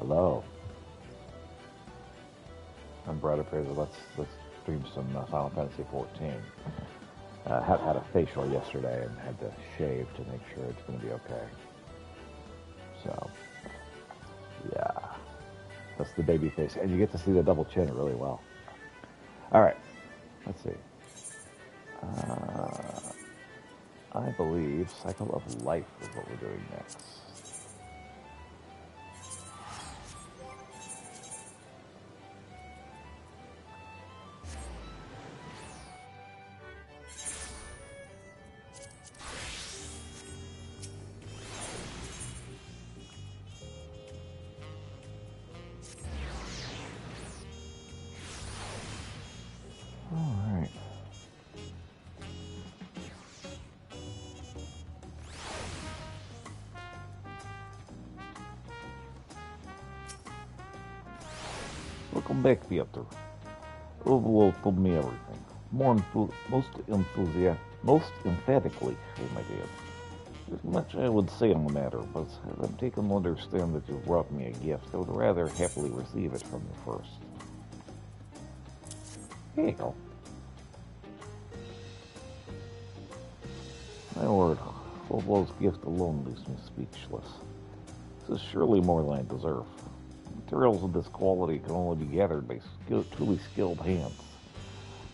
Hello. I'm Brad Appraiser. Let's stream some Final Fantasy 14. Had a facial yesterday and had to shave to make sure it's going to be okay. So, yeah. That's the baby face. And you get to see the double chin really well. All right. Let's see. I believe Cycle of Life is what we're doing next. Welcome back, Theater. Overall told me everything. Most emphatically, oh my God. There's much I would say on the matter, but as I'm taken to understand that you've brought me a gift, I would rather happily receive it from you first. Here you go. My word, Fulbo's gift alone leaves me speechless. This is surely more than I deserve. Materials of this quality can only be gathered by truly skilled hands.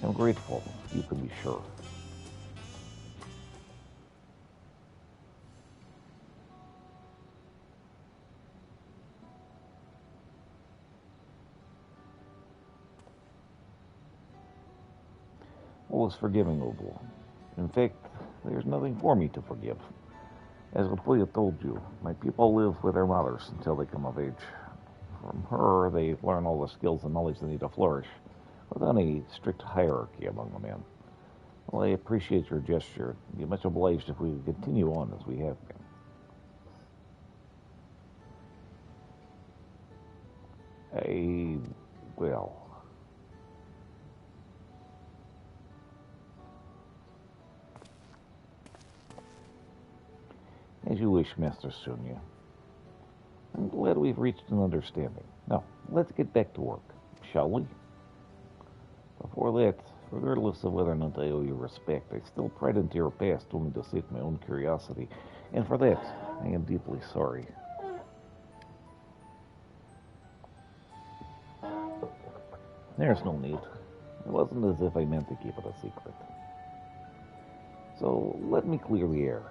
I'm grateful, you can be sure. All is forgiving, Opal. In fact, there's nothing for me to forgive. As Latoya told you, my people live with their mothers until they come of age. From her, they learn all the skills and knowledge they need to flourish, without any strict hierarchy among the men. Well, I appreciate your gesture. I'd be much obliged if we could continue on as we have been. Well... As you wish, Master Sunya. I'm glad we've reached an understanding. Now, let's get back to work, shall we? Before that, regardless of whether or not I owe you respect, I still pried into your past only to sate my own curiosity, and for that, I am deeply sorry. There's no need. It wasn't as if I meant to keep it a secret. So, let me clear the air.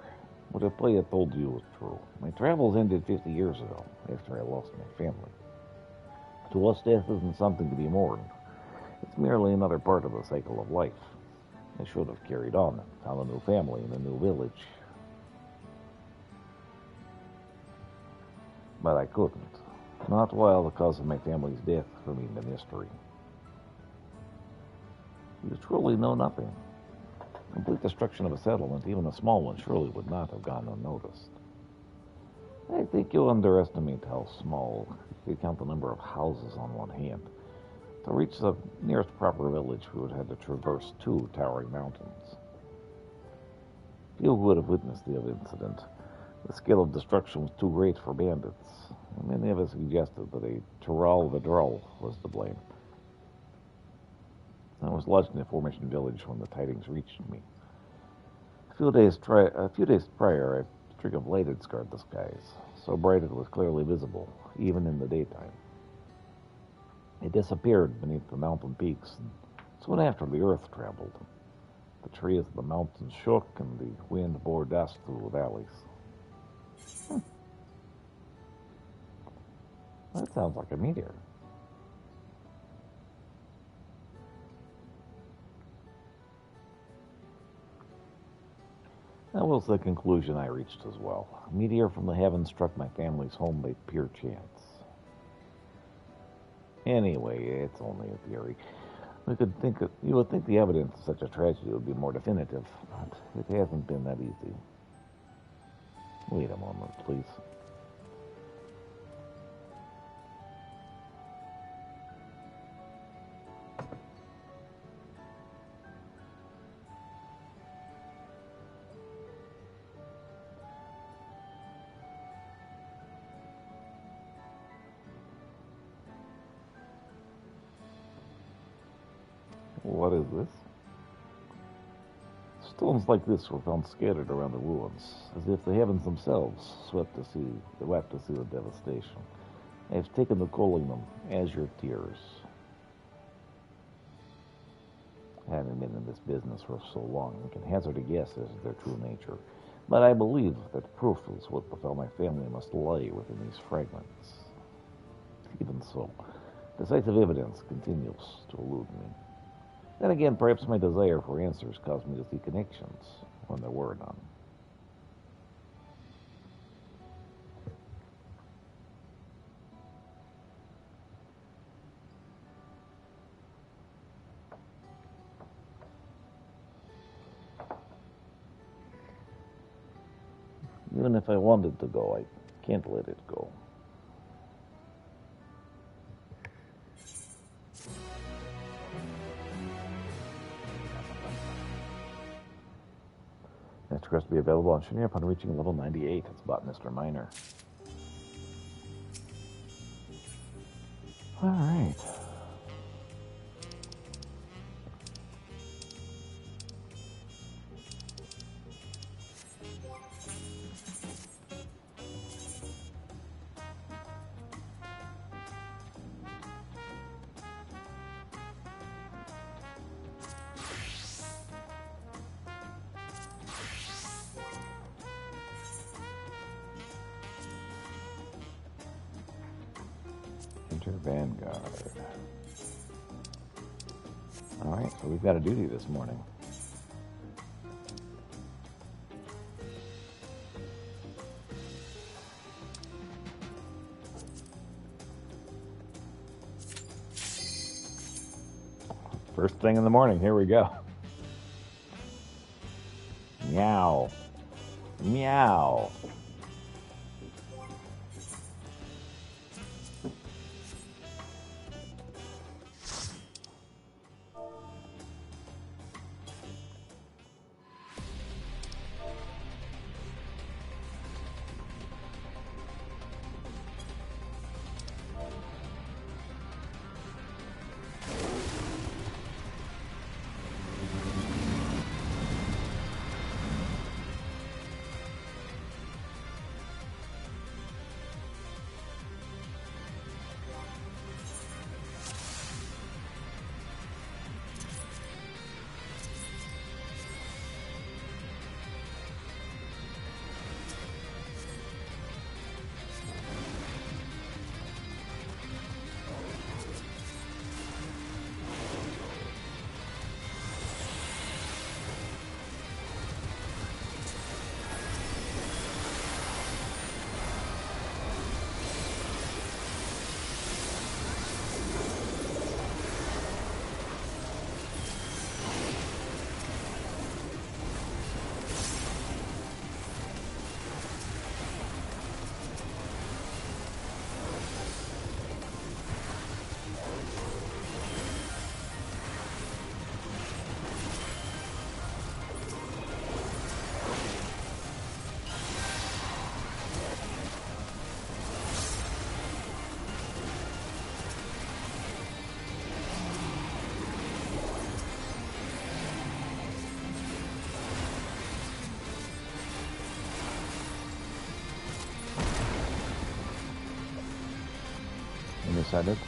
What Atoya told you was true. My travels ended 50 years ago, after I lost my family. To us, death isn't something to be mourned. It's merely another part of the cycle of life. I should have carried on, found a new family in a new village. But I couldn't. Not while the cause of my family's death remained a mystery. You truly know nothing. Complete destruction of a settlement, even a small one, surely would not have gone unnoticed. I think you underestimate how small, if you count the number of houses on one hand. To reach the nearest proper village, we would have to traverse 2 towering mountains. Few would have witnessed the incident. The scale of destruction was too great for bandits, and many of us suggested that a Tural Vidral was to blame. I was lodged in the aforementioned village when the tidings reached me. A few days prior, a streak of light had scarred the skies, so bright it was clearly visible, even in the daytime. It disappeared beneath the mountain peaks, and soon after the earth trembled. The trees of the mountains shook, and the wind bore dust through the valleys. That sounds like a meteor. That was the conclusion I reached as well. A meteor from the heavens struck my family's home by pure chance. Anyway, it's only a theory. You would think the evidence of such a tragedy would be more definitive, but it hasn't been that easy. Wait a moment, please. What is this? Stones like this were found scattered around the ruins, as if the heavens themselves wept to see the devastation. I have taken to calling them azure tears. I haven't been in this business for so long, and can hazard a guess as to their true nature. But I believe that proof is what befell my family must lie within these fragments. Even so, decisive evidence continues to elude me. Then again, perhaps my desire for answers caused me to see connections when there were none. Even if I wanted to go, I can't let it go. Next quest will be available on Shania upon reaching level 98. It's about Mr. Miner. Alright. Vanguard. Alright, so we've got a duty this morning. First thing in the morning, here we go. Meow. Meow. Decided,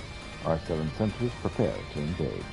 R7 sentries prepare to engage.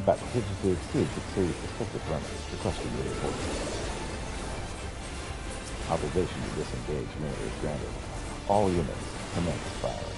Combat contingency exceeds expected parameters. Requesting your report. Authorization to disengage military is granted. All units commence fire.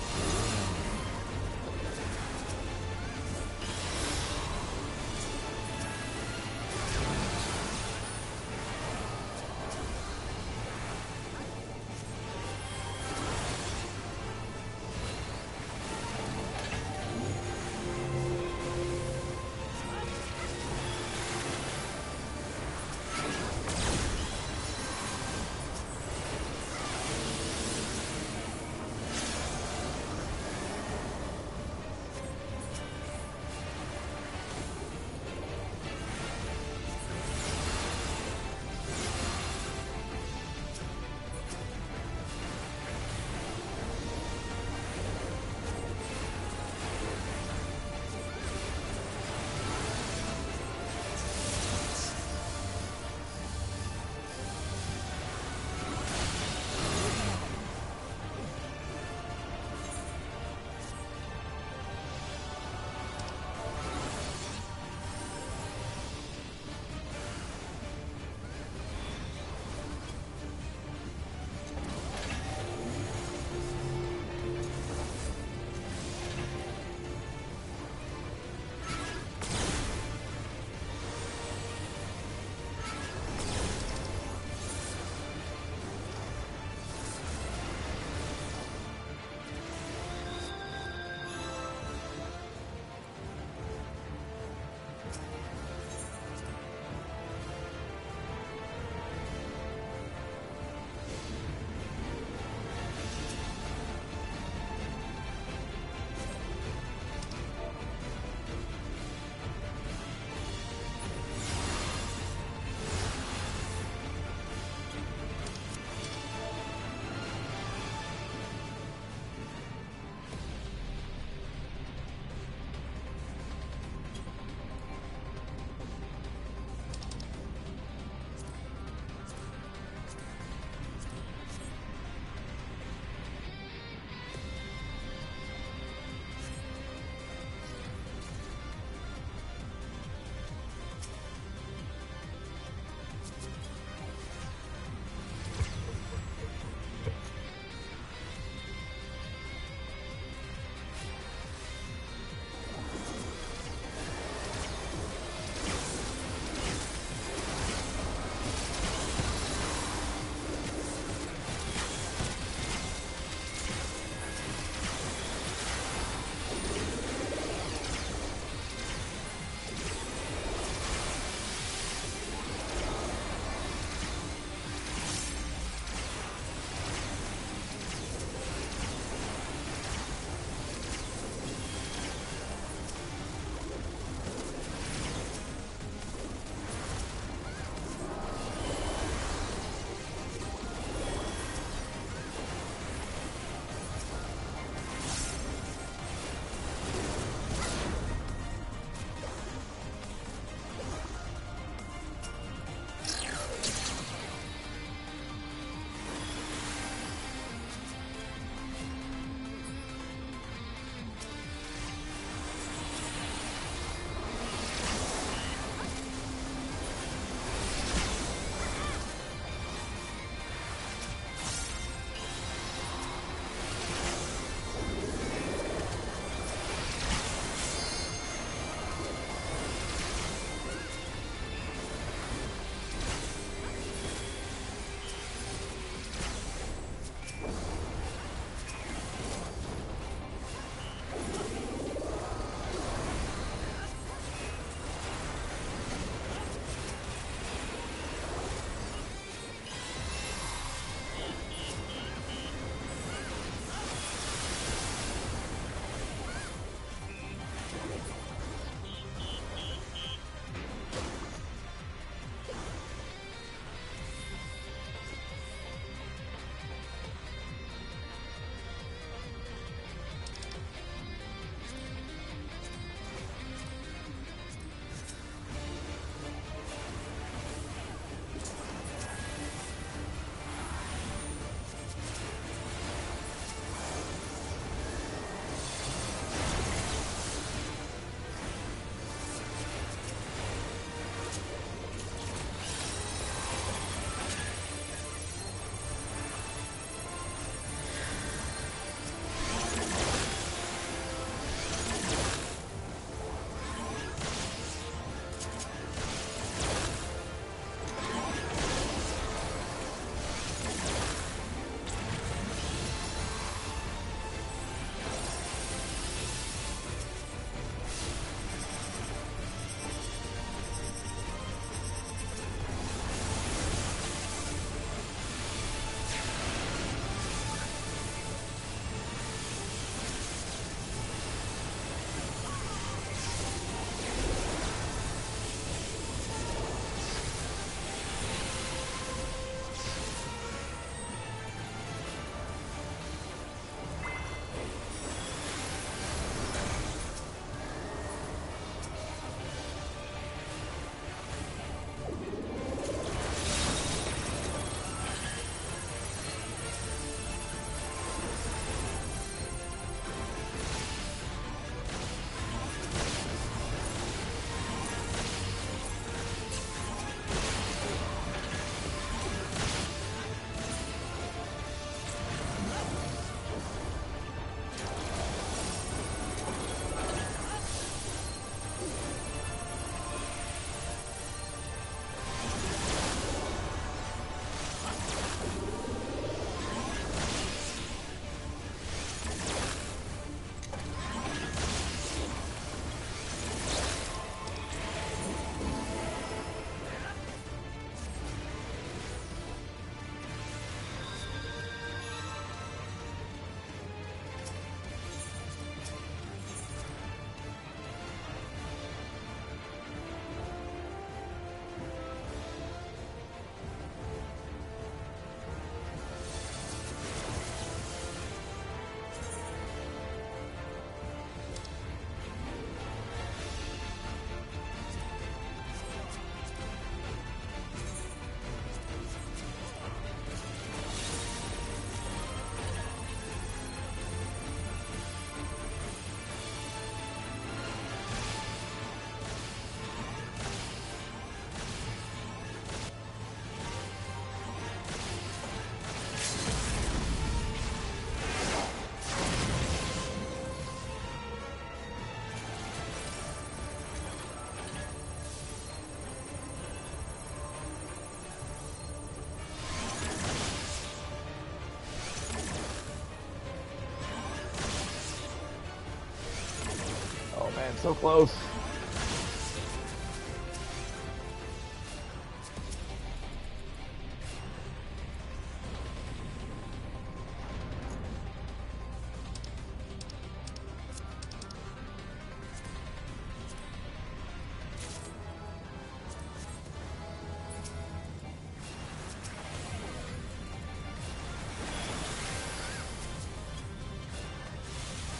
man, so close.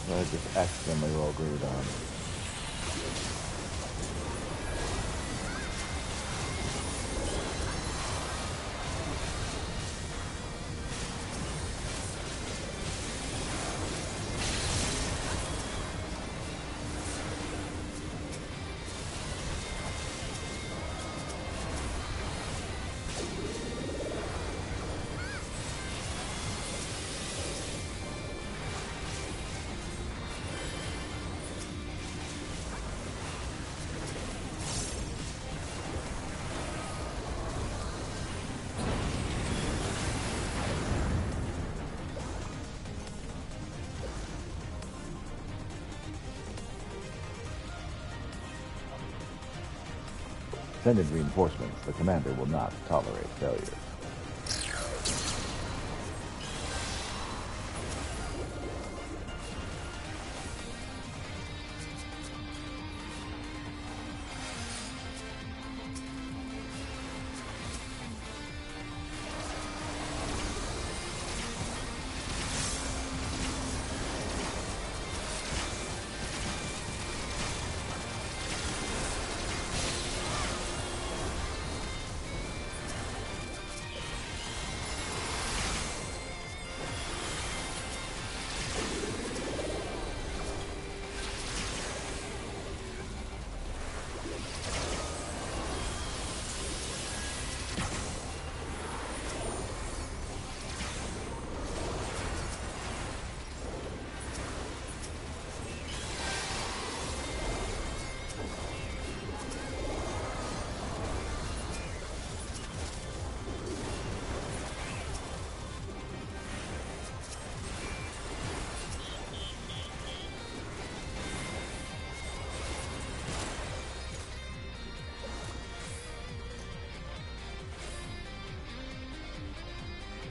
I just accidentally roll glued on. Sending reinforcements. The commander will not tolerate failure.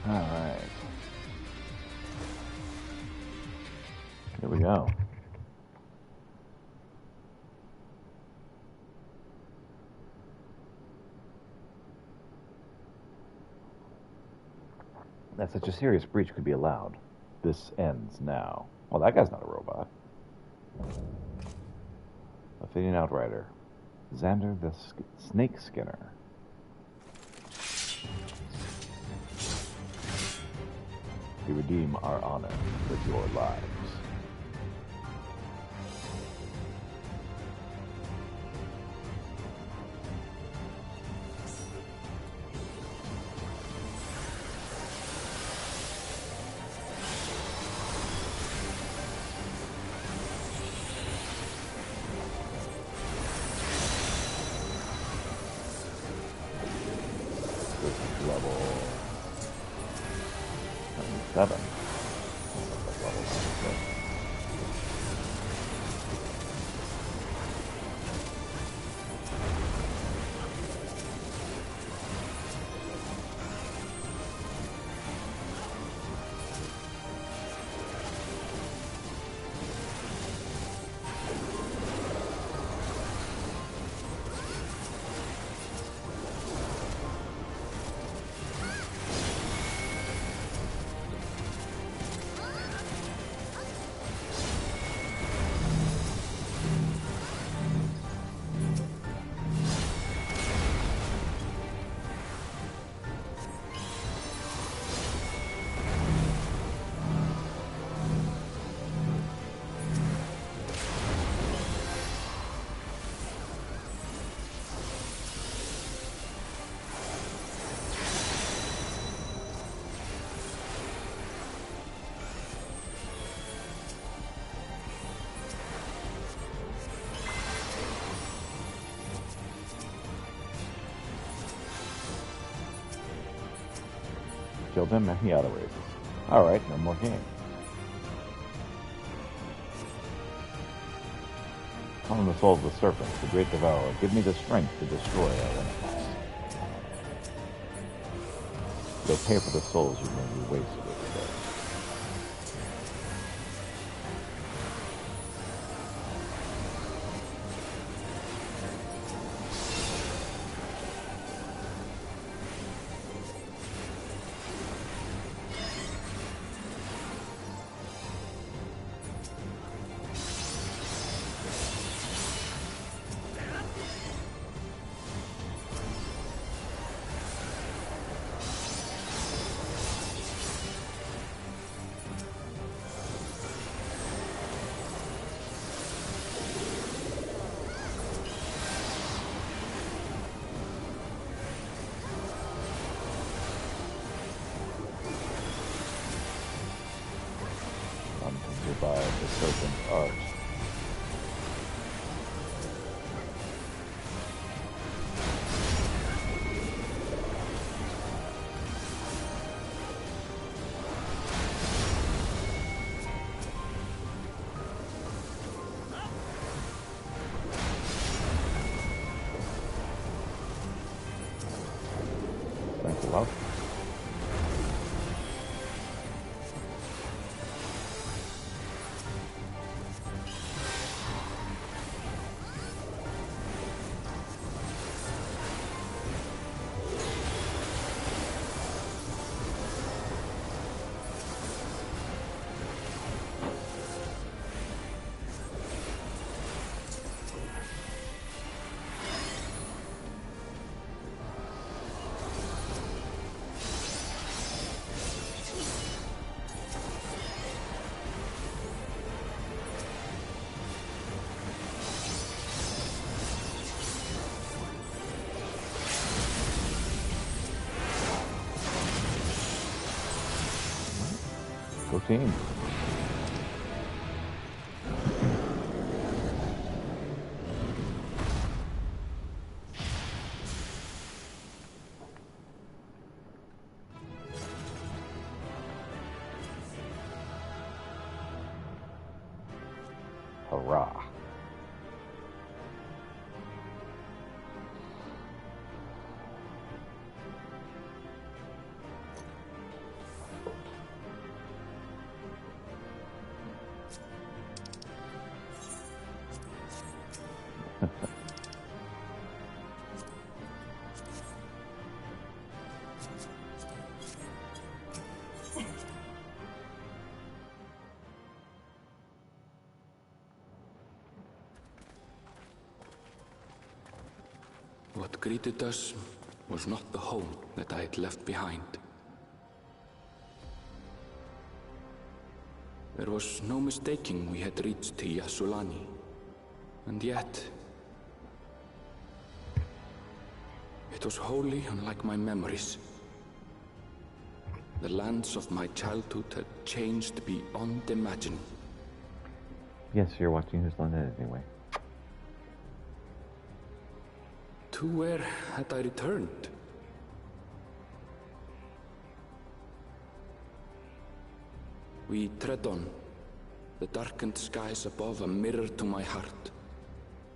All right. Here we go. That such a serious breach could be allowed. This ends now. Well, that guy's not a robot. Ophidian Outrider. Xander the Snake Skinner. You redeem our honor with your lives. Level 7. Killed him and he auto raises. Alright, no more game. Summon the soul of the serpent, the great devourer. Give me the strength to destroy our enemies. You'll pay for the souls you may be wasted today. By the serpent's art. Thanks a lot. Go team. Hurrah. What greeted us was not the home that I had left behind. There was no mistaking we had reached Yassulani, and yet it was wholly unlike my memories. The lands of my childhood had changed beyond imagining. Yes, you're watching Who's Done It anyway. To where had I returned? We tread on, the darkened skies above a mirror to my heart,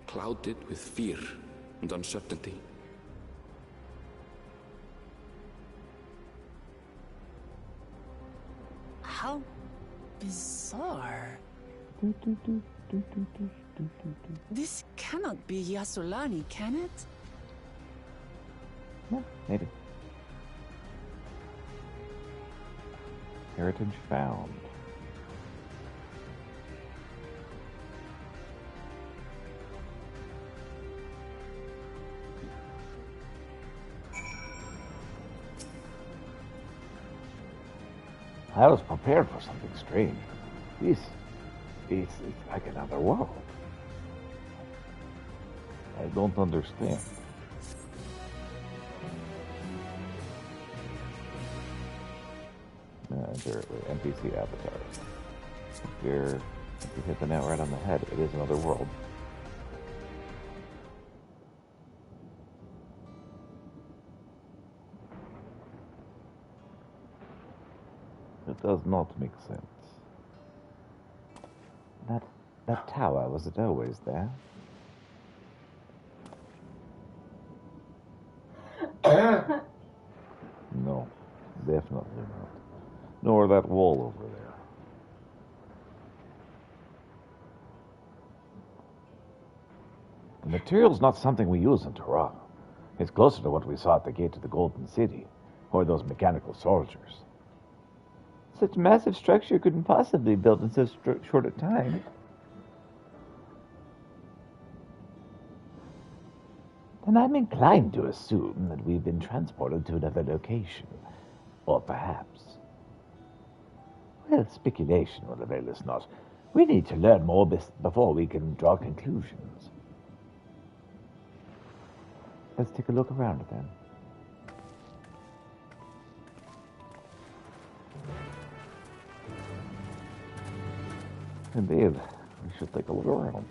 clouded with fear and uncertainty. How bizarre. This cannot be Yassulani, can it? Yeah, maybe. Heritage found. I was prepared for something strange. It's like another world. I don't understand. They're NPC avatars. If you hit the nail right on the head, it is another world. It does not make sense. That tower, was it always there? definitely not. Nor that wall over there. The material's not something we use in Terra. It's closer to what we saw at the gate to the Golden City, or those mechanical soldiers. Such massive structure couldn't possibly be built in so short a time. Then I'm inclined to assume that we've been transported to another location. Or perhaps... Well, speculation will avail us not. We need to learn more before we can draw conclusions. Let's take a look around then. Indeed, we should take a look around.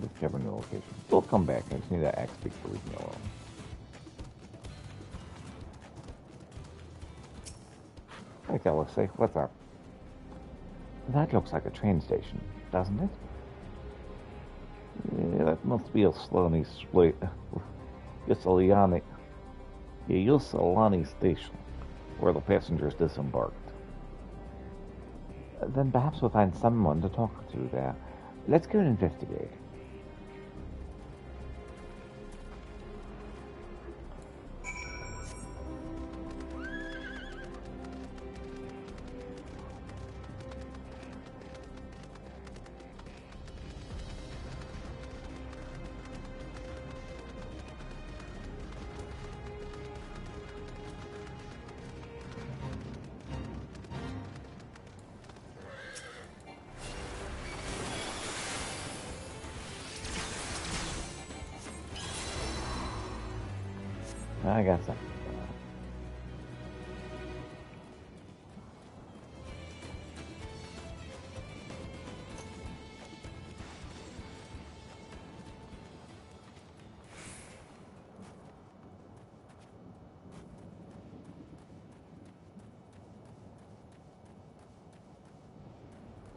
Discover new location. We'll come back. I just need to axe speak to leave me alone. Hey, Galaxy, what's up? That looks like a train station, doesn't it? Yeah, that must be a Ysolani split. Ysolani station, where the passengers disembarked. Then perhaps we'll find someone to talk to there. Let's go and investigate. I got something.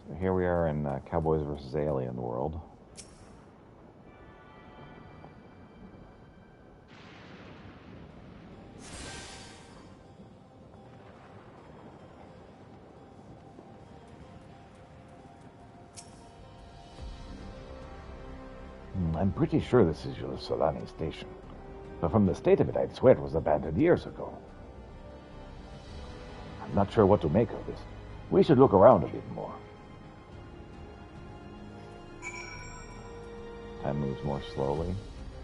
So here we are in Cowboys vs. Alien world. I'm pretty sure this is your Solani station. But from the state of it, I'd swear it was abandoned years ago. I'm not sure what to make of this. We should look around a bit more. Time moves more slowly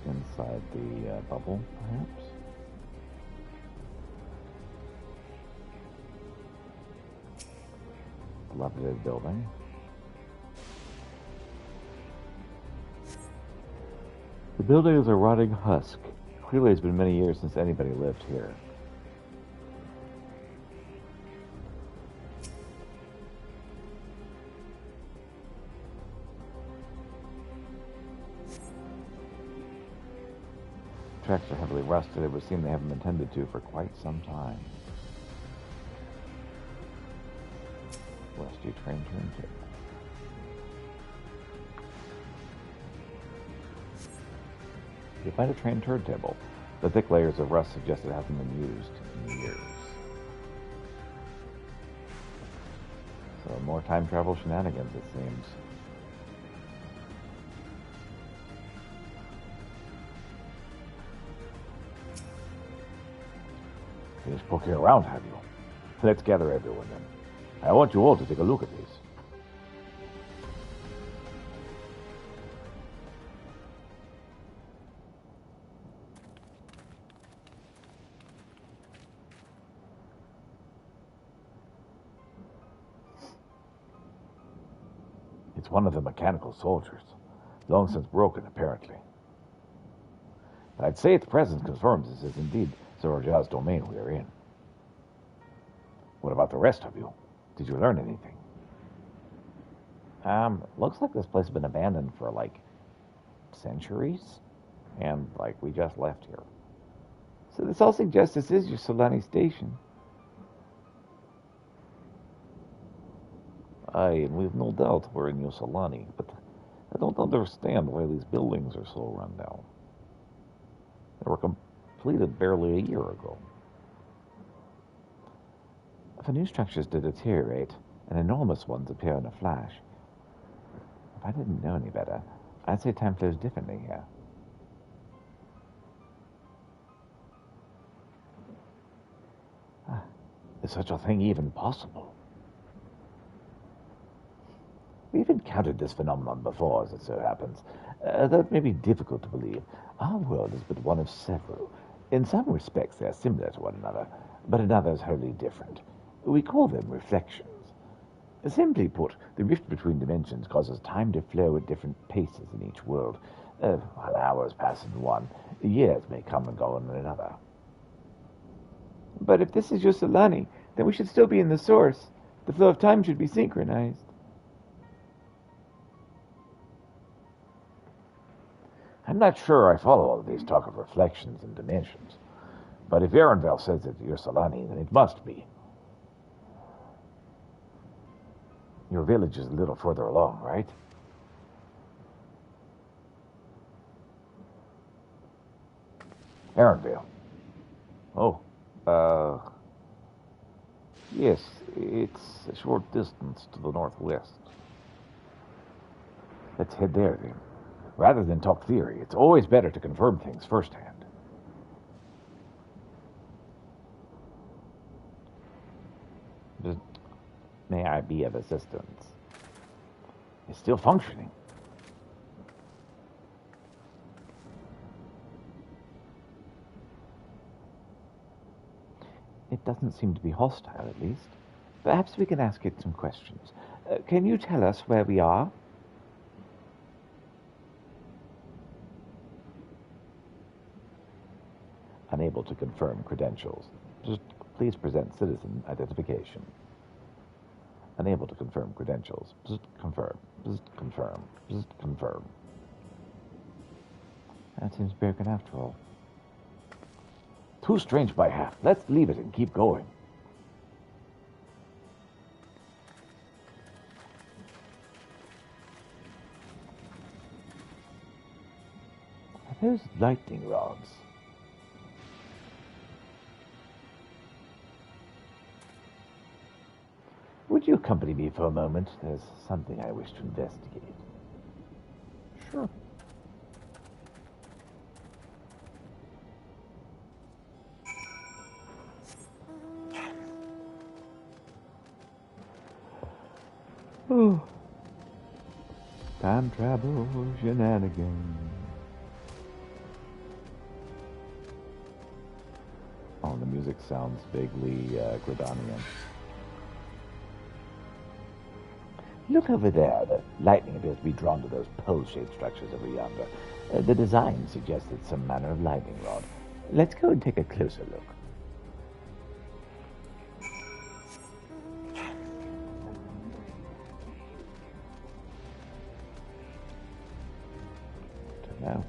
inside the bubble, perhaps. Dilapidated building. The building is a rotting husk. Clearly it's been many years since anybody lived here. Tracks are heavily rusted. It would seem they haven't been tended to for quite some time. Rusty train turntable. You find a train turntable. The thick layers of rust suggest it hasn't been used in years. So more time travel shenanigans, it seems. You just poking around, have you? Let's gather everyone then. I want you all to take a look at these. It's one of the mechanical soldiers, long since broken, apparently. I'd say its presence confirms this is indeed Sir Rajah's domain we are in. about the rest of you? Did you learn anything? Looks like this place has been abandoned for, like, centuries. And, like, we just left here. So this all suggests this is your Solani station. Aye, and we've no doubt we're in Yoselani, but I don't understand why these buildings are so run down. They were completed barely a year ago. For new structures to deteriorate, and enormous ones appear in a flash. If I didn't know any better, I'd say time flows differently here. Is such a thing even possible? We've encountered this phenomenon before, as it so happens, though it may be difficult to believe. Our world is but one of several. In some respects, they are similar to one another, but in others wholly different. We call them reflections. Simply put, the rift between dimensions causes time to flow at different paces in each world. While hours pass in one, years may come and go in another. But if this is Yoselani, then we should still be in the source. The flow of time should be synchronized. I'm not sure I follow all of these talk of reflections and dimensions. But if Erenvale says it's Yoselani, then it must be. Your village is a little further along, right? Erenvale. Oh, yes, it's a short distance to the northwest. Let's head there, then. Rather than talk theory, it's always better to confirm things firsthand. May I be of assistance? It's still functioning. It doesn't seem to be hostile, at least. Perhaps we can ask it some questions. Can you tell us where we are? Unable to confirm credentials. Just please present citizen identification. Unable to confirm credentials. Just confirm. Just confirm. Just confirm. That seems broken after all. Too strange by half. Let's leave it and keep going. Are those lightning rods? Would you accompany me for a moment? There's something I wish to investigate. Sure. Oh. Time travel shenanigans. Oh, the music sounds vaguely Gridanian. Look over there. The lightning appears to be drawn to those pole-shaped structures over yonder. The design suggests it's some manner of lightning rod. Let's go and take a closer look. Now.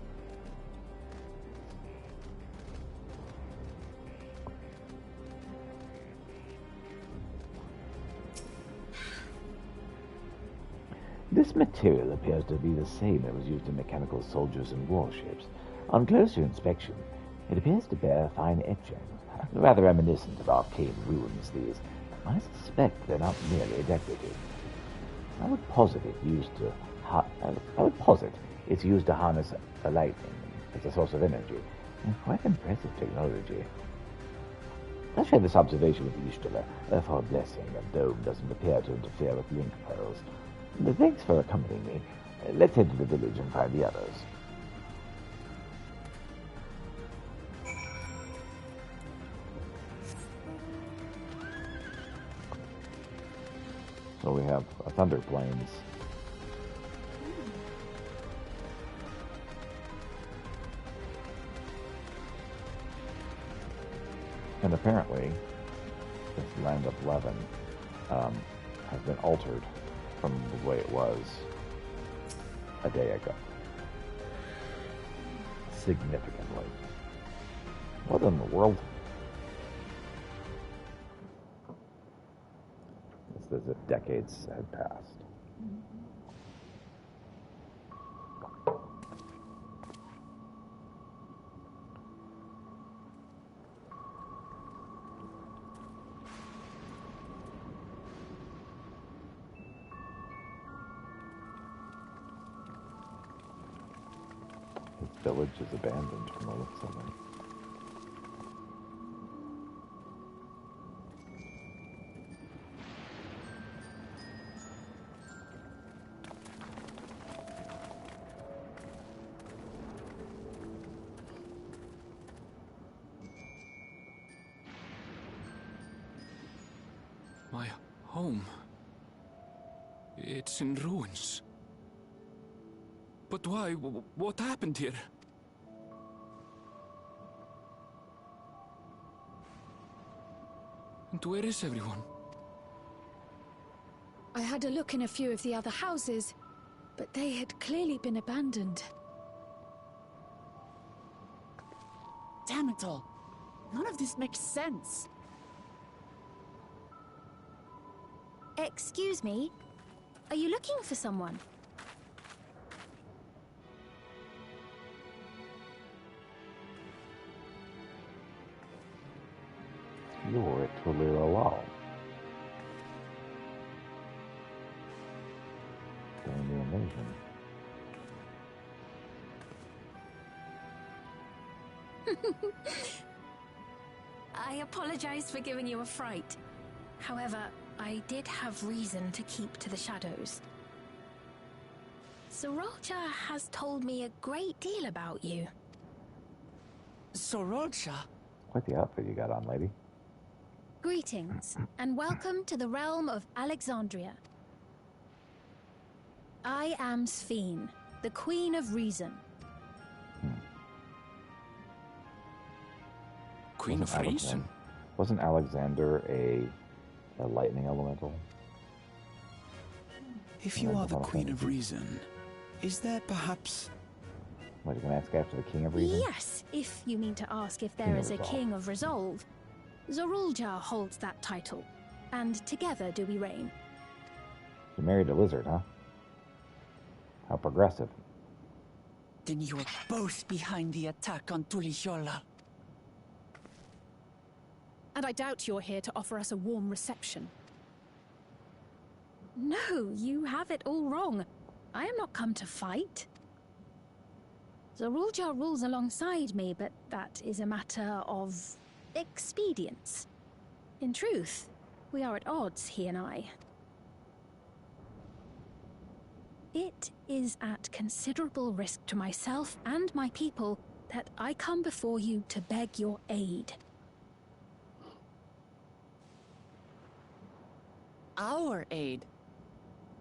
This material appears to be the same that was used in mechanical soldiers and warships. On closer inspection, it appears to bear fine etchings, rather reminiscent of arcane ruins, these. I suspect they're not merely decorative. I would posit it's used to harness a lightning as a source of energy. Quite impressive technology. I'll share this observation with Ystala for a blessing. The dome doesn't appear to interfere with link pearls. Thanks for accompanying me. Let's head to the village and find the others. So we have thunder plains. And apparently, this Land of Levin has been altered from the way it was a day ago. Significantly. What in the world? It's as if decades had passed. His village is abandoned from the looks of it. My home. It's in ruins. But why? What happened here? And where is everyone? I had a look in a few of the other houses, but they had clearly been abandoned. Damn it all. None of this makes sense. Excuse me? Are you looking for someone? You're at Tuliralal. During the invasion. I apologize for giving you a fright. However, I did have reason to keep to the shadows. Sorolja has told me a great deal about you. Sorolja? Quite the outfit you got on, lady. Greetings, and welcome to the realm of Alexandria. I am Sphene, the Queen of Reason. Queen of Reason? Wasn't Alexander a lightning elemental? If you are the Queen of Reason, is there perhaps... What, are you going to ask after the King of Reason? Yes, if you mean to ask if there is a King of Resolve. Zorulja holds that title, and together do we reign. You married a lizard, huh? How progressive. Then you're both behind the attack on Tulishola. And I doubt you're here to offer us a warm reception. No, you have it all wrong. I am not come to fight. Zorulja rules alongside me, but that is a matter of expedience. In truth, we are at odds, he and I. It is at considerable risk to myself and my people that I come before you to beg your aid. Our aid?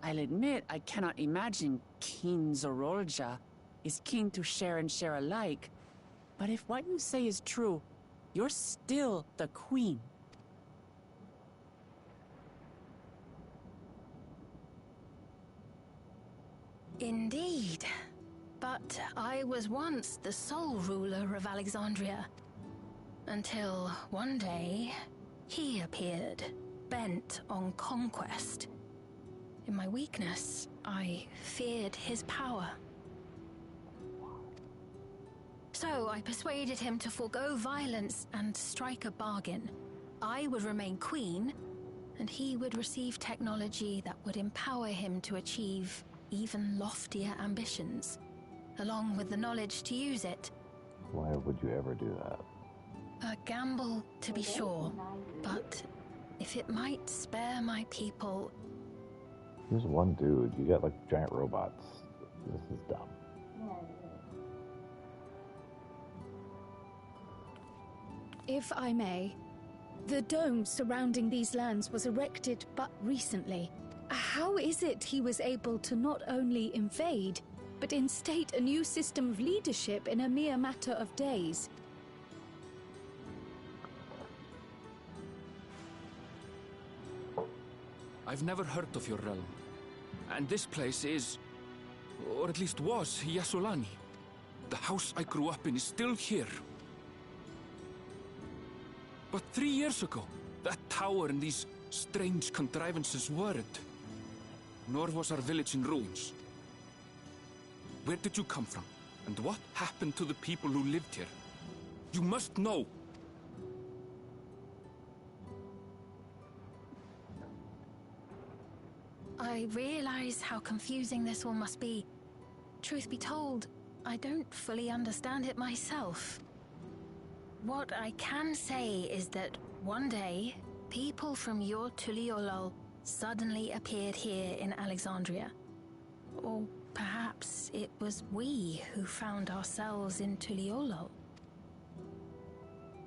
I'll admit I cannot imagine King Zorolja is keen to share and share alike. But if what you say is true, you're still the Queen. Indeed. But I was once the sole ruler of Alexandria. Until one day, he appeared, bent on conquest. In my weakness, I feared his power. So I persuaded him to forego violence and strike a bargain. I would remain queen, and he would receive technology that would empower him to achieve even loftier ambitions, along with the knowledge to use it. Why would you ever do that? A gamble, to be sure, but if it might spare my people... Here's one dude. You got like giant robots. This is dumb. If I may, the dome surrounding these lands was erected but recently. How is it he was able to not only invade, but instate a new system of leadership in a mere matter of days? I've never heard of your realm. And this place is, or at least was, Yasolani. The house I grew up in is still here. But 3 years ago, that tower and these strange contrivances weren't. Nor was our village in ruins. Where did you come from? And what happened to the people who lived here? You must know! I realize how confusing this all must be. Truth be told, I don't fully understand it myself. What I can say is that one day, people from your Tuliolol suddenly appeared here in Alexandria. Or perhaps it was we who found ourselves in Tuliolol.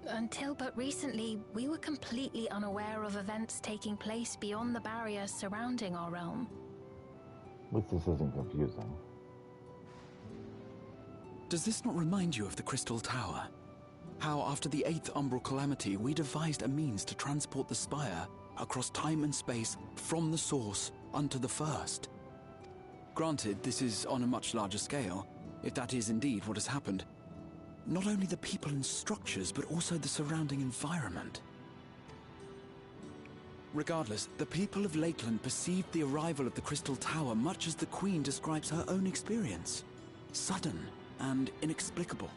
Until but recently, we were completely unaware of events taking place beyond the barriers surrounding our realm. At least this isn't confusing. Does this not remind you of the Crystal Tower? How after the 8th Umbral Calamity, we devised a means to transport the Spire across time and space from the source unto the first. Granted, this is on a much larger scale, if that is indeed what has happened. Not only the people and structures, but also the surrounding environment. Regardless, the people of Lakeland perceived the arrival of the Crystal Tower much as the Queen describes her own experience. Sudden and inexplicable.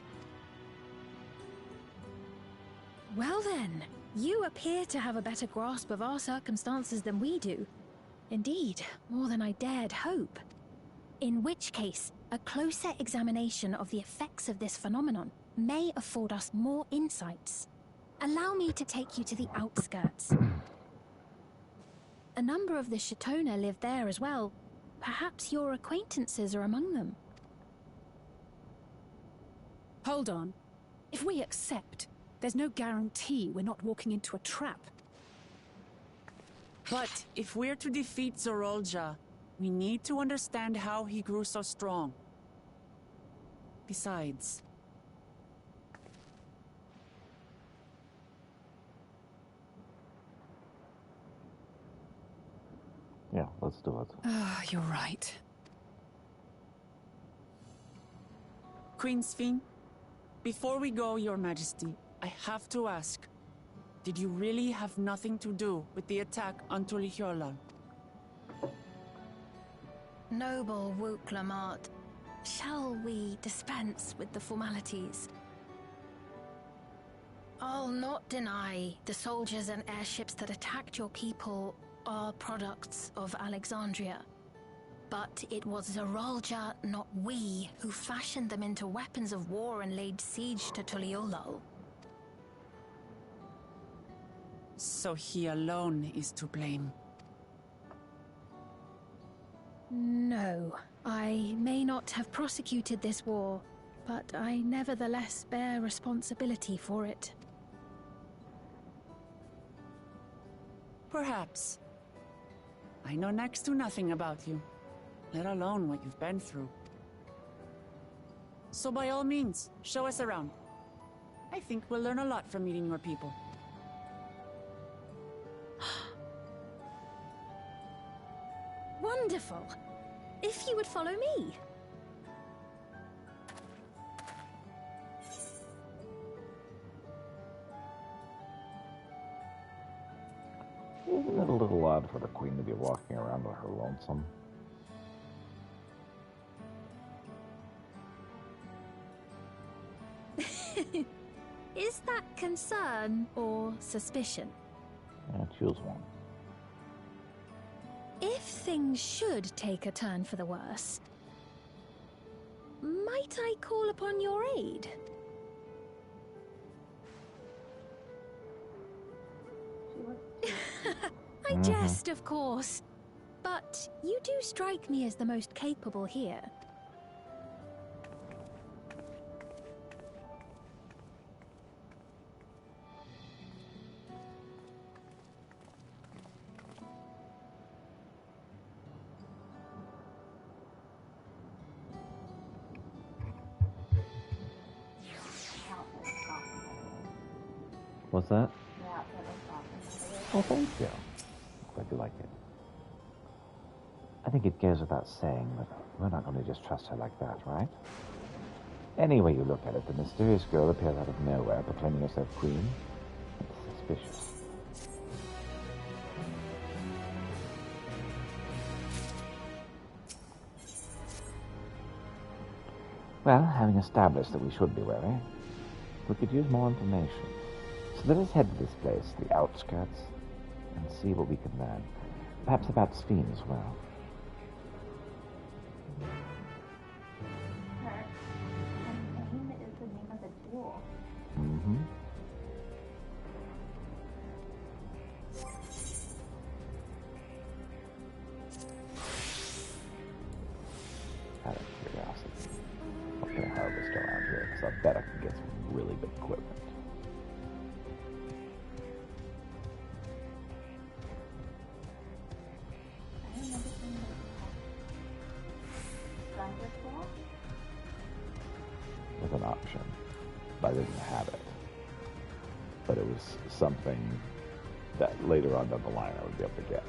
Well then, you appear to have a better grasp of our circumstances than we do. Indeed, more than I dared hope. In which case, a closer examination of the effects of this phenomenon may afford us more insights. Allow me to take you to the outskirts. A number of the Shatona live there as well. Perhaps your acquaintances are among them. Hold on. If we accept, there's no guarantee we're not walking into a trap. But if we're to defeat Zorolja, we need to understand how he grew so strong. Besides... Yeah, let's do it. You're right. Queen Sphene, before we go, Your Majesty, I have to ask, did you really have nothing to do with the attack on Tuliolol? Noble Wook Lamart, shall we dispense with the formalities? I'll not deny the soldiers and airships that attacked your people are products of Alexandria. But it was Zorolja, not we, who fashioned them into weapons of war and laid siege to Tuliolol. So he alone is to blame. No, I may not have prosecuted this war, but I nevertheless bear responsibility for it. Perhaps. I know next to nothing about you, let alone what you've been through. So by all means, show us around. I think we'll learn a lot from meeting your people. Wonderful! If you would follow me. Isn't it a little odd for the Queen to be walking around with her lonesome? Is that concern or suspicion? Yeah, choose one. If things should take a turn for the worse, might I call upon your aid? I jest, of course. But you do strike me as the most capable here. What's that? Oh, thank you. Glad you like it. I think it goes without saying that we're not going to just trust her like that, right? Any way you look at it, the mysterious girl appears out of nowhere, proclaiming herself queen. It's suspicious. Well, having established that we should be wary, we could use more information. So let us head to this place, the outskirts, and see what we can learn. Perhaps about Sphene as well. Her name is the name of the jewel. Mm-hmm. Out of curiosity, what can I harvest around here? Because I bet I can get some really good equipment. I remember seeing gun ritual. With an option, but I didn't have it. But it was something that later on down the line I would be able to get.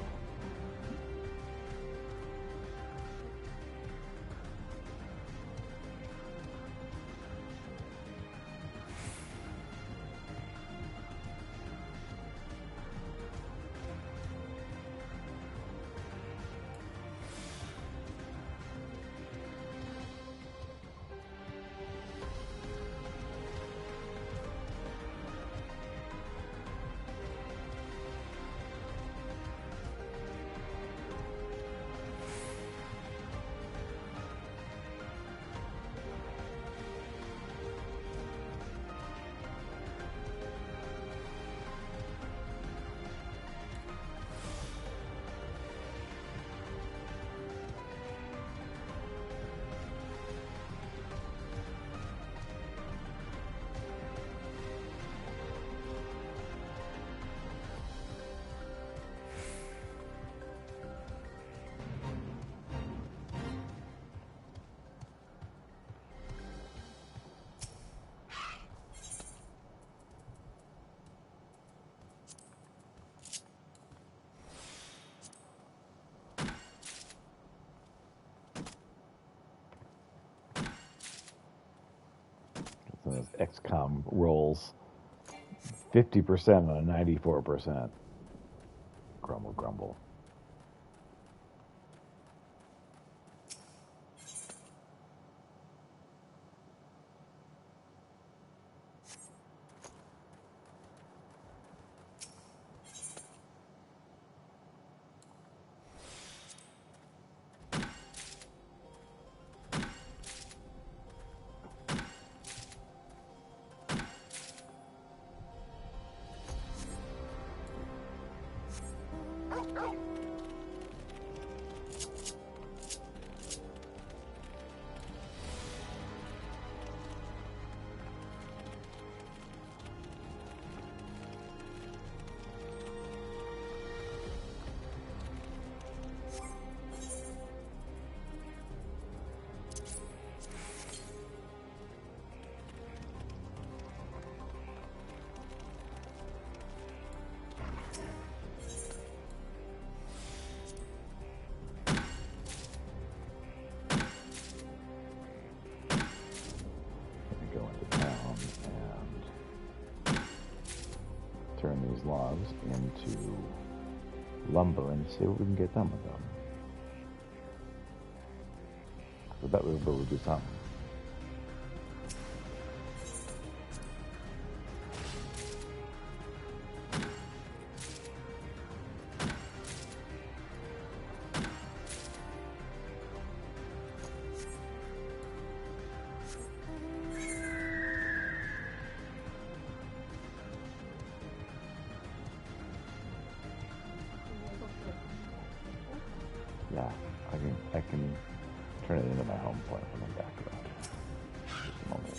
Those XCOM rolls 50% on a 94%. Grumble, grumble. Turn these logs into lumber and see what we can get done with them. I bet we'll be able to do something. Yeah, I can turn it into my home point when I'm back around here. Just a moment.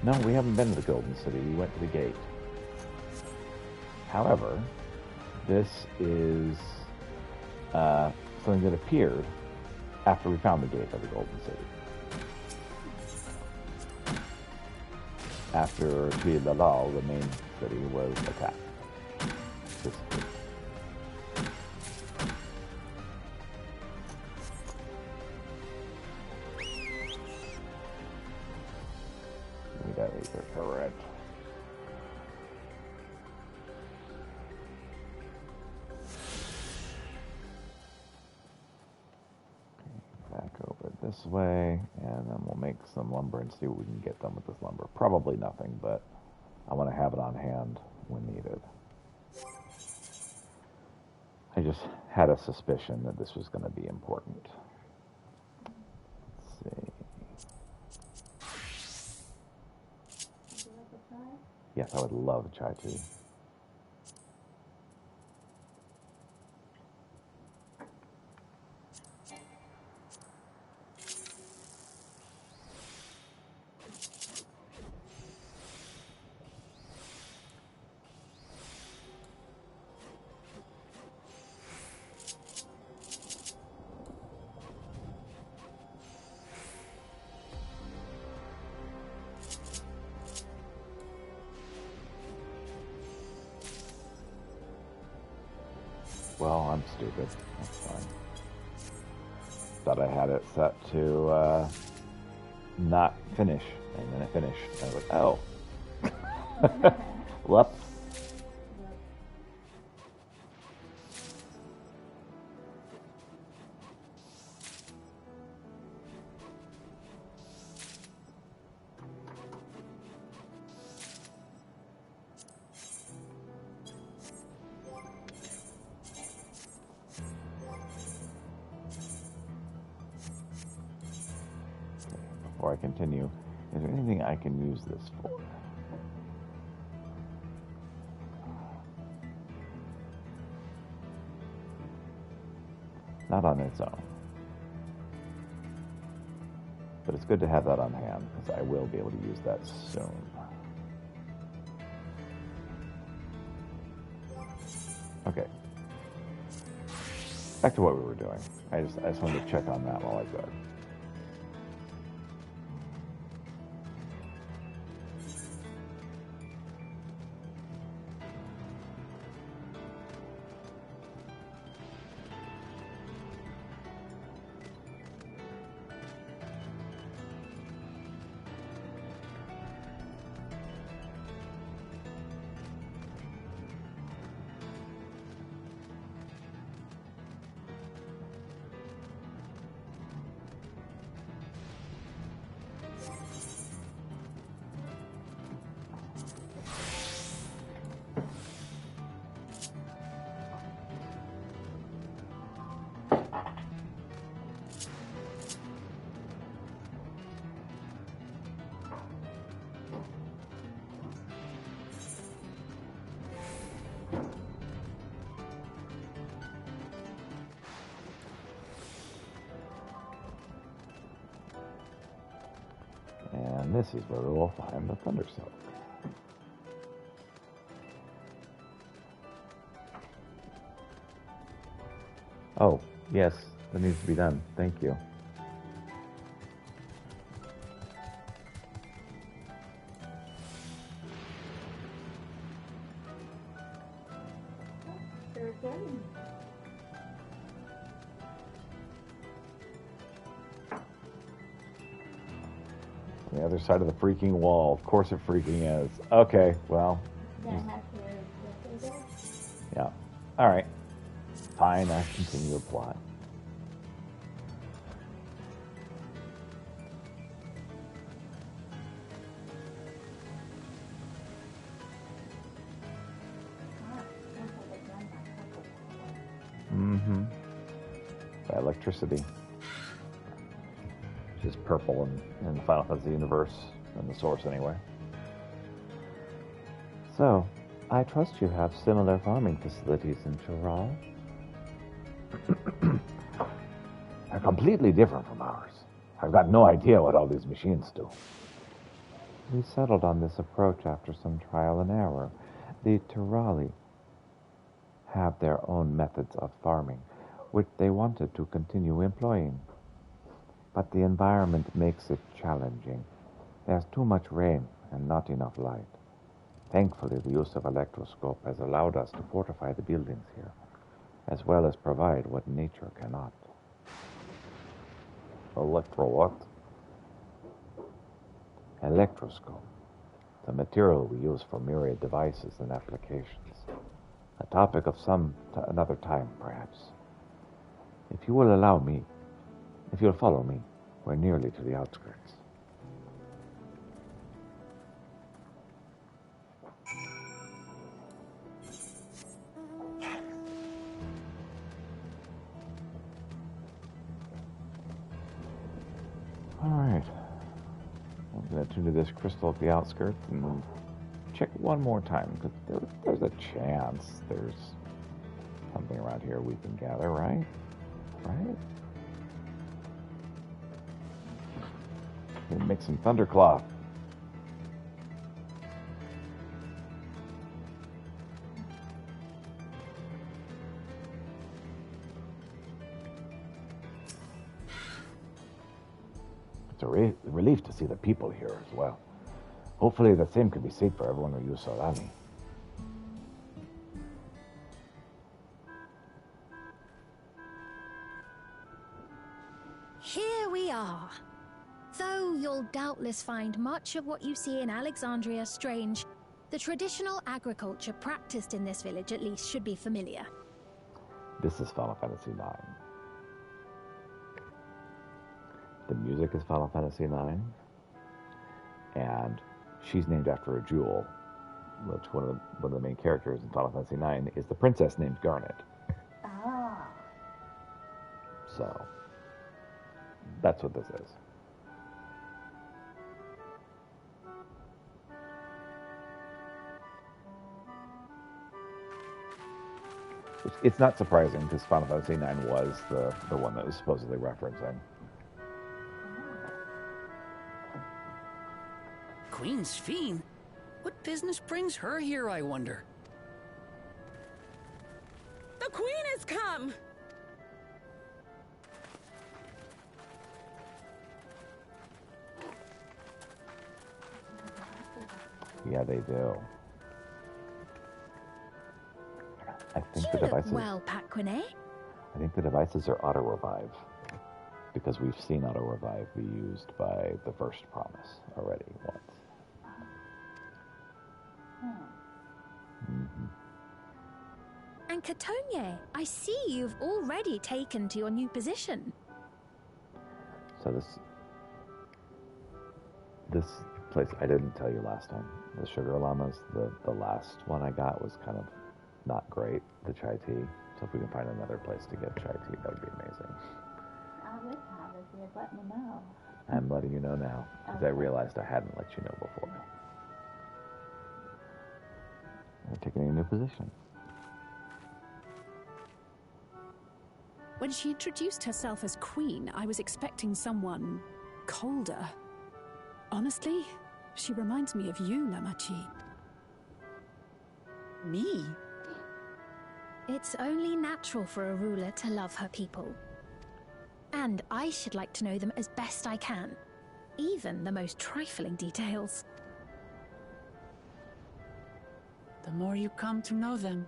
No, we haven't been to the Golden City. We went to the gate. However, this is something that appeared after we found the gate of the Golden City. after Lalal, the main city, was attacked. That is correct. Back over this way, and then we'll make some lumber and see what we can get done with this lumber. Probably nothing, but I want to have it on hand when needed. I just had a suspicion that this was going to be important. Let's see. Would you like a try? Yes, I would love chai tea. Well, I'm stupid. That's fine. Thought I had it set to not finish, and then it finished. I was like, oh. Whoops. Before I continue, is there anything I can use this for? Not on its own. But it's good to have that on hand, because I will be able to use that soon. Okay. Back to what we were doing. I just wanted to check on that while I could. And this is where we will find the Thunder Silk. Oh, yes, that needs to be done. Thank you. They're recording. On the other side of the freaking wall. Of course it freaking is. Okay, well. Then I have to go there. Yeah. All right. Fine, I continue the plot. Mm-hmm. By electricity. Which is purple in the Final Fantasy universe, in the source anyway. So, I trust you have similar farming facilities in Chiral? They're completely different from ours. I've got no idea what all these machines do. We settled on this approach after some trial and error. The Tirali have their own methods of farming, which they wanted to continue employing. But the environment makes it challenging. There's too much rain and not enough light. Thankfully, the use of electroscope has allowed us to fortify the buildings here, as well as provide what nature cannot. Electro what? Electroscope, the material we use for myriad devices and applications. A topic of another time, perhaps. If you will allow me, if you'll follow me, we're nearly to the outskirts. All right. I'm going to tune to this crystal at the outskirts and check one more time, because there's a chance there's something around here we can gather, right? Right? Gonna make some thundercloth. It's a relief to see the people here as well. Hopefully the same can be said for everyone who uses Solani. Here we are. Though you'll doubtless find much of what you see in Alexandria strange, the traditional agriculture practiced in this village at least should be familiar. This is Final Fantasy IX. The music is Final Fantasy IX. And she's named after a jewel, which one of the main characters in Final Fantasy IX is the princess named Garnet. Ah. So, that's what this is. It's not surprising, because Final Fantasy IX was the one that was supposedly referencing. Queen's Fiend? What business brings her here, I wonder? The Queen has come! Yeah, they do. I think the devices. Well, Paquine. I think the devices are auto revive, because we've seen auto revive be used by the first promise already once. Mm-hmm. And Catogne, I see you've already taken to your new position. So this place, I didn't tell you last time. The Sugar Llamas, the last one I got was kind of not great, the chai tea. So if we can find another place to get chai tea, that would be amazing. I would have if you'd let me know. I'm letting you know now, because I realized I hadn't let you know before. We're taking a new position. When she introduced herself as Queen, I was expecting someone colder. Honestly, she reminds me of you, Namachi. Me? It's only natural for a ruler to love her people. And I should like to know them as best I can, even the most trifling details. The more you come to know them,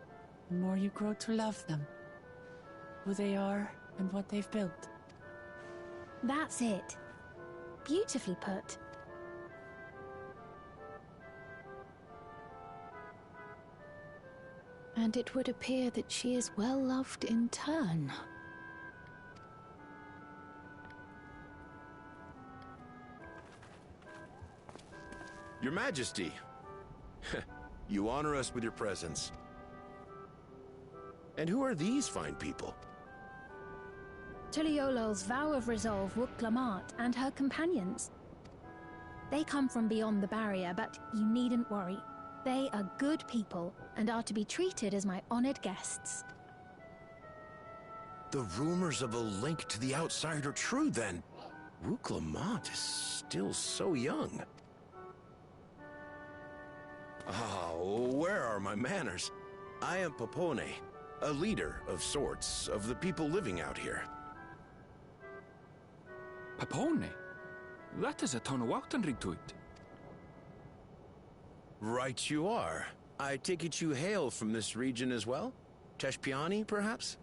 the more you grow to love them. Who they are and what they've built. That's it. Beautifully put. And it would appear that she is well loved in turn. Your Majesty, you honor us with your presence. And who are these fine people? Tuliolol's vow of resolve Wuk-Lamat and her companions. They come from beyond the barrier, but you needn't worry. They are good people and are to be treated as my honored guests. The rumors of a link to the outside are true, then. Wuk-Lamat is still so young. Oh, where are my manners? I am Popone, a leader of sorts of the people living out here. Papone? That is a Tonawautan ring to it. Right you are. I take it you hail from this region as well? Teshpiani, perhaps?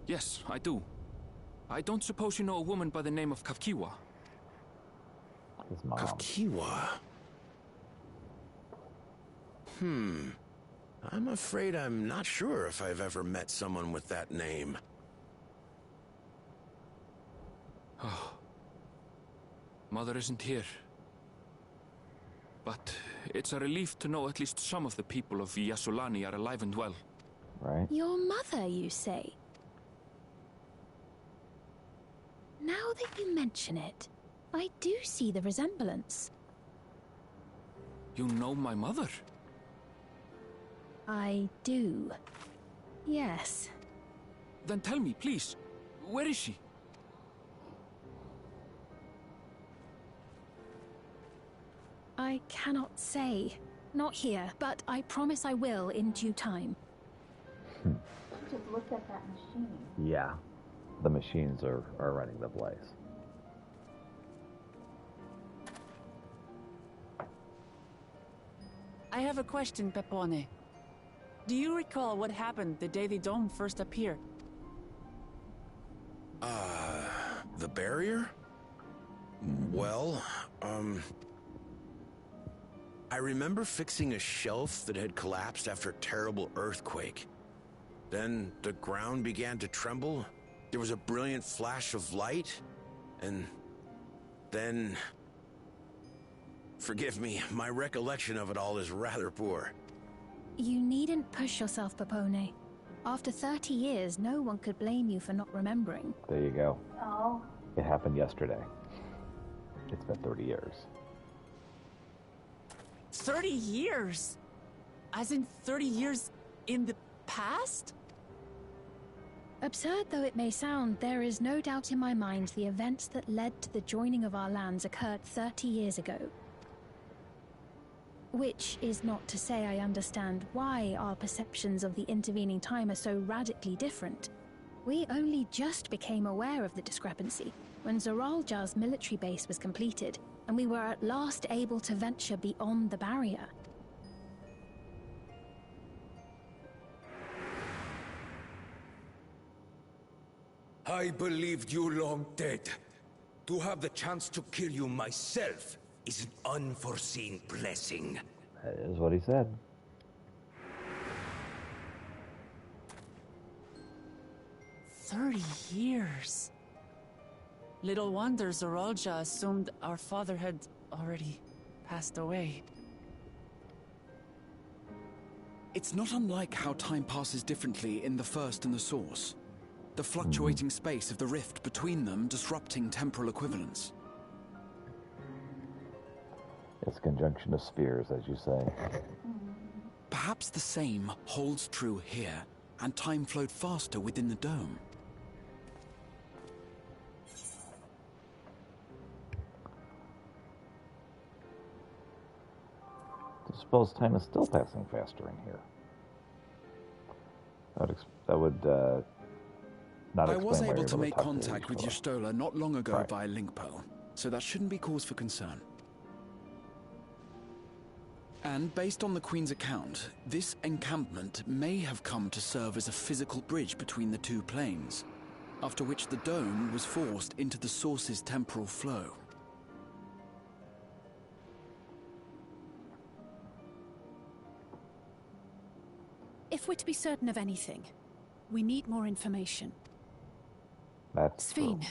Yes, I do. I don't suppose you know a woman by the name of Kavkiwa? His mom. Kavkiwa? I'm afraid I'm not sure if I've ever met someone with that name. Oh. Mother isn't here. But it's a relief to know at least some of the people of Yasulani are alive and well. Right. Your mother, you say? Now that you mention it, I do see the resemblance. You know my mother? I do. Yes. Then tell me, please, where is she? I cannot say. Not here, but I promise I will in due time. Just look at that machine. Yeah. The machines are running the place. I have a question, Pepone. Do you recall what happened the day the dome first appeared? The barrier? Well, I remember fixing a shelf that had collapsed after a terrible earthquake. Then the ground began to tremble. There was a brilliant flash of light, and then... Forgive me, my recollection of it all is rather poor. You needn't push yourself, Pepone. After 30 years, no one could blame you for not remembering. There you go. Oh. It happened yesterday. It's been 30 years. 30 years? As in 30 years in the past? Absurd though it may sound, there is no doubt in my mind the events that led to the joining of our lands occurred 30 years ago. Which is not to say I understand why our perceptions of the intervening time are so radically different. We only just became aware of the discrepancy when Zoralja's military base was completed, and we were at last able to venture beyond the barrier. I believed you long dead. To have the chance to kill you myself is an unforeseen blessing. That is what he said. "30 years. Little wonder Zoralja assumed our father had already passed away." It's not unlike how time passes differently in the First and the Source. The fluctuating space of the rift between them disrupting temporal equivalence. It's a conjunction of spheres, as you say. Perhaps the same holds true here, and time flowed faster within the dome. I suppose time is still passing faster in here. That would not I explain was why able you're to make talk contact with each other. Yustola not long ago Right. via link pearl, so that shouldn't be cause for concern. And based on the Queen's account, this encampment may have come to serve as a physical bridge between the two planes, after which the dome was forced into the Source's temporal flow. If we're to be certain of anything, we need more information. That's true. Sveen,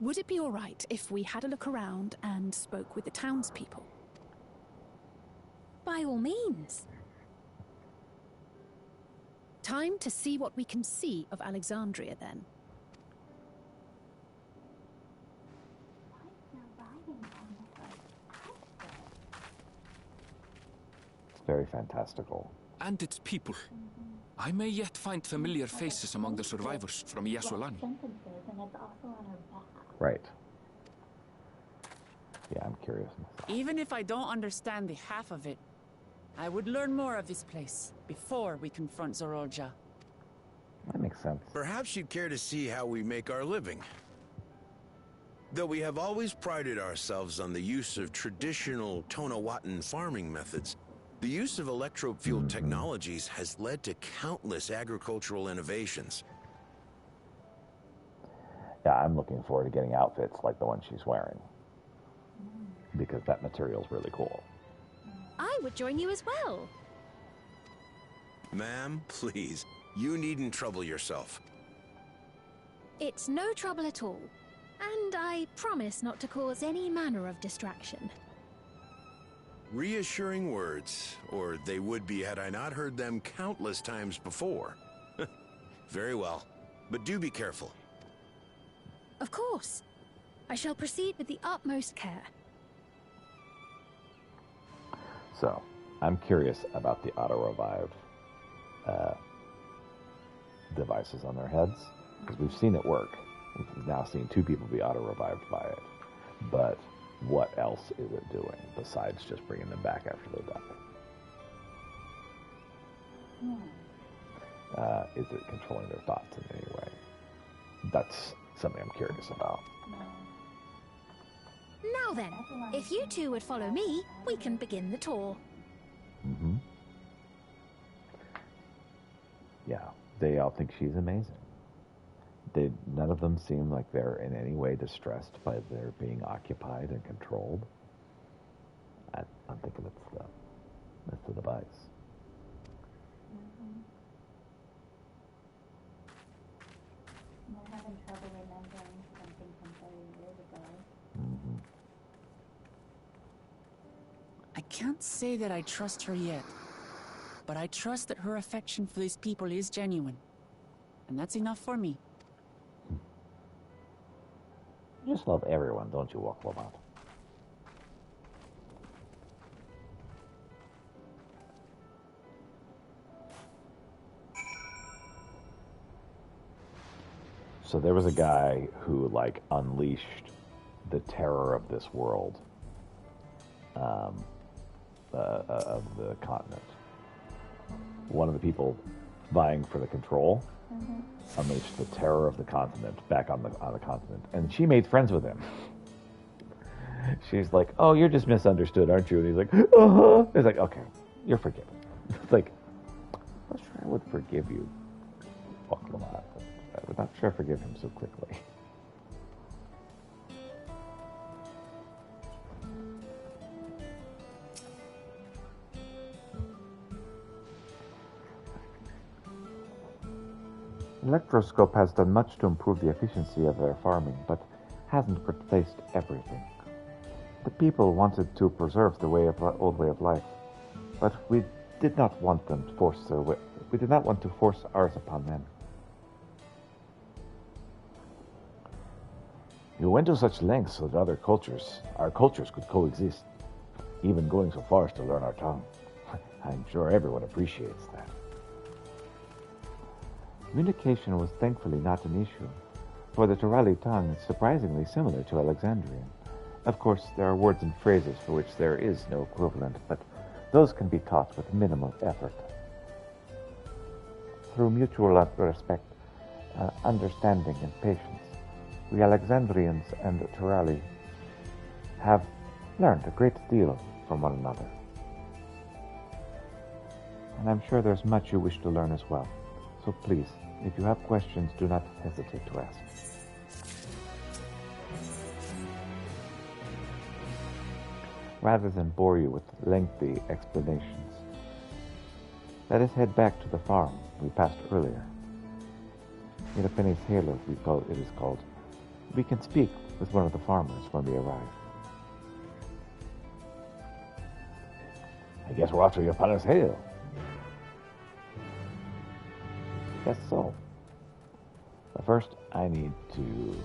would it be all right if we had a look around and spoke with the townspeople? By all means. Time to see what we can see of Alexandria, then. It's very fantastical. And its people. I may yet find familiar faces among the survivors from Yasulani. Sentences, and it's also on her back. Right. Yeah, I'm curious myself. Even if I don't understand the half of it, I would learn more of this place before we confront Zoralja. That makes sense. Perhaps you'd care to see how we make our living. Though we have always prided ourselves on the use of traditional Tonawatan farming methods, the use of electro-fueled technologies has led to countless agricultural innovations. Yeah, I'm looking forward to getting outfits like the one she's wearing, because that material's really cool. I would join you as well. Ma'am, please, you needn't trouble yourself. It's no trouble at all. And I promise not to cause any manner of distraction. Reassuring words, or they would be had I not heard them countless times before. Very well, but do be careful. Of course. I shall proceed with the utmost care. So, I'm curious about the auto-revive devices on their heads, because we've seen it work. We've now seen 2 people be auto-revived by it. But what else is it doing besides just bringing them back after they die? Is it controlling their thoughts in any way? That's something I'm curious about. Now then, if you two would follow me, we can begin the tour. Yeah, they all think she's amazing. None of them seem like they're in any way distressed by their being occupied and controlled. I'm thinking it's the device. I'm having trouble remembering something from 30 years ago. I can't say that I trust her yet, but I trust that her affection for these people is genuine. And that's enough for me. You just love everyone, don't you, Walklamont? So there was a guy who, like, unleashed the terror of this world, of the continent. One of the people vying for the control unleashed the terror of the continent back on the continent, and she made friends with him. She's like, "Oh, you're just misunderstood, aren't you?" And he's like, "Uh-huh." He's like, "Okay, you're forgiven." It's like, I'm not sure I would forgive you, Walklamont. I'm not sure I forgive him so quickly. Electroscope has done much to improve the efficiency of their farming, but hasn't replaced everything. The people wanted to preserve the old way of life, but we did not want them to force their way. We did not want to force ours upon them. You went to such lengths so that our cultures could coexist, even going so far as to learn our tongue. I'm sure everyone appreciates that. Communication was thankfully not an issue, for the Turali tongue is surprisingly similar to Alexandrian. Of course, there are words and phrases for which there is no equivalent, but those can be taught with minimal effort. Through mutual respect, understanding, and patience, we Alexandrians and Turali have learned a great deal from one another. And I'm sure there's much you wish to learn as well. So please, if you have questions, do not hesitate to ask. Rather than bore you with lengthy explanations, let us head back to the farm we passed earlier. In a penny's halo, it is called. We can speak with one of the farmers when we arrive. I guess we're off to Yapana's Hill. Guess so. But first, I need to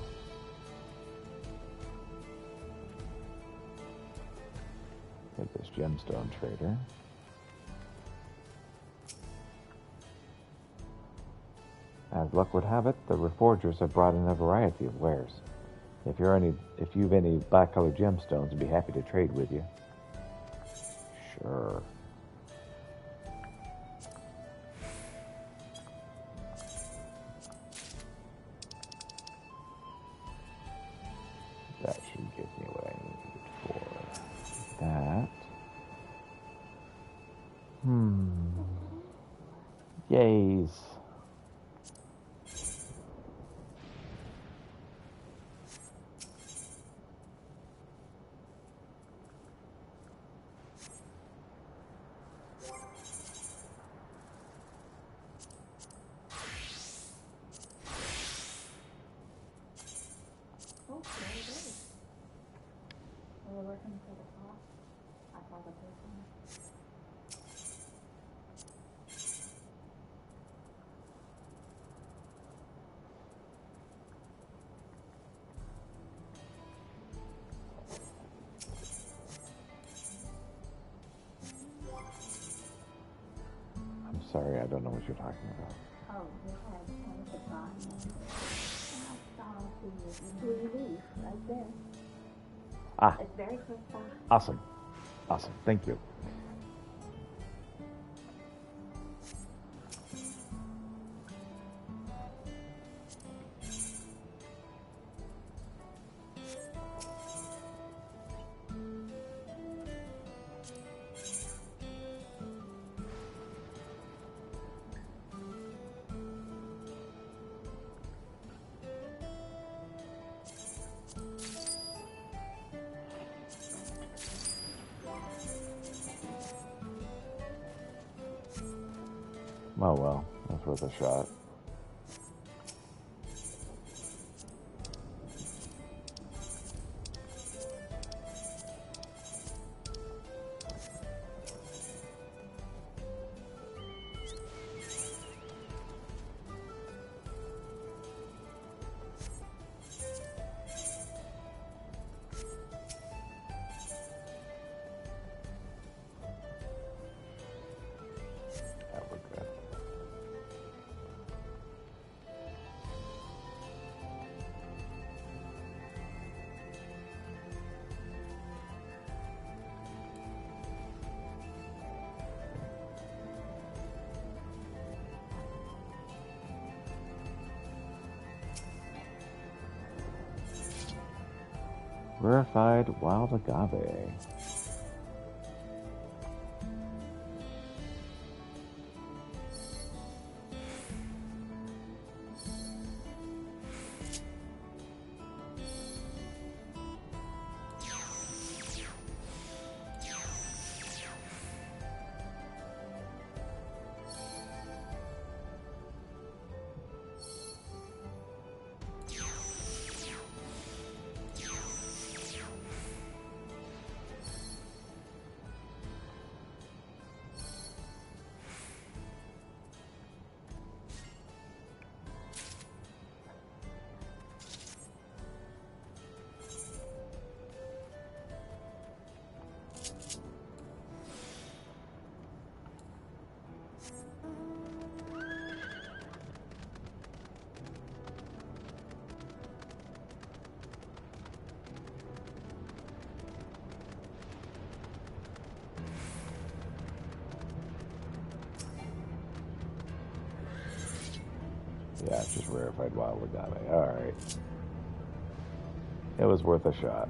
get this gemstone trader. As luck would have it, the reforgers have brought in a variety of wares. If you've any black-colored gemstones, I'd be happy to trade with you. Sure. Yays. Oh, there it is. We were working for the top. I saw the person. I'm sorry, I don't know what you're talking about. Oh, we had one of the time. I saw the relief right there. Ah. It's very close by. Awesome. Awesome. Thank you. Oh well, that's worth a shot. That would good. Rarefied wild agave. Yeah, it's just rarefied wild agave. Alright. It was worth a shot.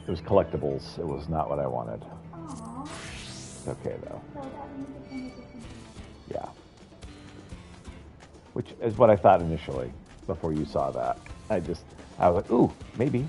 It was collectibles. It was not what I wanted. Aww. It's okay, though. So that means it's only different. Yeah. Which is what I thought initially, before you saw that. I was like, ooh, maybe.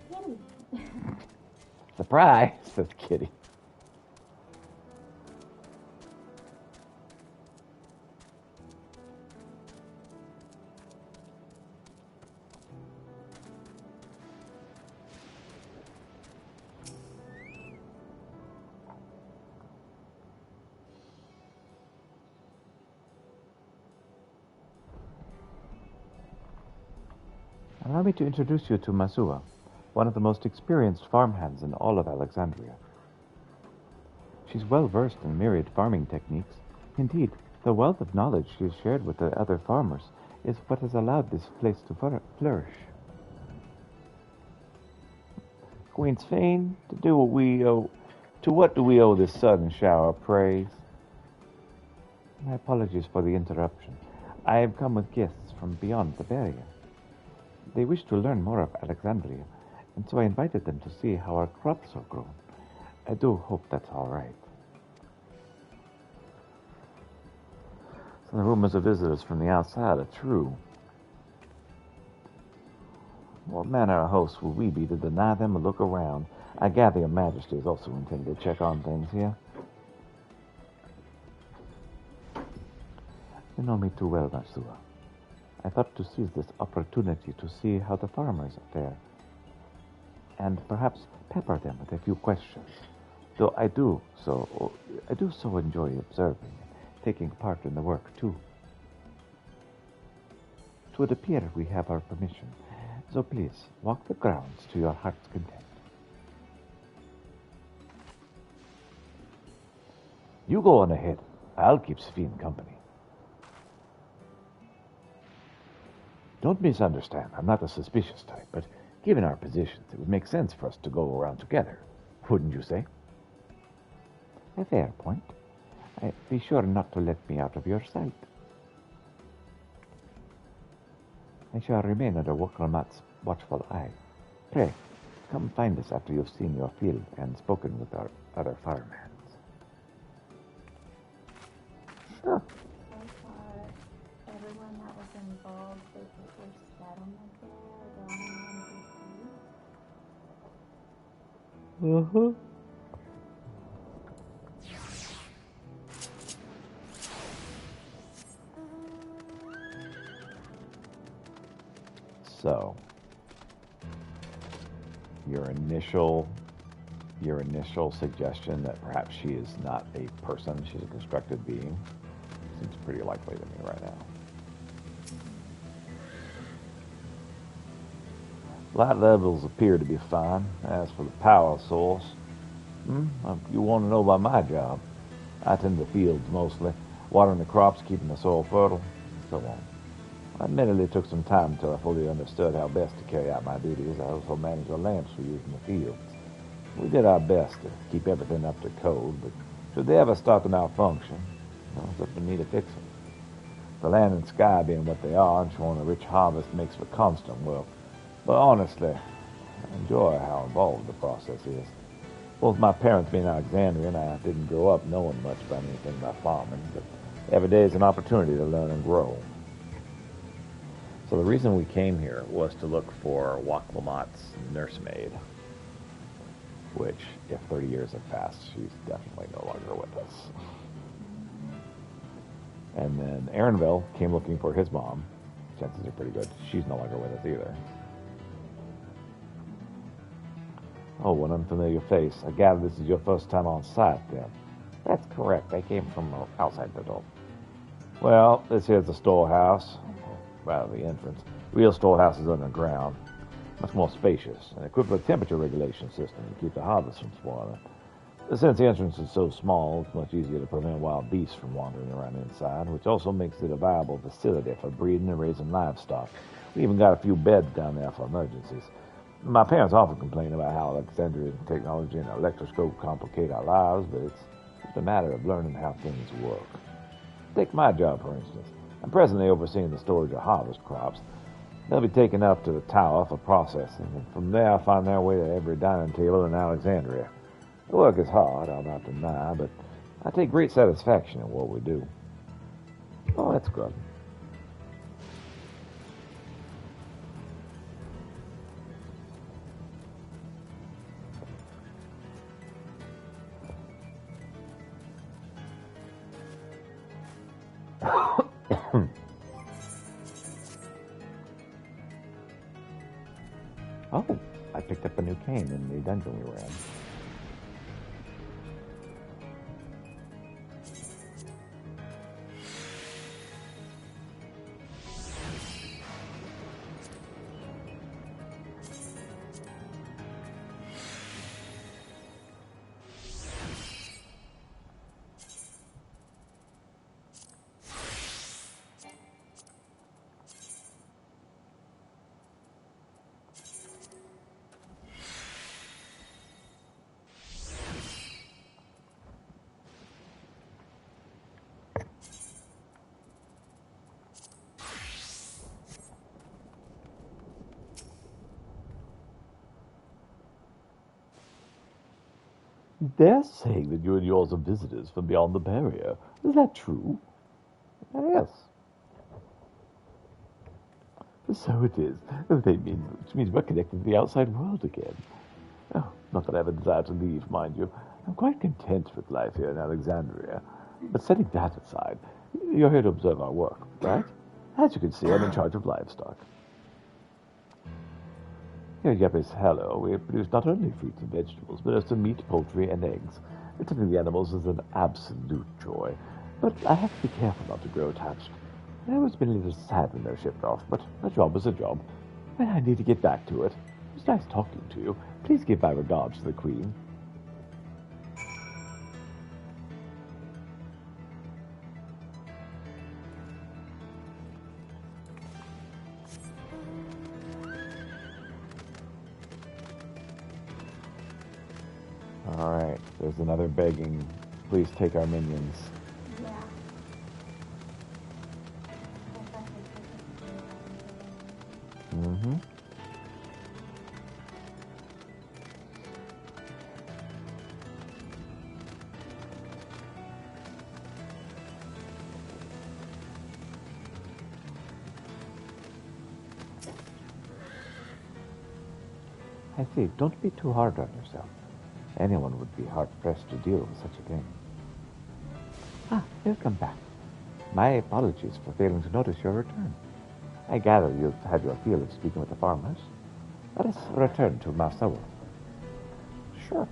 Kitty. Surprise, says Kitty. Allow me to introduce you to Masua, one of the most experienced farmhands in all of Alexandria. She's well versed in myriad farming techniques. Indeed, the wealth of knowledge she has shared with the other farmers is what has allowed this place to flourish. Queen's Fane, to what do we owe this sudden shower of praise? My apologies for the interruption. I have come with guests from beyond the barrier. They wish to learn more of Alexandria, and so I invited them to see how our crops are grown. I do hope that's all right. So the rumors of visitors from the outside are true. What manner of hosts would we be to deny them a look around? I gather your majesty is also intended to check on things here. You know me too well, Masua. I thought to seize this opportunity to see how the farmers fare, and perhaps pepper them with a few questions. Though I do so enjoy observing and taking part in the work too. It would appear we have our permission, so please walk the grounds to your heart's content. You go on ahead. I'll keep Sphene company. Don't misunderstand. I'm not a suspicious type, but given our positions, it would make sense for us to go around together. Wouldn't you say? A fair point. Be sure not to let me out of your sight. I shall remain under Wakramat's watchful eye. Pray, come find us after you've seen your field and spoken with our other farmhands. Sure. So far, everyone that was involved with the first settlement there, they're all NPCs. So, your initial suggestion that perhaps she is not a person, she's a constructed being, seems pretty likely to me right now. Light levels appear to be fine. As for the power source, if you want to know about my job, I tend the fields mostly, watering the crops, keeping the soil fertile, and so on. I admittedly took some time until I fully understood how best to carry out my duties. I also managed the lamps we use in the fields. We did our best to keep everything up to code, but should they ever start to malfunction, it's up to me to fix them. The land and sky being what they are, and showing a rich harvest makes for constant work. But honestly, I enjoy how involved the process is. Both my parents being Alexandrian, I didn't grow up knowing much about anything about farming, but every day is an opportunity to learn and grow. So the reason we came here was to look for Waklamat's nursemaid, which, if 30 years have passed, she's definitely no longer with us. And then Aaronville came looking for his mom. Chances are pretty good she's no longer with us either. Oh, an unfamiliar face. I gather this is your first time on site, then. That's correct. I came from outside the door. Well, this here's the storehouse. Rather, the entrance. Real storehouse is underground. Much more spacious, and equipped with a temperature regulation system to keep the harvest from spoiling. Since the entrance is so small, it's much easier to prevent wild beasts from wandering around inside, which also makes it a viable facility for breeding and raising livestock. We even got a few beds down there for emergencies. My parents often complain about how Alexandrian technology and electroscope complicate our lives, but it's just a matter of learning how things work. Take my job, for instance. I'm presently overseeing the storage of harvest crops. They'll be taken up to the tower for processing, and from there I'll find their way to every dining table in Alexandria. The work is hard, I'll not deny, but I take great satisfaction in what we do. Oh, that's good. Oh, I picked up a new cane in the dungeon we were in. They're saying that you and yours are visitors from beyond the barrier. Is that true? Yes. So it is. Which means we're connected to the outside world again. Oh, not that I have a desire to leave, mind you. I'm quite content with life here in Alexandria. But setting that aside, you're here to observe our work, right? As you can see, I'm in charge of livestock. Here at Yepes Hello, we produce not only fruits and vegetables, but also meat, poultry, and eggs. Tending the animals is an absolute joy. But I have to be careful not to grow attached. I've always been a little sad when they're shipped off, but a job is a job. And I need to get back to it. It was nice talking to you. Please give my regards to the Queen. Alright, there's another begging. Please take our minions. Yeah. Mm-hmm. I see. Don't be too hard on yourself. Anyone would be hard-pressed to deal with such a thing. Ah, welcome back. My apologies for failing to notice your return. I gather you've had your fill of speaking with the farmers. Let us return to Marsawa. Sure.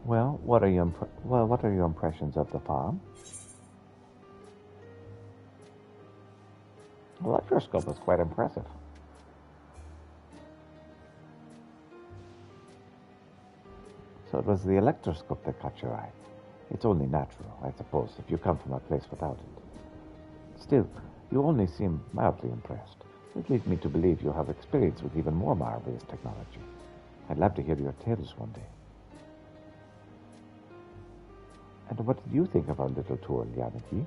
Well, what are your impressions of the farm? The electroscope is quite impressive. So it was the electroscope that caught your eye. It's only natural, I suppose, if you come from a place without it. Still, you only seem mildly impressed. It leads me to believe you have experience with even more marvelous technology. I'd love to hear your tales one day. And what did you think of our little tour, Lianity?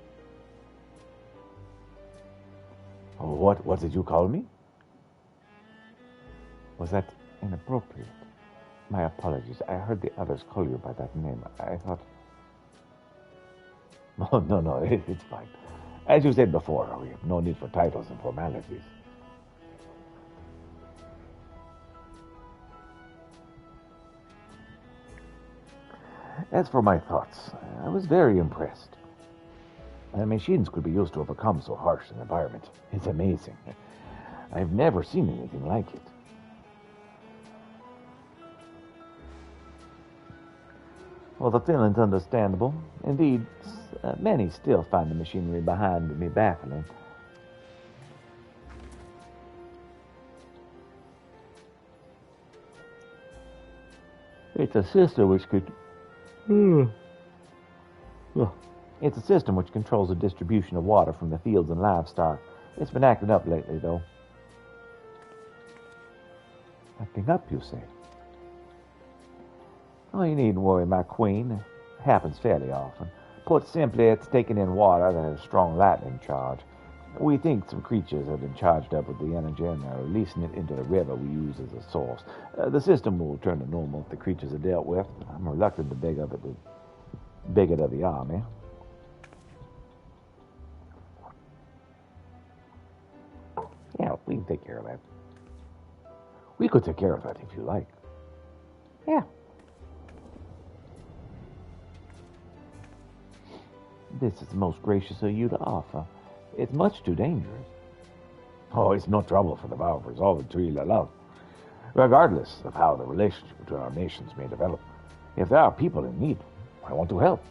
Oh, what did you call me? Was that inappropriate? My apologies. I heard the others call you by that name. I thought... Oh, no, it's fine. As you said before, we have no need for titles and formalities. As for my thoughts, I was very impressed. The machines could be used to overcome so harsh an environment. It's amazing. I've never seen anything like it. Well, the feeling's understandable. Indeed, many still find the machinery behind me baffling. It's a system which could... Well, it's a system which controls the distribution of water from the fields and livestock. It's been acting up lately, though. Acting up, you say? Oh, you needn't worry, my queen. It happens fairly often. Put simply, it's taking in water that has strong lightning charge. We think some creatures have been charged up with the energy and are releasing it into the river we use as a source. The system will return to normal if the creatures are dealt with. I'm reluctant to beg it of the army. Yeah, we can take care of that. We could take care of that if you like. Yeah. This is most gracious of you to offer. It's much too dangerous. Oh, it's no trouble for the vow of resolve to heal love, regardless of how the relationship between our nations may develop. If there are people in need, I want to help.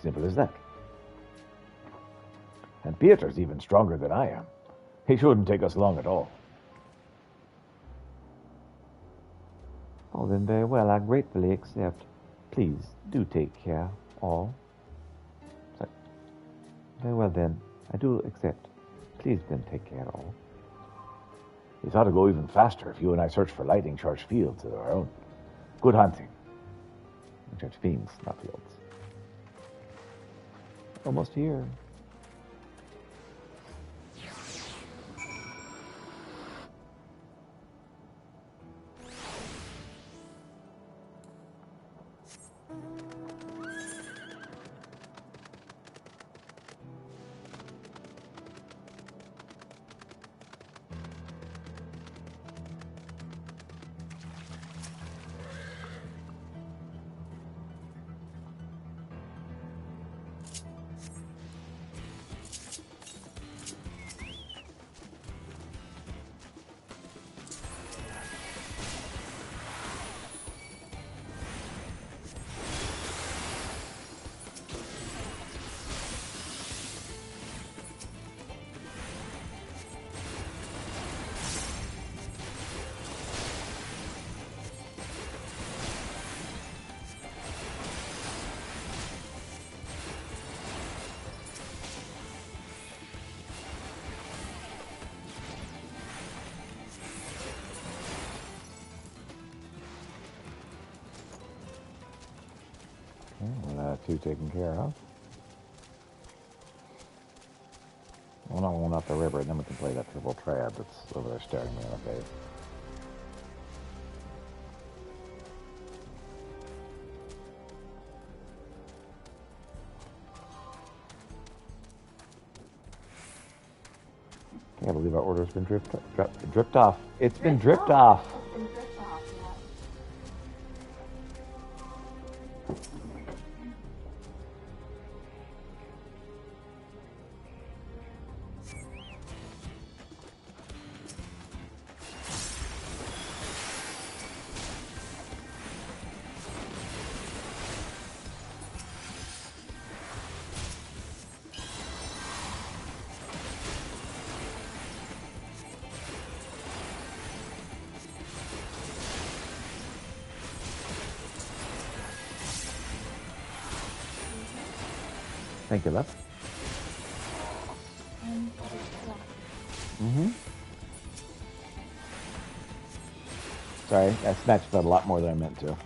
Simple as that. And Pieter's even stronger than I am. He shouldn't take us long at all. Oh, then very well. I gratefully accept. Please, do take care, all. Very well, then. I do accept. Please, then, take care, all. It ought to go even faster if you and I search for lightning-charged fields of our own. Good hunting. which are fiends, not fields. Almost here. Two taken care of. Well, no, one up the river, and then we can play that triple triad that's over there staring me in the face. Can't believe our order's been dripped off. It's been dripped off. Thank you, love. Sorry, I snatched that a lot more than I meant to.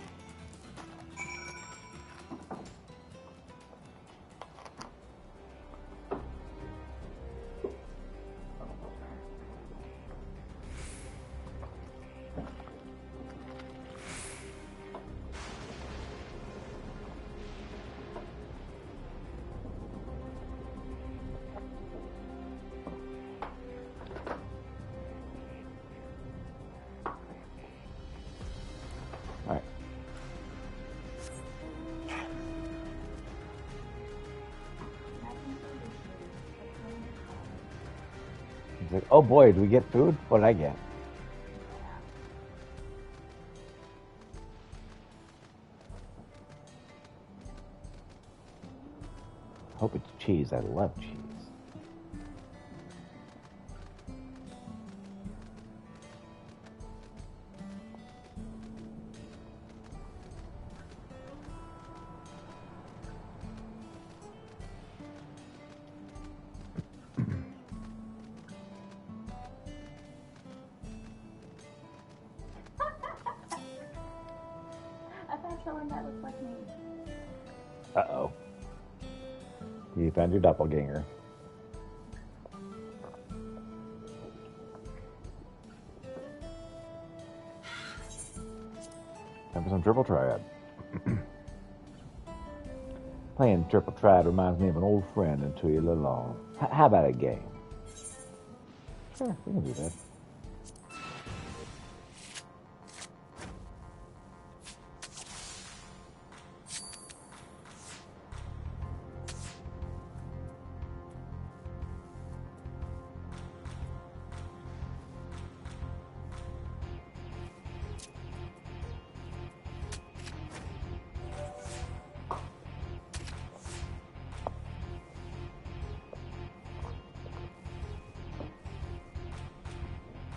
Like, oh boy, do we get food? What did I get? Hope it's cheese. I love cheese. Uh-oh. You found your doppelganger. Time for some triple triad. Playing triple triad reminds me of an old friend until you're a little long. How about a game? Sure, we can do that.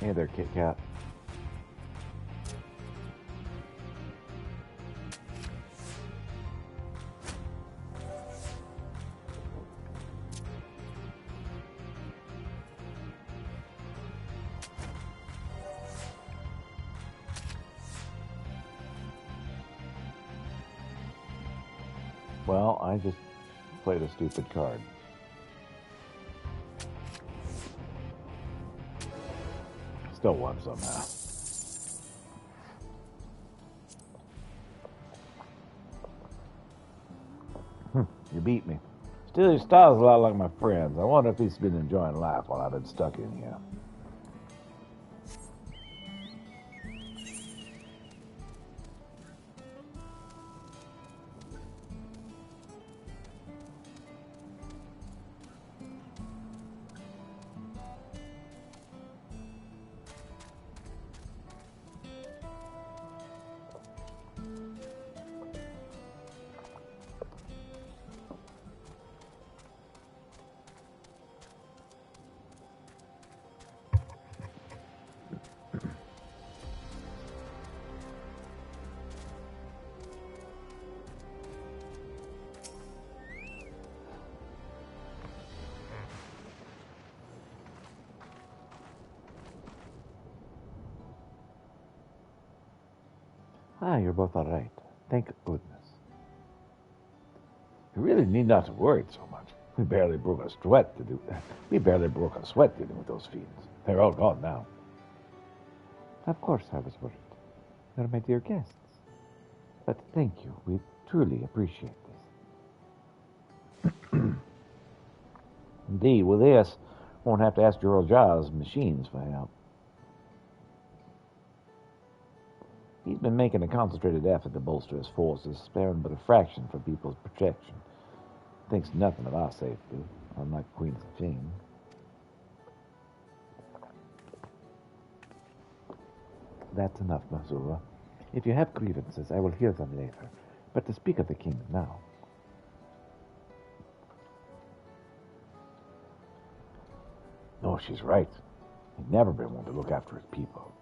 Hey there, Kit Kat. Well, I just played a stupid card. Still won somehow. You beat me. Still, your style's a lot like my friend's. I wonder if he's been enjoying life while I've been stuck in here. Ah, you're both all right. Thank goodness. You really need not to worry so much. We barely broke a sweat dealing with those fiends. They're all gone now. Of course I was worried. You're my dear guests. But thank you. We truly appreciate this. Indeed, with this, won't have to ask your old Jaws machines for help. He's been making a concentrated effort to bolster his forces, sparing but a fraction for people's protection. Thinks nothing of our safety, unlike Queen's King. That's enough, Mazura. If you have grievances, I will hear them later. But to speak of the king now. No, she's right. He'd never been one to look after his people.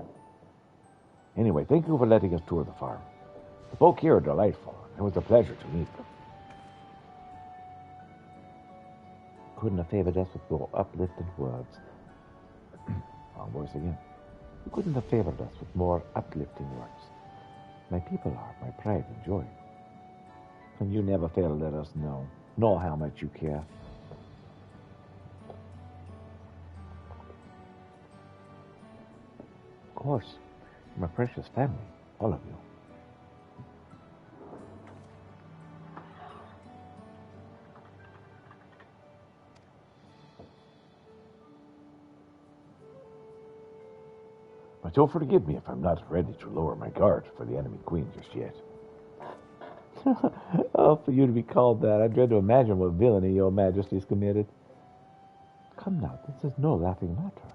Anyway, thank you for letting us tour the farm. The folk here are delightful. It was a pleasure to meet them. Couldn't have favored us with more uplifting words. Wrong voice again. You couldn't have favored us with more uplifting words. My people are my pride and joy. And you never fail to let us know how much you care. Of course. My precious family, all of you. But you'll forgive me if I'm not ready to lower my guard for the enemy queen just yet. Oh, for you to be called that, I dread to imagine what villainy your majesty's committed. Come now, this is no laughing matter.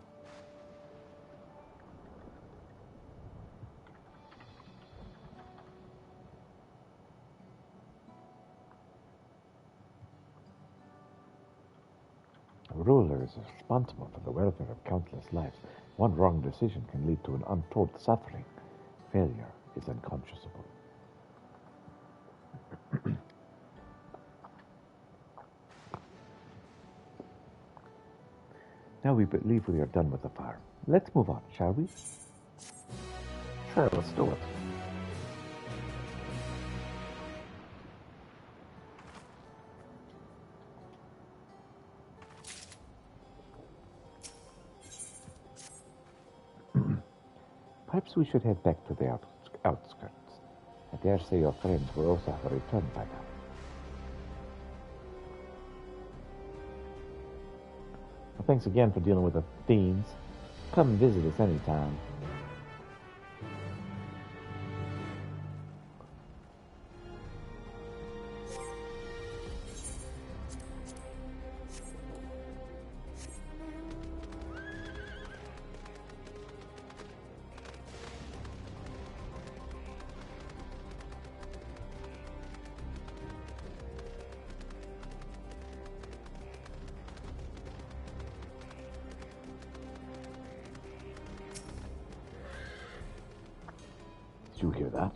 A ruler is responsible for the welfare of countless lives. One wrong decision can lead to an untold suffering. Failure is unconscionable. Now we believe we are done with the farm. Let's move on, shall we? Sure, let's do it. Perhaps we should head back to the outskirts. I dare say your friends will also have returned by now. Well, thanks again for dealing with the fiends. Come and visit us anytime. Did you hear that?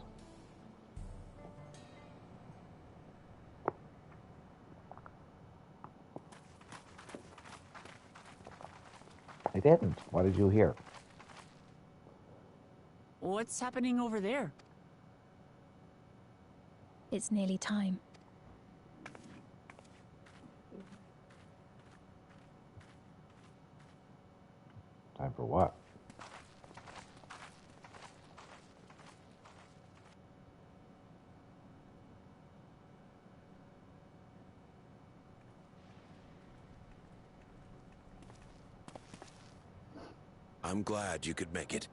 I didn't. What did you hear? What's happening over there? It's nearly time. For what? I'm glad you could make it.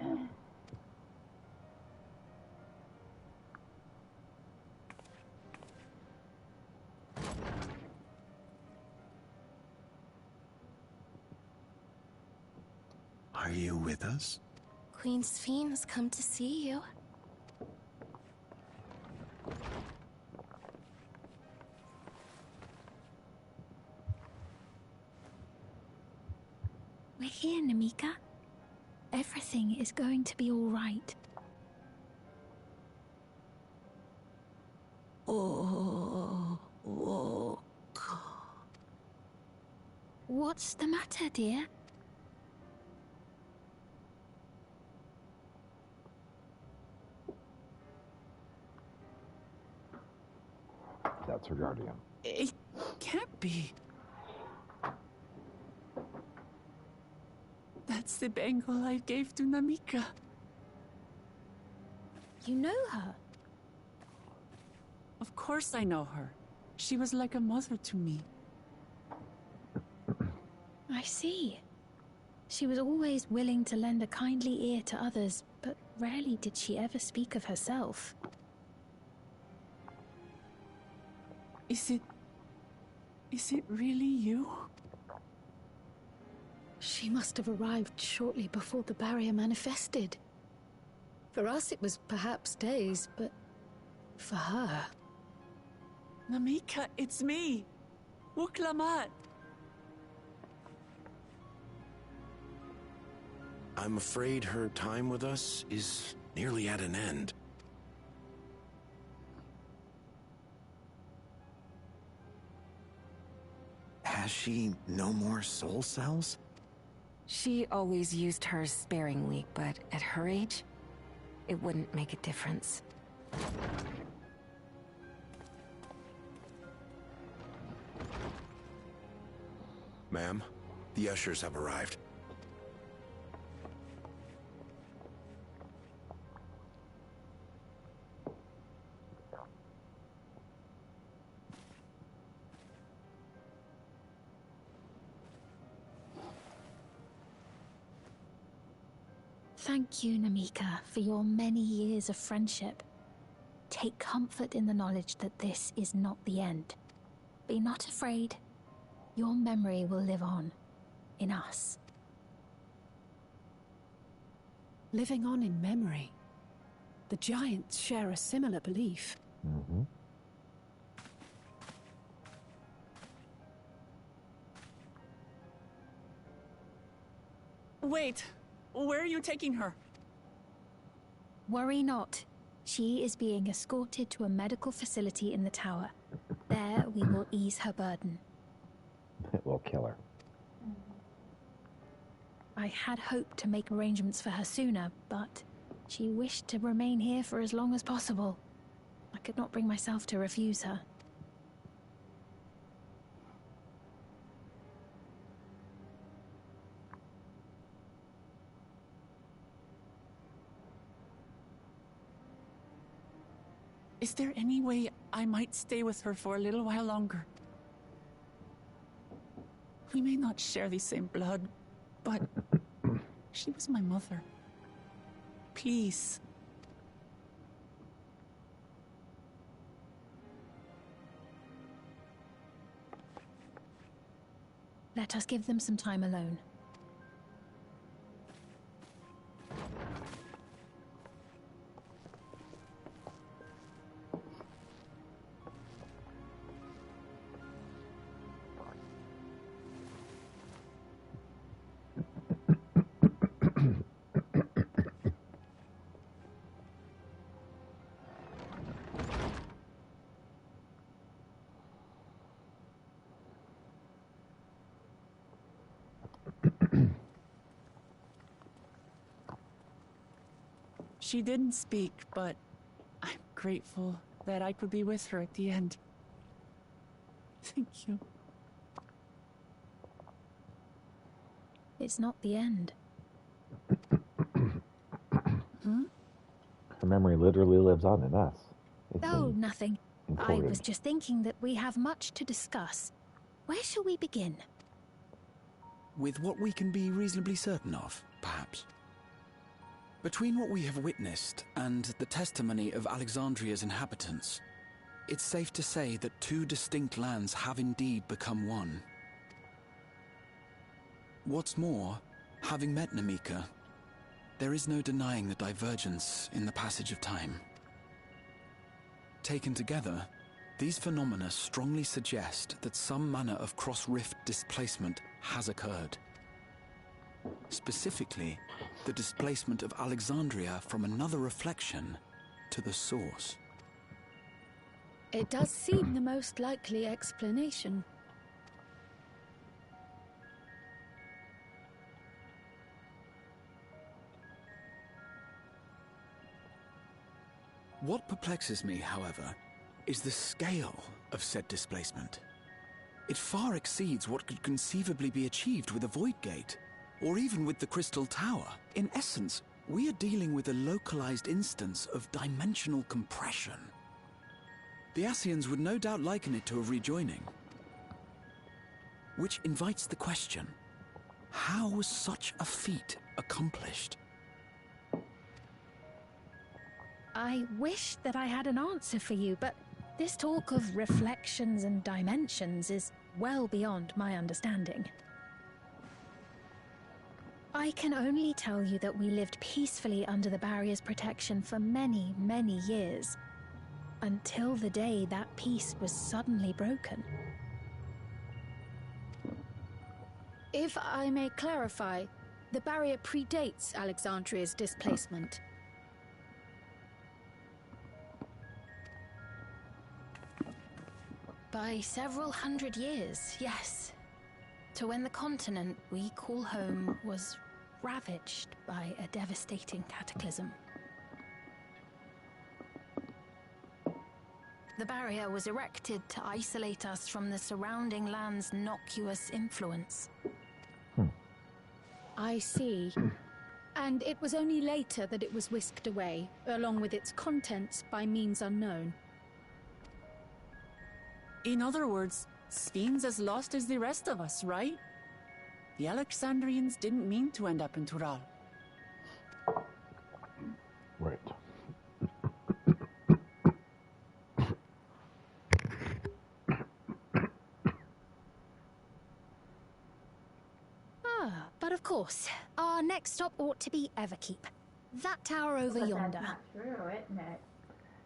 Are you with us? Queen Sphene has come to see you. We're here, Namika. Everything is going to be all right. What's the matter, dear? That's her guardian. It can't be. That's the bangle I gave to Namika. You know her? Of course I know her. She was like a mother to me. I see. She was always willing to lend a kindly ear to others, but rarely did she ever speak of herself. Is it really you? She must have arrived shortly before the barrier manifested. For us, it was perhaps days, but for her... Namika, it's me! Wuklamat! I'm afraid her time with us is nearly at an end. Has she no more soul cells? She always used hers sparingly, but at her age, it wouldn't make a difference. Ma'am, the ushers have arrived. Thank you, Namika, for your many years of friendship. Take comfort in the knowledge that this is not the end. Be not afraid. Your memory will live on, in us. Living on in memory. The giants share a similar belief. Mm-hmm. Wait! Where are you taking her? Worry not. She is being escorted to a medical facility in the tower. There we will ease her burden. It will kill her. I had hoped to make arrangements for her sooner, but she wished to remain here for as long as possible. I could not bring myself to refuse her. Is there any way I might stay with her for a little while longer? We may not share the same blood, but she was my mother. Please. Let us give them some time alone. She didn't speak, but I'm grateful that I could be with her at the end. Thank you. It's not the end. Her memory literally lives on in us. Oh, nothing. I encoded. was just thinking that we have much to discuss. Where shall we begin? With what we can be reasonably certain of, perhaps. Between what we have witnessed and the testimony of Alexandria's inhabitants, it's safe to say that two distinct lands have indeed become one. What's more, having met Namika, there is no denying the divergence in the passage of time. Taken together, these phenomena strongly suggest that some manner of cross-rift displacement has occurred. Specifically, the displacement of Alexandria from another reflection to the source. It does seem the most likely explanation. What perplexes me, however, is the scale of said displacement. It far exceeds what could conceivably be achieved with a Void Gate, or even with the Crystal Tower. In essence, we are dealing with a localized instance of dimensional compression. The Ascians would no doubt liken it to a rejoining. Which invites the question, how was such a feat accomplished? I wish that I had an answer for you, but this talk of reflections and dimensions is well beyond my understanding. I can only tell you that we lived peacefully under the barrier's protection for many, many years, until the day that peace was suddenly broken. If I may clarify, the barrier predates Alexandria's displacement. By several hundred years, yes. To when the continent we call home was ravaged by a devastating cataclysm. The barrier was erected to isolate us from the surrounding land's innocuous influence. I see. And it was only later that it was whisked away, along with its contents, by means unknown. In other words, Sphyn's as lost as the rest of us, right? The Alexandrians didn't mean to end up in Tural. Right. But of course, our next stop ought to be Everkeep. That tower over yonder. That's not true, isn't it?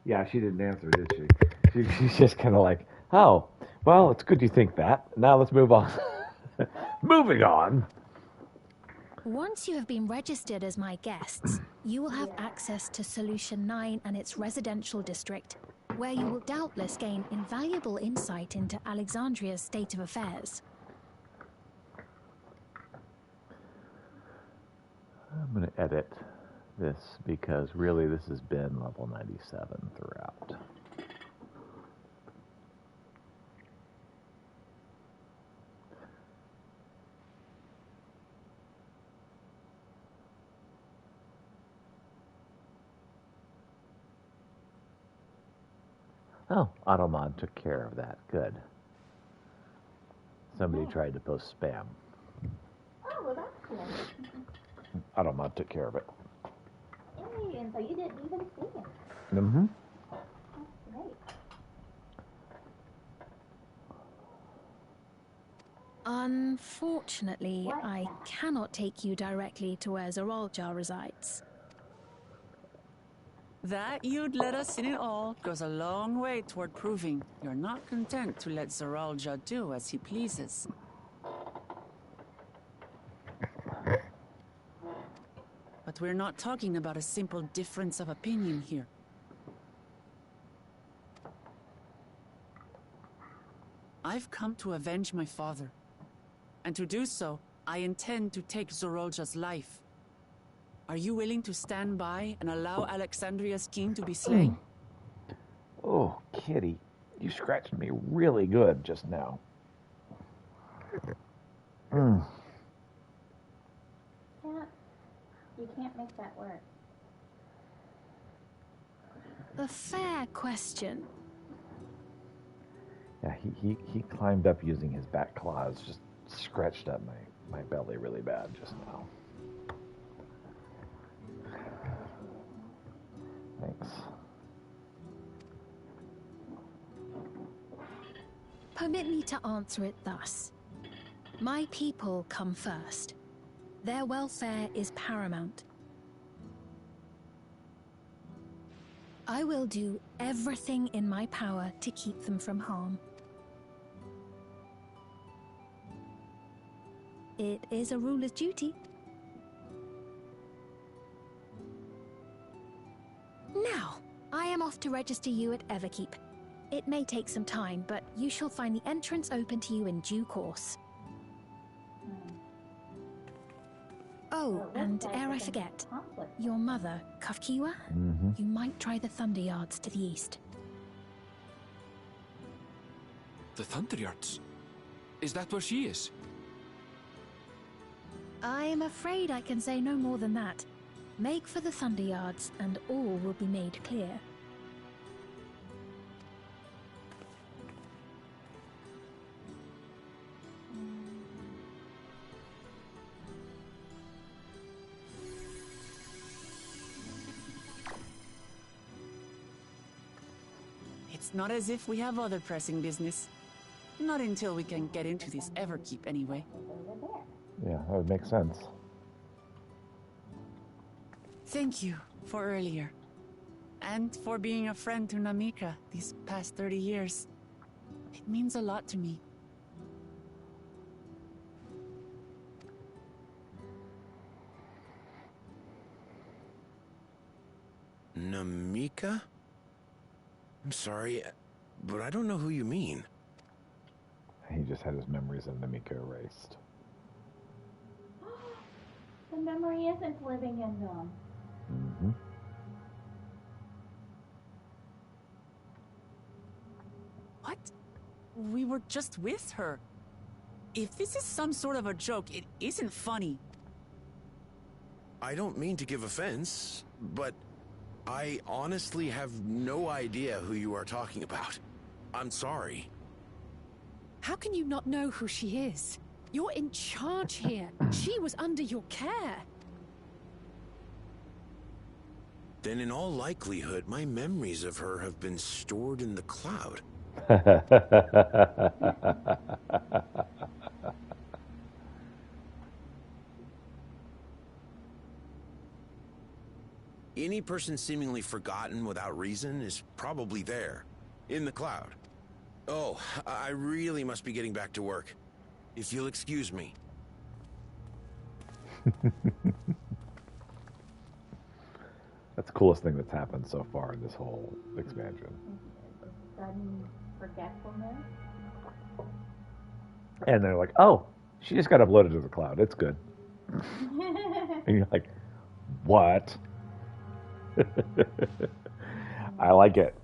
Yeah, she didn't answer, did she? She's just kind of like, oh, well, it's good you think that. Now let's move on. Moving on. Once you have been registered as my guests, you will have access to Solution 9 and its residential district, where you will doubtless gain invaluable insight into Alexandria's state of affairs. I'm going to edit this because really this has been level 97 throughout. Oh, Automon took care of that. Good. Somebody tried to post spam. Oh, well, that's good. Automon took care of it. Yay, and so you didn't even see him. Mm-hmm. That's great. Unfortunately, I cannot take you directly to where Zoralja resides. That you'd let us in it all goes a long way toward proving you're not content to let Zoralja do as he pleases. But we're not talking about a simple difference of opinion here. I've come to avenge my father. And to do so, I intend to take Zoralja's life. Are you willing to stand by and allow Alexandria's king to be slain? Oh, Kitty, you scratched me really good just now. Can't can't make that work. A fair question. Yeah, he climbed up using his back claws, just scratched up my belly really bad just now. Thanks. Permit me to answer it thus. My people come first. Their welfare is paramount. I will do everything in my power to keep them from harm. It is a ruler's duty. Now, I am off to register you at Everkeep. It may take some time, but you shall find the entrance open to you in due course. Oh, and ere I forget, your mother, Kafkiwa, you might try the Thunder Yards to the east. The Thunder Yards? Is that where she is? I am afraid I can say no more than that. Make for the Thunder Yards, and all will be made clear. It's not as if we have other pressing business. Not until we can get into this Everkeep, anyway. Yeah, that would make sense. Thank you for earlier. And for being a friend to Namika these past 30 years. It means a lot to me. Namika? I'm sorry, but I don't know who you mean. He just had his memories of Namika erased. The memory isn't living in them. Mm-hmm. What? We were just with her. If this is some sort of a joke, it isn't funny. I don't mean to give offense, but I honestly have no idea who you are talking about. I'm sorry. How can you not know who she is? You're in charge here. She was under your care. Then in all likelihood, my memories of her have been stored in the cloud. Any person seemingly forgotten without reason is probably there, in the cloud. Oh, I really must be getting back to work. If you'll excuse me. That's the coolest thing that's happened so far in this whole expansion. Sudden forgetfulness. And they're like, oh, she just got uploaded to the cloud. It's good. And you're like, what? I like it.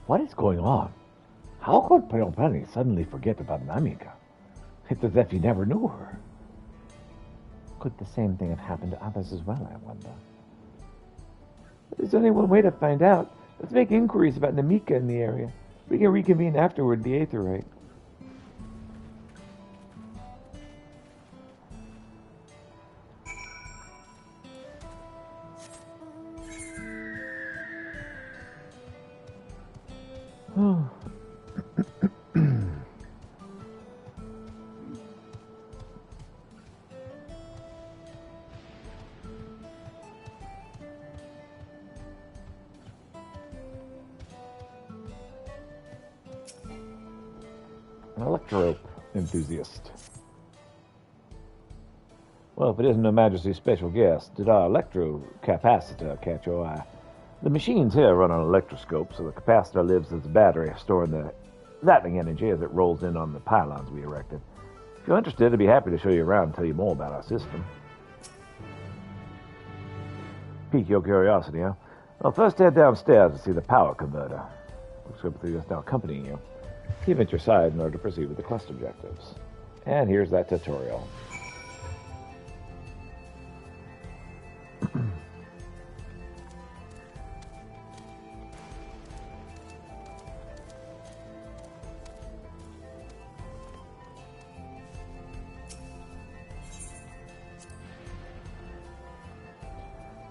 What is going on? How could Pale Penny suddenly forget about Namika? It's as if he never knew her. Could the same thing have happened to others as well, I wonder? There's only one way to find out. Let's make inquiries about Namika in the area. We can reconvene afterward, the Aetherite. Oh. An electro enthusiast. Well, if it isn't Her Majesty's special guest, did our electro capacitor catch your eye? The machines here run on electroscope, so the capacitor lives as a battery, storing the lightning energy as it rolls in on the pylons we erected. If you're interested, I'd be happy to show you around and tell you more about our system. Pique your curiosity, huh? Well, first head downstairs to see the power converter. Looks like it's now accompanying you. Keep at your side in order to proceed with the quest objectives. And here's that tutorial.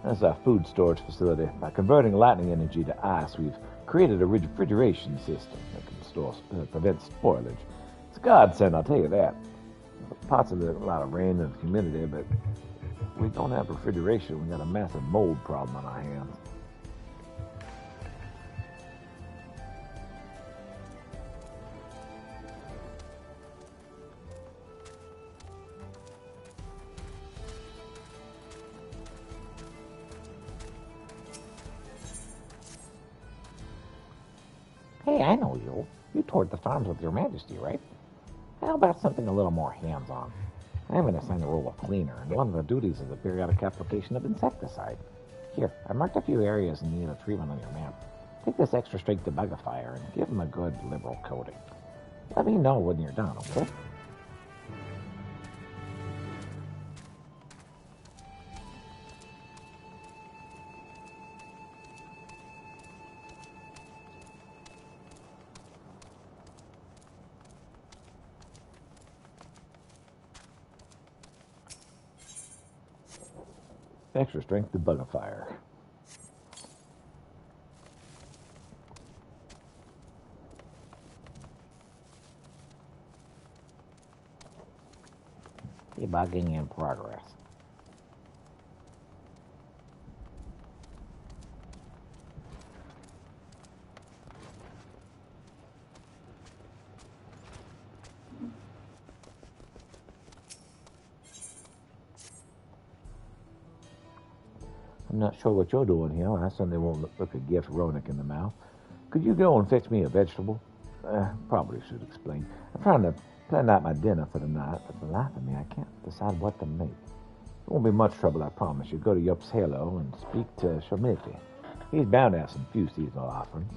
This is our food storage facility. By converting lightning energy to ice, we've created a refrigeration system that can prevent spoilage. It's a godsend, I'll tell you that. Parts of it, a lot of rain and humidity, but we don't have refrigeration. We got a massive mold problem on our hands. Hey, I know you. You toured the farms with Your Majesty, right? How about something a little more hands-on? I'm going to assign the role of cleaner, and one of the duties is the periodic application of insecticide. Here, I marked a few areas in need of treatment on your map. Take this extra strength debugifier and give them a good liberal coating. Let me know when you're done, okay? Extra strength debugifier. Debugging in progress. I'm not sure what you're doing here. I certainly won't look a gift Ronak in the mouth. Could you go and fetch me a vegetable? Probably should explain. I'm trying to plan out my dinner for the night, but for the life of me, I can't decide what to make. It won't be much trouble, I promise you. Go to Yop's Halo and speak to Shomiti. He's bound to have some few seasonal offerings.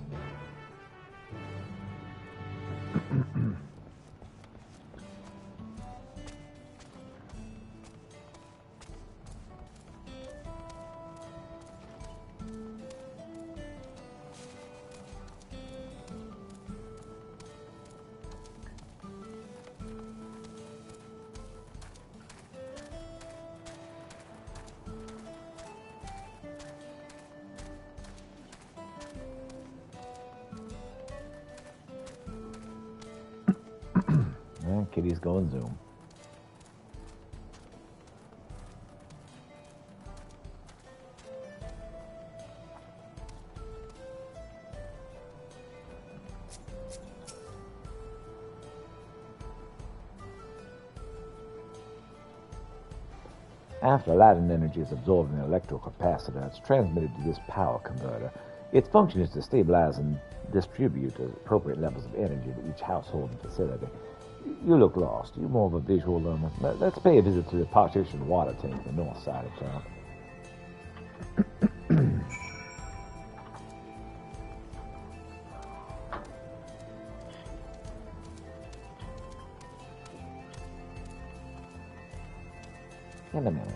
Kitty's going Zoom. After light and energy is absorbed in the electrical capacitor, it's transmitted to this power converter. Its function is to stabilize and distribute appropriate levels of energy to each household and facility. You look lost. You're more of a visual learner. Let's pay a visit to the partitioned water tank on the north side of town. In a minute.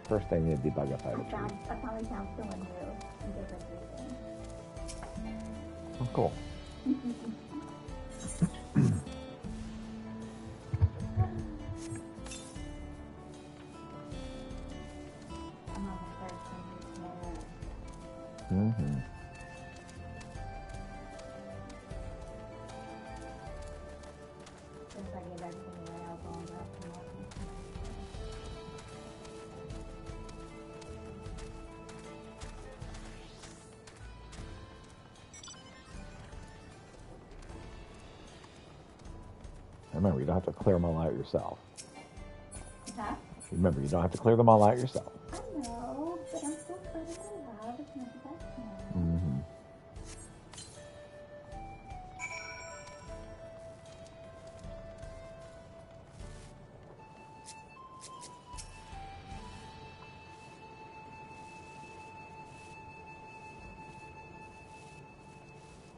First I need to debug a file tree. I finally found someone new and did everything. Oh, cool. Mm-hmm. Remember, you don't have to clear them all out yourself. Huh? Remember, you don't have to clear them all out yourself. I know, but I'm still clearing it out as much as I can. Mm-hmm.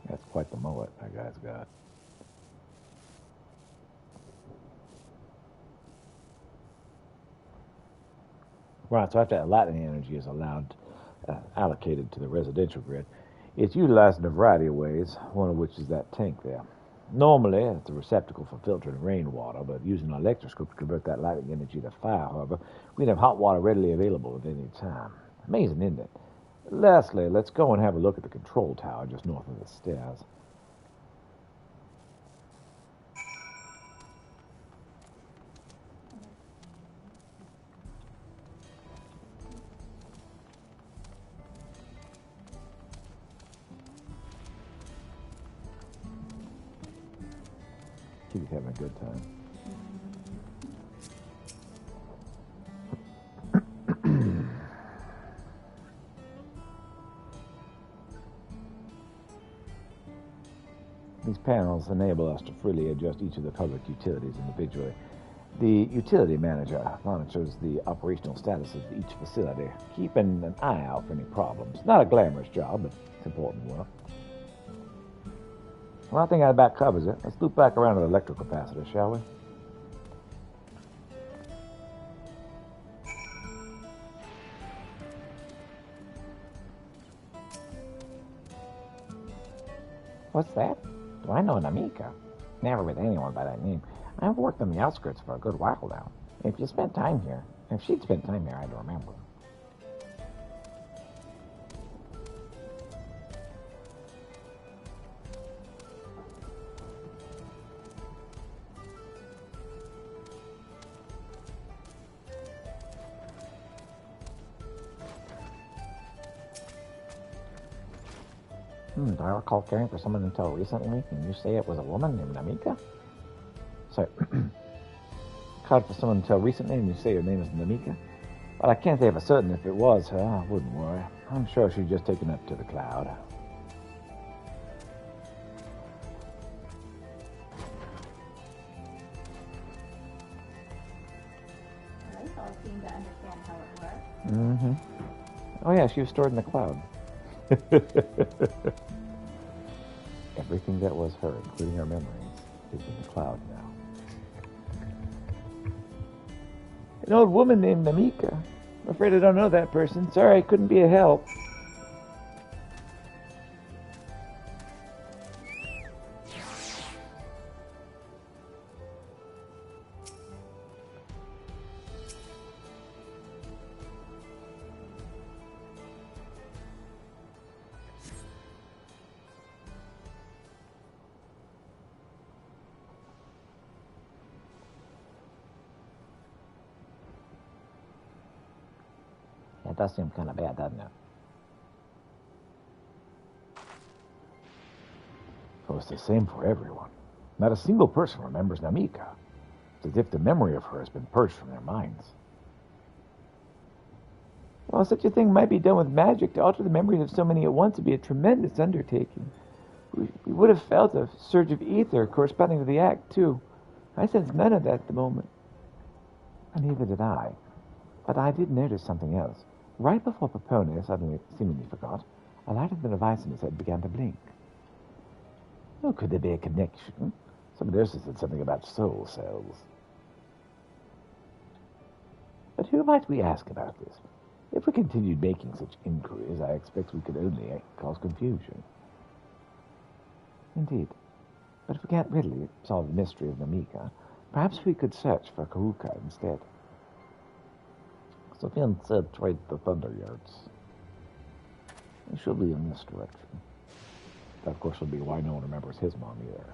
That's quite the mullet that guy's got. Right, so after that lightning energy is allocated to the residential grid, it's utilized in a variety of ways, one of which is that tank there. Normally, it's a receptacle for filtering rainwater, but using an electroscope to convert that lightning energy to fire, however, we'd have hot water readily available at any time. Amazing, isn't it? Lastly, let's go and have a look at the control tower just north of the stairs. He's having a good time. These panels enable us to freely adjust each of the public utilities individually. The utility manager monitors the operational status of each facility, keeping an eye out for any problems. Not a glamorous job, but it's important work. Well, I think that about covers it. Let's loop back around to the electrical capacitor, shall we? What's that? Do I know Namika? Never with anyone by that name. I've worked on the outskirts for a good while now. If she'd spent time here, I'd remember. Do I recall caring for someone until recently? Can you say it was a woman named Namika? Sorry. Cared for someone until recently, and you say her name is Namika? Well, I can't say for certain if it was her. I wouldn't worry. I'm sure she's just taken up to the cloud. I all seem to understand how it works. Mm-hmm. Oh, yeah, she was stored in the cloud. Everything that was her, including her memories, is in the cloud now. An old woman named Namika. I'm afraid I don't know that person. Sorry, I couldn't be a help. It does seem kind of bad, doesn't it? So it's the same for everyone. Not a single person remembers Namika. It's as if the memory of her has been purged from their minds. Well, such a thing might be done with magic. To alter the memories of so many at once would be a tremendous undertaking. We would have felt a surge of ether corresponding to the act, too. I sense none of that at the moment. And neither did I. But I did notice something else. Right before Peponia suddenly seemingly forgot, a light of the device in his head began to blink. Oh, could there be a connection? Somebody else said something about soul cells. But who might we ask about this? If we continued making such inquiries, I expect we could only cause confusion. Indeed. But if we can't readily solve the mystery of Namika, perhaps we could search for Karuka instead. Sophia said trade the Thunder Yards. It should be in this direction. That, of course, would be why no one remembers his mom either.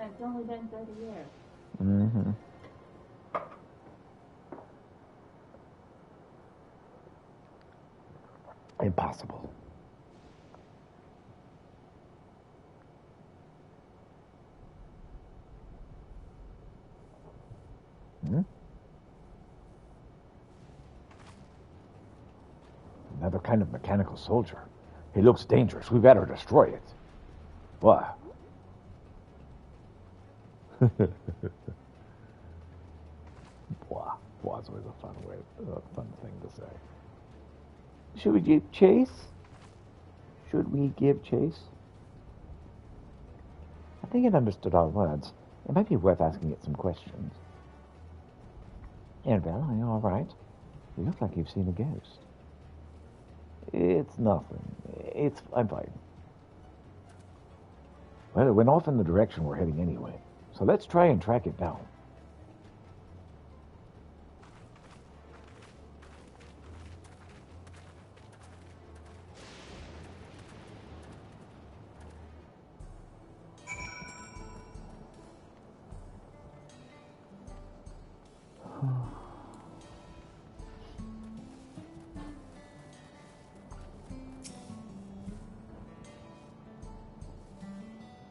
And it's only been 30 years. Mm-hmm. Impossible. Another kind of mechanical soldier. He looks dangerous. We better destroy it. What? Blah. Blah is always a fun thing to say. Should we give chase? Should we give chase? think it understood our words. It might be worth asking it some questions. Annabelle, are you all right? You look like you've seen a ghost. It's nothing. I'm fine. Well, it went off in the direction we're heading anyway. So let's try and track it down.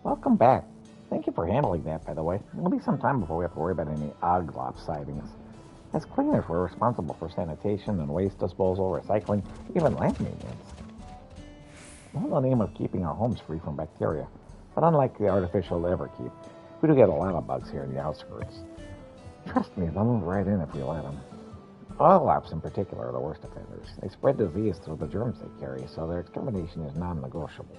Welcome back. Thank you for handling that, by the way. It'll be some time before we have to worry about any Oglop sightings. As cleaners, we're responsible for sanitation and waste disposal, recycling, even land maintenance. All in the name of keeping our homes free from bacteria. But unlike the artificial Everkeep, we do get a lot of bugs here in the outskirts. Trust me, they'll move right in if we let them. Oglops in particular are the worst offenders. They spread disease through the germs they carry, so their extermination is non-negotiable.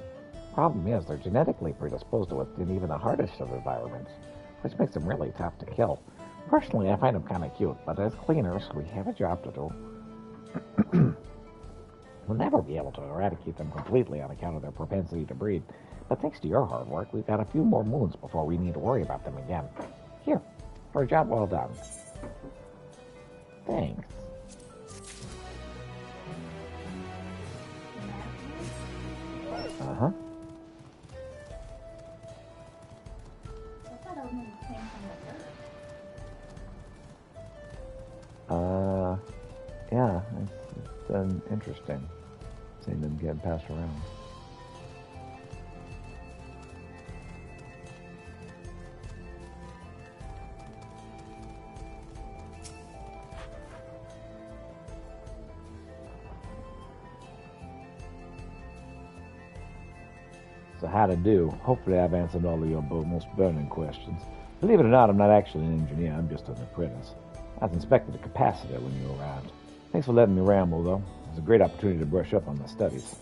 Problem is, they're genetically predisposed to within even the hardest of environments, which makes them really tough to kill. Personally, I find them kind of cute, but as cleaners, we have a job to do. We'll never be able to eradicate them completely on account of their propensity to breed, but thanks to your hard work, we've got a few more moons before we need to worry about them again. Here, for a job well done. Thanks. Uh-huh. Yeah, it's interesting seeing them getting passed around. So how to do? Hopefully I've answered all of your most burning questions. Believe it or not, I'm not actually an engineer, I'm just an apprentice. I was inspecting the capacitor when you arrived. Thanks for letting me ramble, though. It was a great opportunity to brush up on my studies.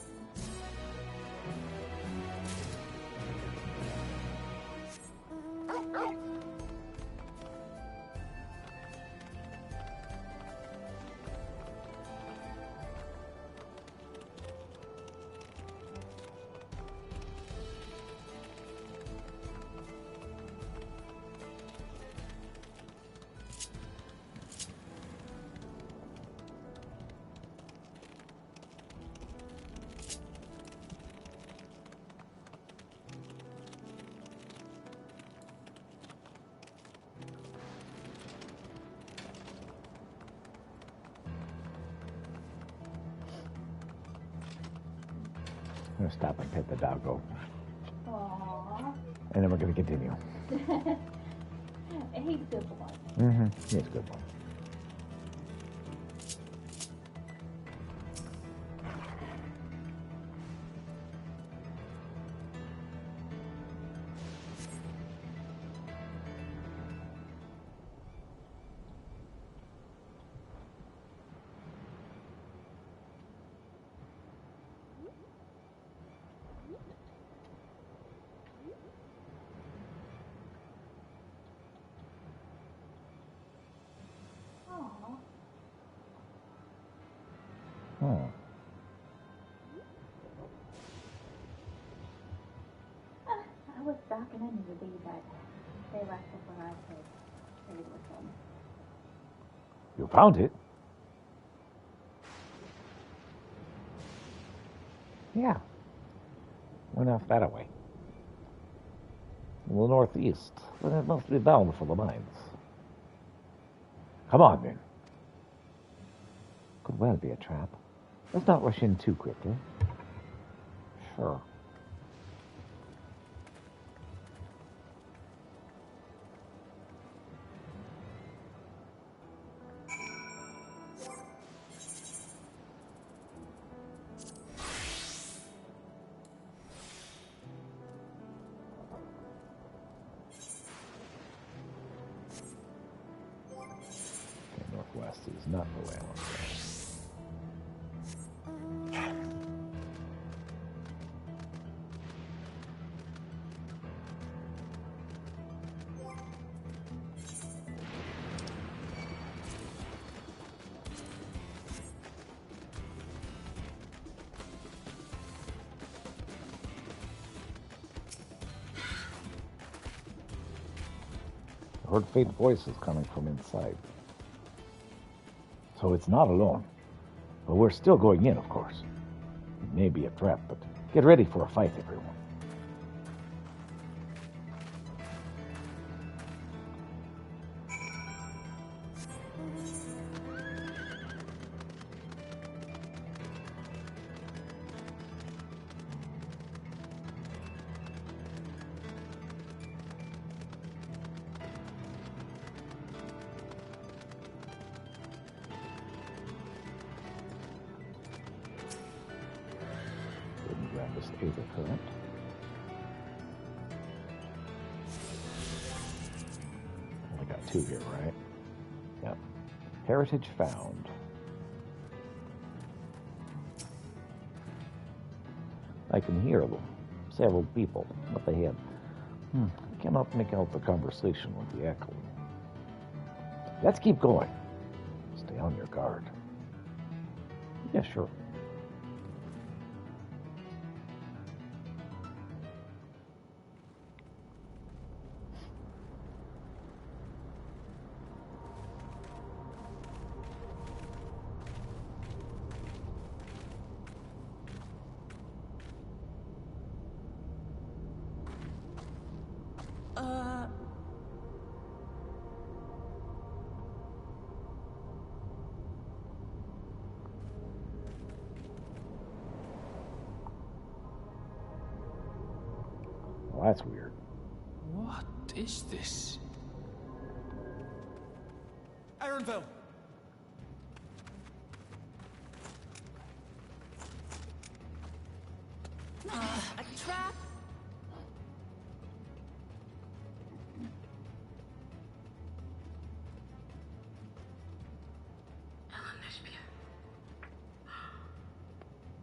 I'm going to stop and pet the doggo. Aww. And then we're going to continue. He's a good boy. Mm-hmm. He's a good boy. Oh. I was documenting the day that they left before I could trade with them. You found it? Yeah. Went off that way. In the northeast. Then it must be bound for the mines. Come on, then. Could well be a trap. Let's not rush in too quickly. Sure. Northwest is not the way I want to go. I heard faint voices coming from inside. So it's not alone. But we're still going in, of course. It may be a trap, but get ready for a fight, everyone. Grab this ether current. Only got 2 here, right? Yep. Heritage found. I can hear them. Several people, but they had. I cannot make out the conversation with the echo. Let's keep going. Stay on your guard. Yeah, sure. Well, that's weird. What is this? Ironville! A trap?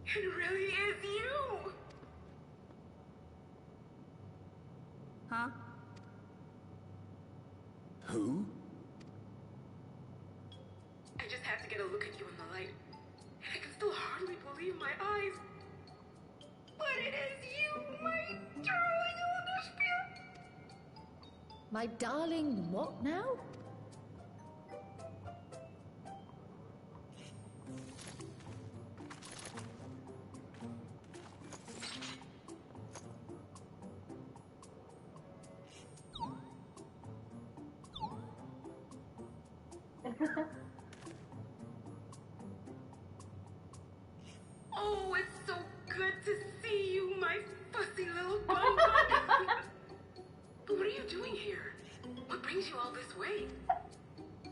It really is you! Huh? Who? I just had to get a look at you in the light, and I can still hardly believe my eyes. But it is you, my darling Elneshpia! My darling, what now? Oh, it's so good to see you, my fussy little bonbon. But what are you doing here? What brings you all this way?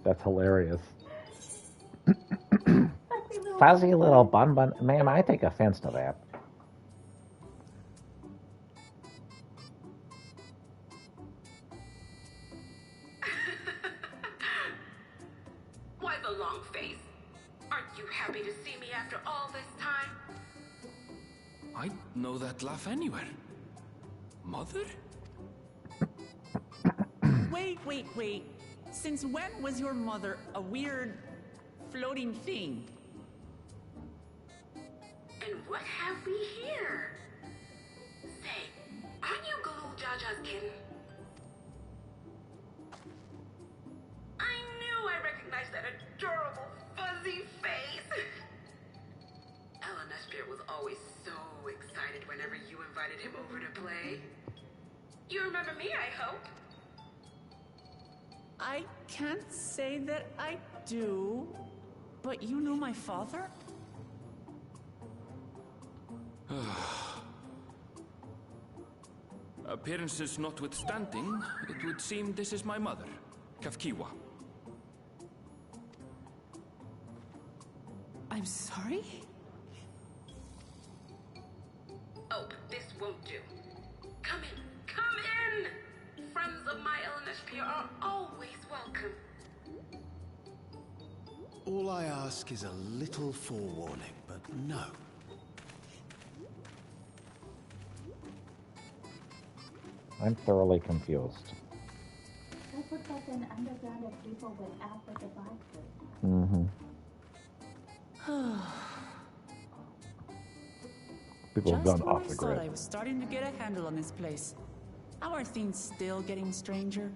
That's hilarious. Fuzzy little bun. Ma'am, I take offense to that. Why the long face? Aren't you happy to see me after all this time? I know that laugh anywhere. Mother? Wait. Since when was your mother a weird floating thing? And what have we here? Say, aren't you Galoo Jaja's kitten? I knew I recognized that adorable fuzzy face. Elneshpia was always so excited whenever you invited him over to play. You remember me, I hope? I can't say that I do, but you know my father? Appearances notwithstanding, it would seem this is my mother, Kafkiwa. I'm sorry? Oh, this won't do. Come in. Friends of my Elneshpia are always welcome. All I ask is a little forewarning, but no. I'm thoroughly confused. This looks like an underground that people went out with devices. People have Just gone when off the I thought grid. I was starting to get a handle on this place. How are things still getting stranger?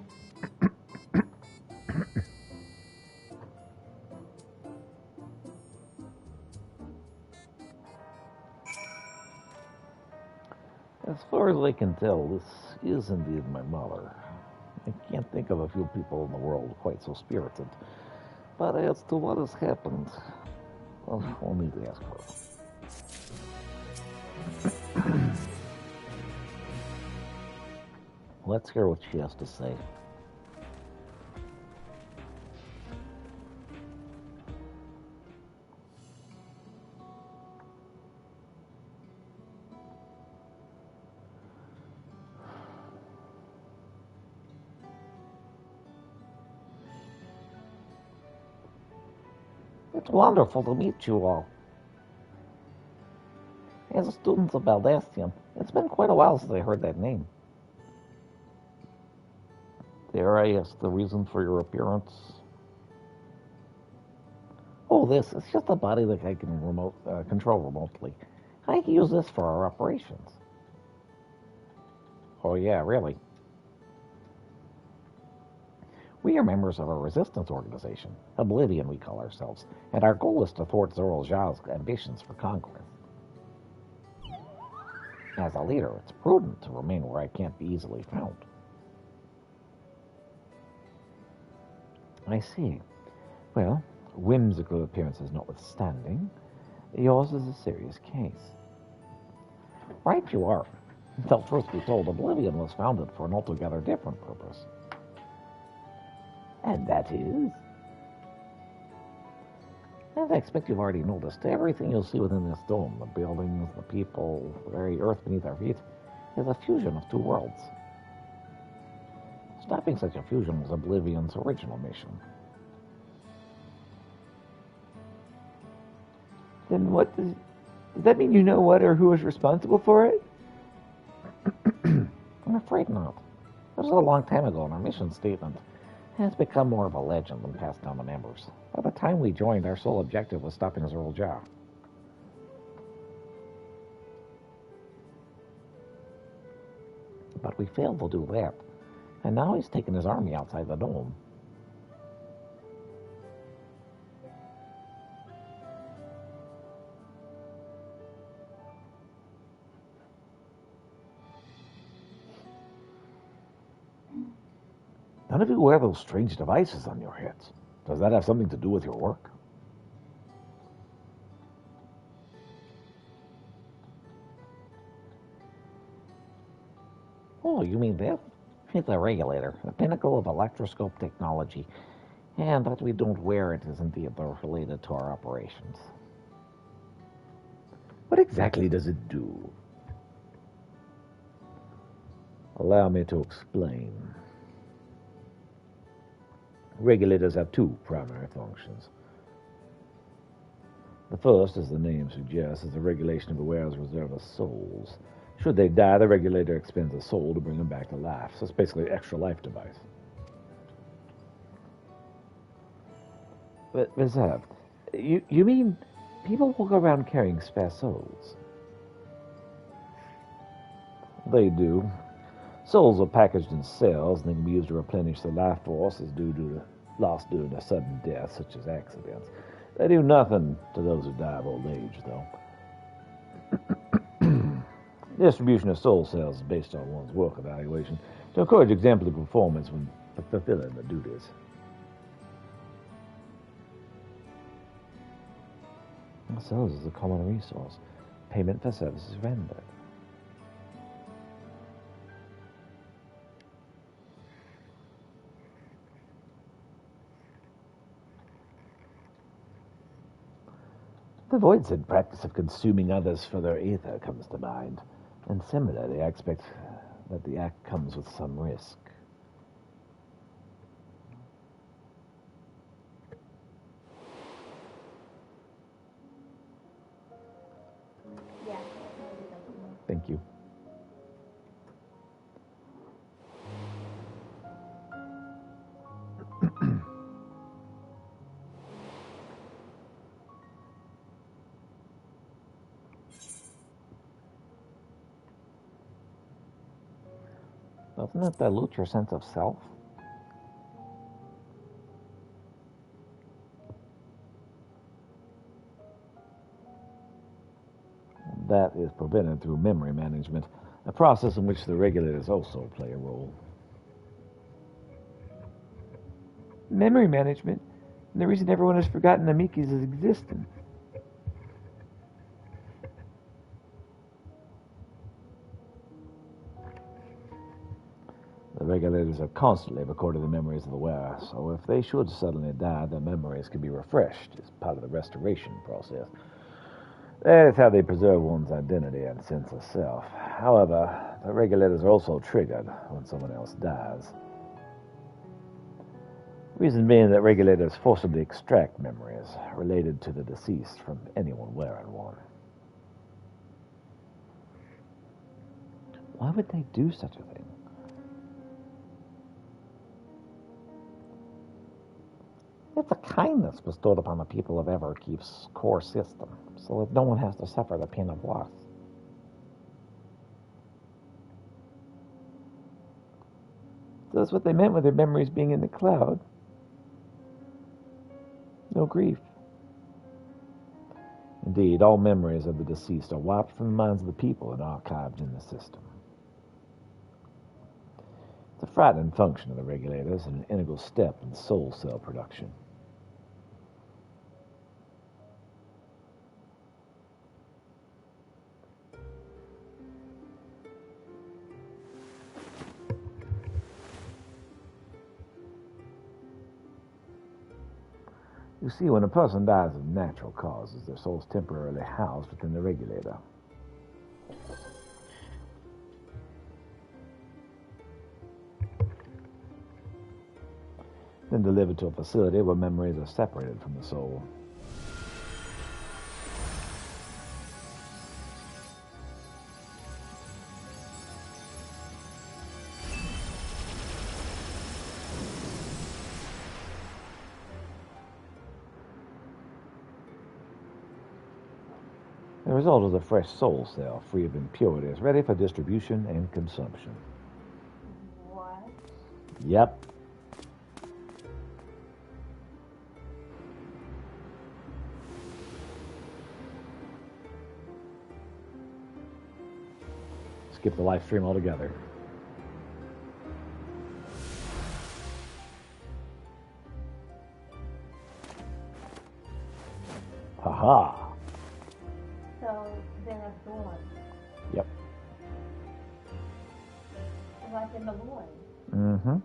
far as I can tell, this is indeed my mother. I can't think of a few people in the world quite so spirited. But as to what has happened, well, we'll need to ask her. Let's hear what she has to say. It's wonderful to meet you all. As students of Baldastian, it's been quite a while since I heard that name. Dare I ask the reason for your appearance? Oh, this. It's just a body that I can control remotely. I can use this for our operations. Oh, yeah, really? We are members of a resistance organization, Oblivion we call ourselves, and our goal is to thwart Zoral Zhao's ambitions for conquest. As a leader, it's prudent to remain where I can't be easily found. I see. Well, whimsical appearances notwithstanding, yours is a serious case. Right you are. Though truth be told, Oblivion was founded for an altogether different purpose. And that is? As I expect you've already noticed, everything you'll see within this dome, the buildings, the people, the very earth beneath our feet, is a fusion of two worlds. Stopping such a fusion was Oblivion's original mission. Then what does that mean? You know what or who is responsible for it? I'm afraid not. It was a long time ago in our mission statement. It's become more of a legend than passed down to members. By the time we joined, our sole objective was stopping Zoral Zhao. But we failed to do that. And now he's taken his army outside the dome. None of you wear those strange devices on your heads. Does that have something to do with your work? Oh, you mean that? It's a regulator, a pinnacle of electroscope technology. And that we don't wear it is indeed related to our operations. What exactly does it do? Allow me to explain. Regulators have two primary functions. The first, as the name suggests, is the regulation of the wearer's reserve of souls. Should they die, the regulator expends a soul to bring them back to life. So it's basically an extra life device. But reserved. You mean people walk around carrying spare souls? They do. Souls are packaged in cells, and they can be used to replenish the life force as lost due to sudden death, such as accidents. They do nothing to those who die of old age, though. Distribution of soul cells is based on one's work evaluation to encourage exemplary performance when fulfilling the duties. Souls is a common resource. Payment for services rendered. The Voidsid practice of consuming others for their ether comes to mind, and similarly, I expect that the act comes with some risk. Thank you. Doesn't it dilute your sense of self? That is prevented through memory management. a process in which the regulators also play a role. Memory management, and the reason everyone has forgotten Namiki's existence. The regulators have constantly recorded the memories of the wearer, so if they should suddenly die, their memories can be refreshed as part of the restoration process. That is how they preserve one's identity and sense of self. However, the regulators are also triggered when someone else dies. The reason being that regulators forcibly extract memories related to the deceased from anyone wearing one. Why would they do such a thing? It's a kindness bestowed upon the people of Everkeep's core system, so that no one has to suffer the pain of loss. So that's what they meant with their memories being in the cloud. No grief. Indeed, all memories of the deceased are wiped from the minds of the people and archived in the system. It's a frightening function of the regulators and an integral step in soul cell production. You see, when a person dies of natural causes, their soul is temporarily housed within the regulator. Then delivered to a facility where memories are separated from the soul. The result is a fresh soul cell, free of impurities, ready for distribution and consumption. What? Yep. Skip the live stream altogether. Haha. So they're absorbed. Yep. Like in the void. Mm-hmm.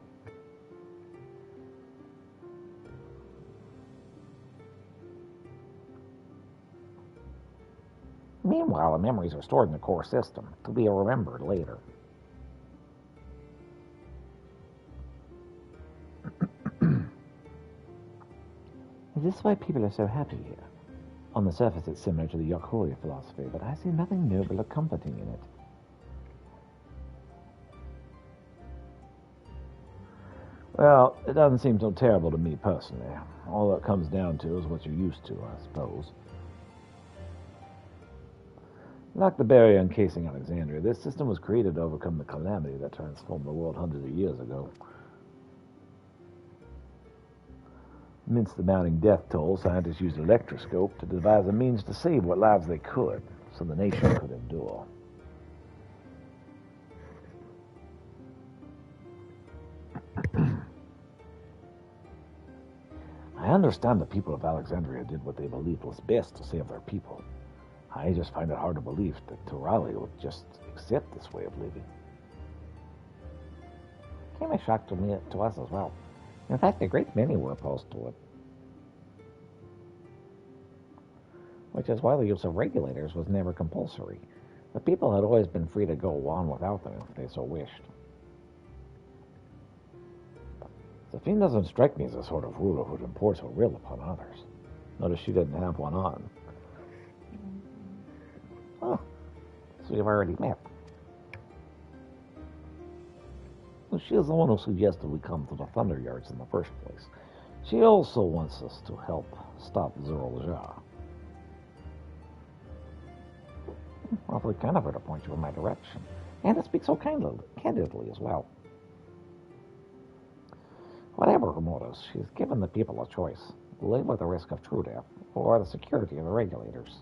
Meanwhile, the memories are stored in the core system to be remembered later. Is this why people are so happy here? On the surface, it's similar to the Yokoya philosophy, but I see nothing noble or comforting in it. Well, it doesn't seem so terrible to me personally. All it comes down to is what you're used to, I suppose. Like the barrier encasing Alexandria, this system was created to overcome the calamity that transformed the world hundreds of years ago. Amidst the mounting death toll, scientists used an electroscope to devise a means to save what lives they could, so the nation could endure. I understand the people of Alexandria did what they believed was best to save their people. I just find it hard to believe that Turali would just accept this way of living. Came as a shock to us as well. In fact, a great many were opposed to it. Which is why the use of regulators was never compulsory. The people had always been free to go on without them if they so wished. Zafine doesn't strike me as a sort of ruler who'd impose her will upon others. Notice she didn't have one on. Oh, so you've already met. Well, she is the one who suggested we come to the Thunder Yards in the first place. She also wants us to help stop Zerolja. Awfully kind of her to point you in my direction. And to speak so candidly as well. Whatever her motives, she's given the people a choice. Live with the risk of true death, or the security of the regulators.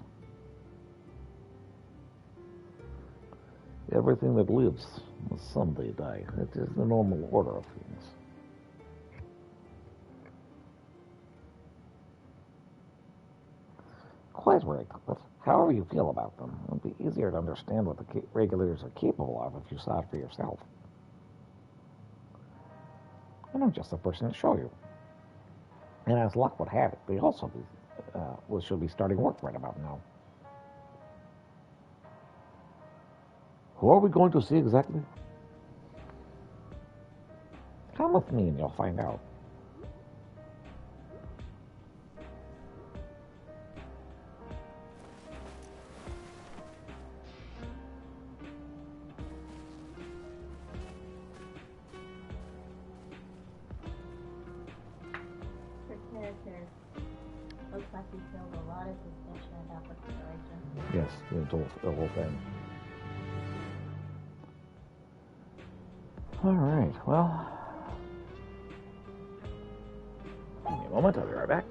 Everything that lives will someday die. It is the normal order of things. Quite right, but however you feel about them, it would be easier to understand what the regulators are capable of if you saw it for yourself. And I'm just the person to show you. And as luck would have it, they also should be starting work right about now. Who are we going to see exactly? Come with me and you'll find out. Looks like you feel a lot of suspicion about the situation. Yes, the whole thing. All right, well, give me a moment, I'll be right back.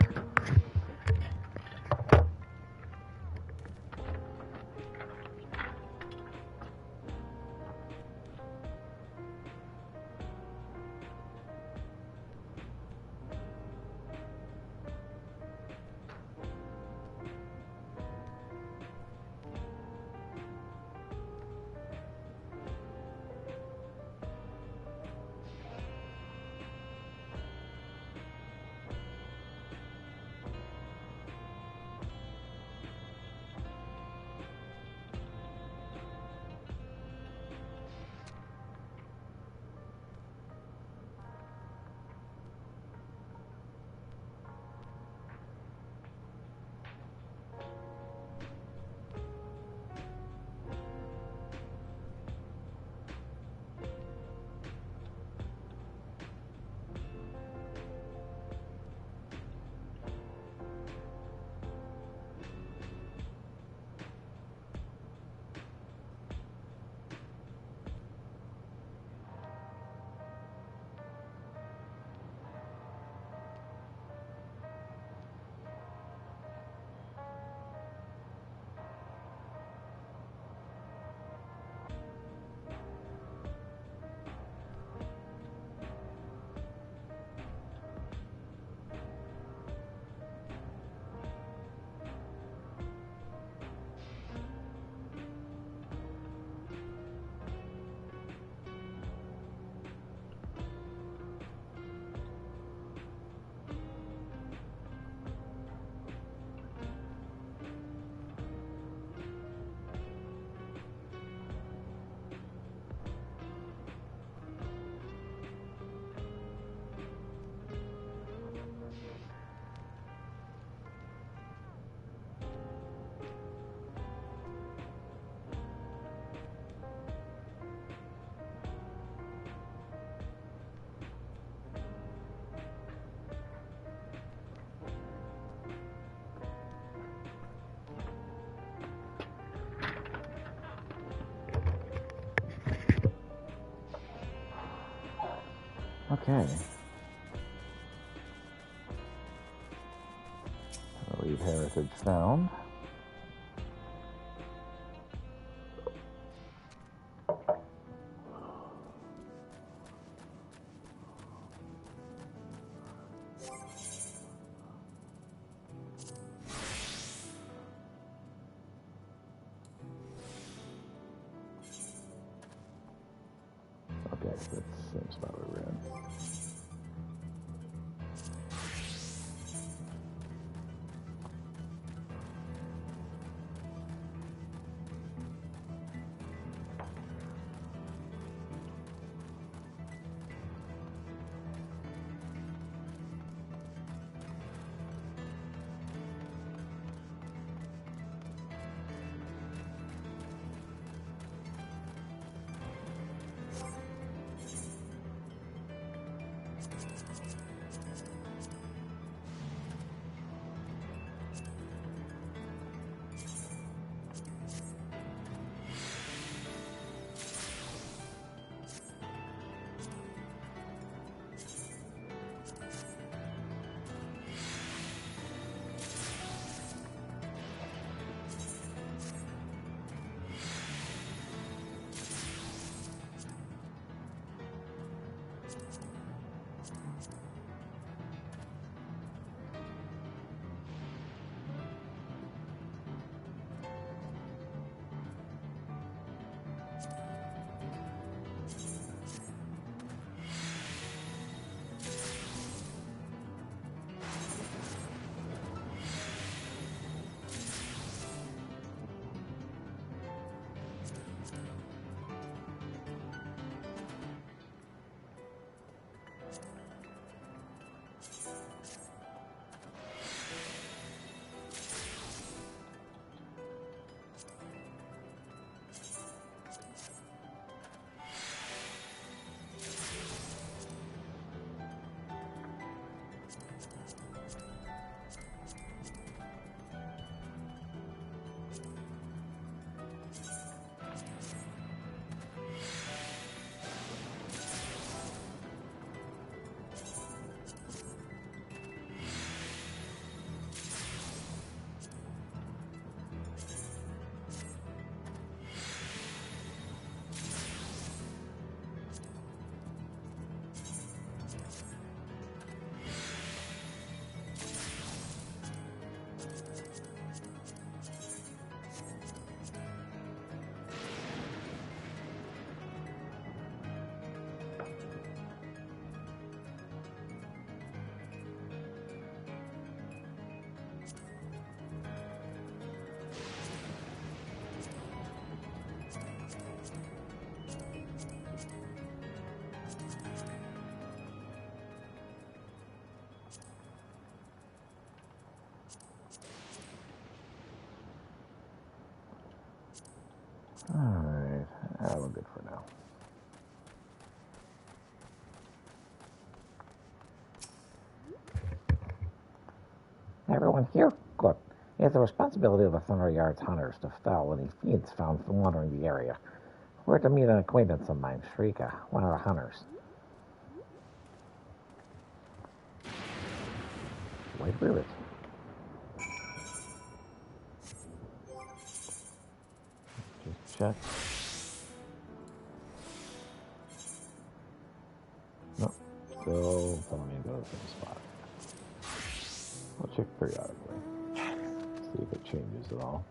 Okay. I'll leave heritage found. Okay, that's the same spot we were in. Alright, we're good for now. Everyone here? Good. It's the responsibility of the Thunder Yard's hunters to fell any fiends found from wandering the area. We're to meet an acquaintance of mine, Shrika, one of the hunters. Wait for it. Just check. No, still telling me to go to the same spot. I'll check periodically. See if it changes at all.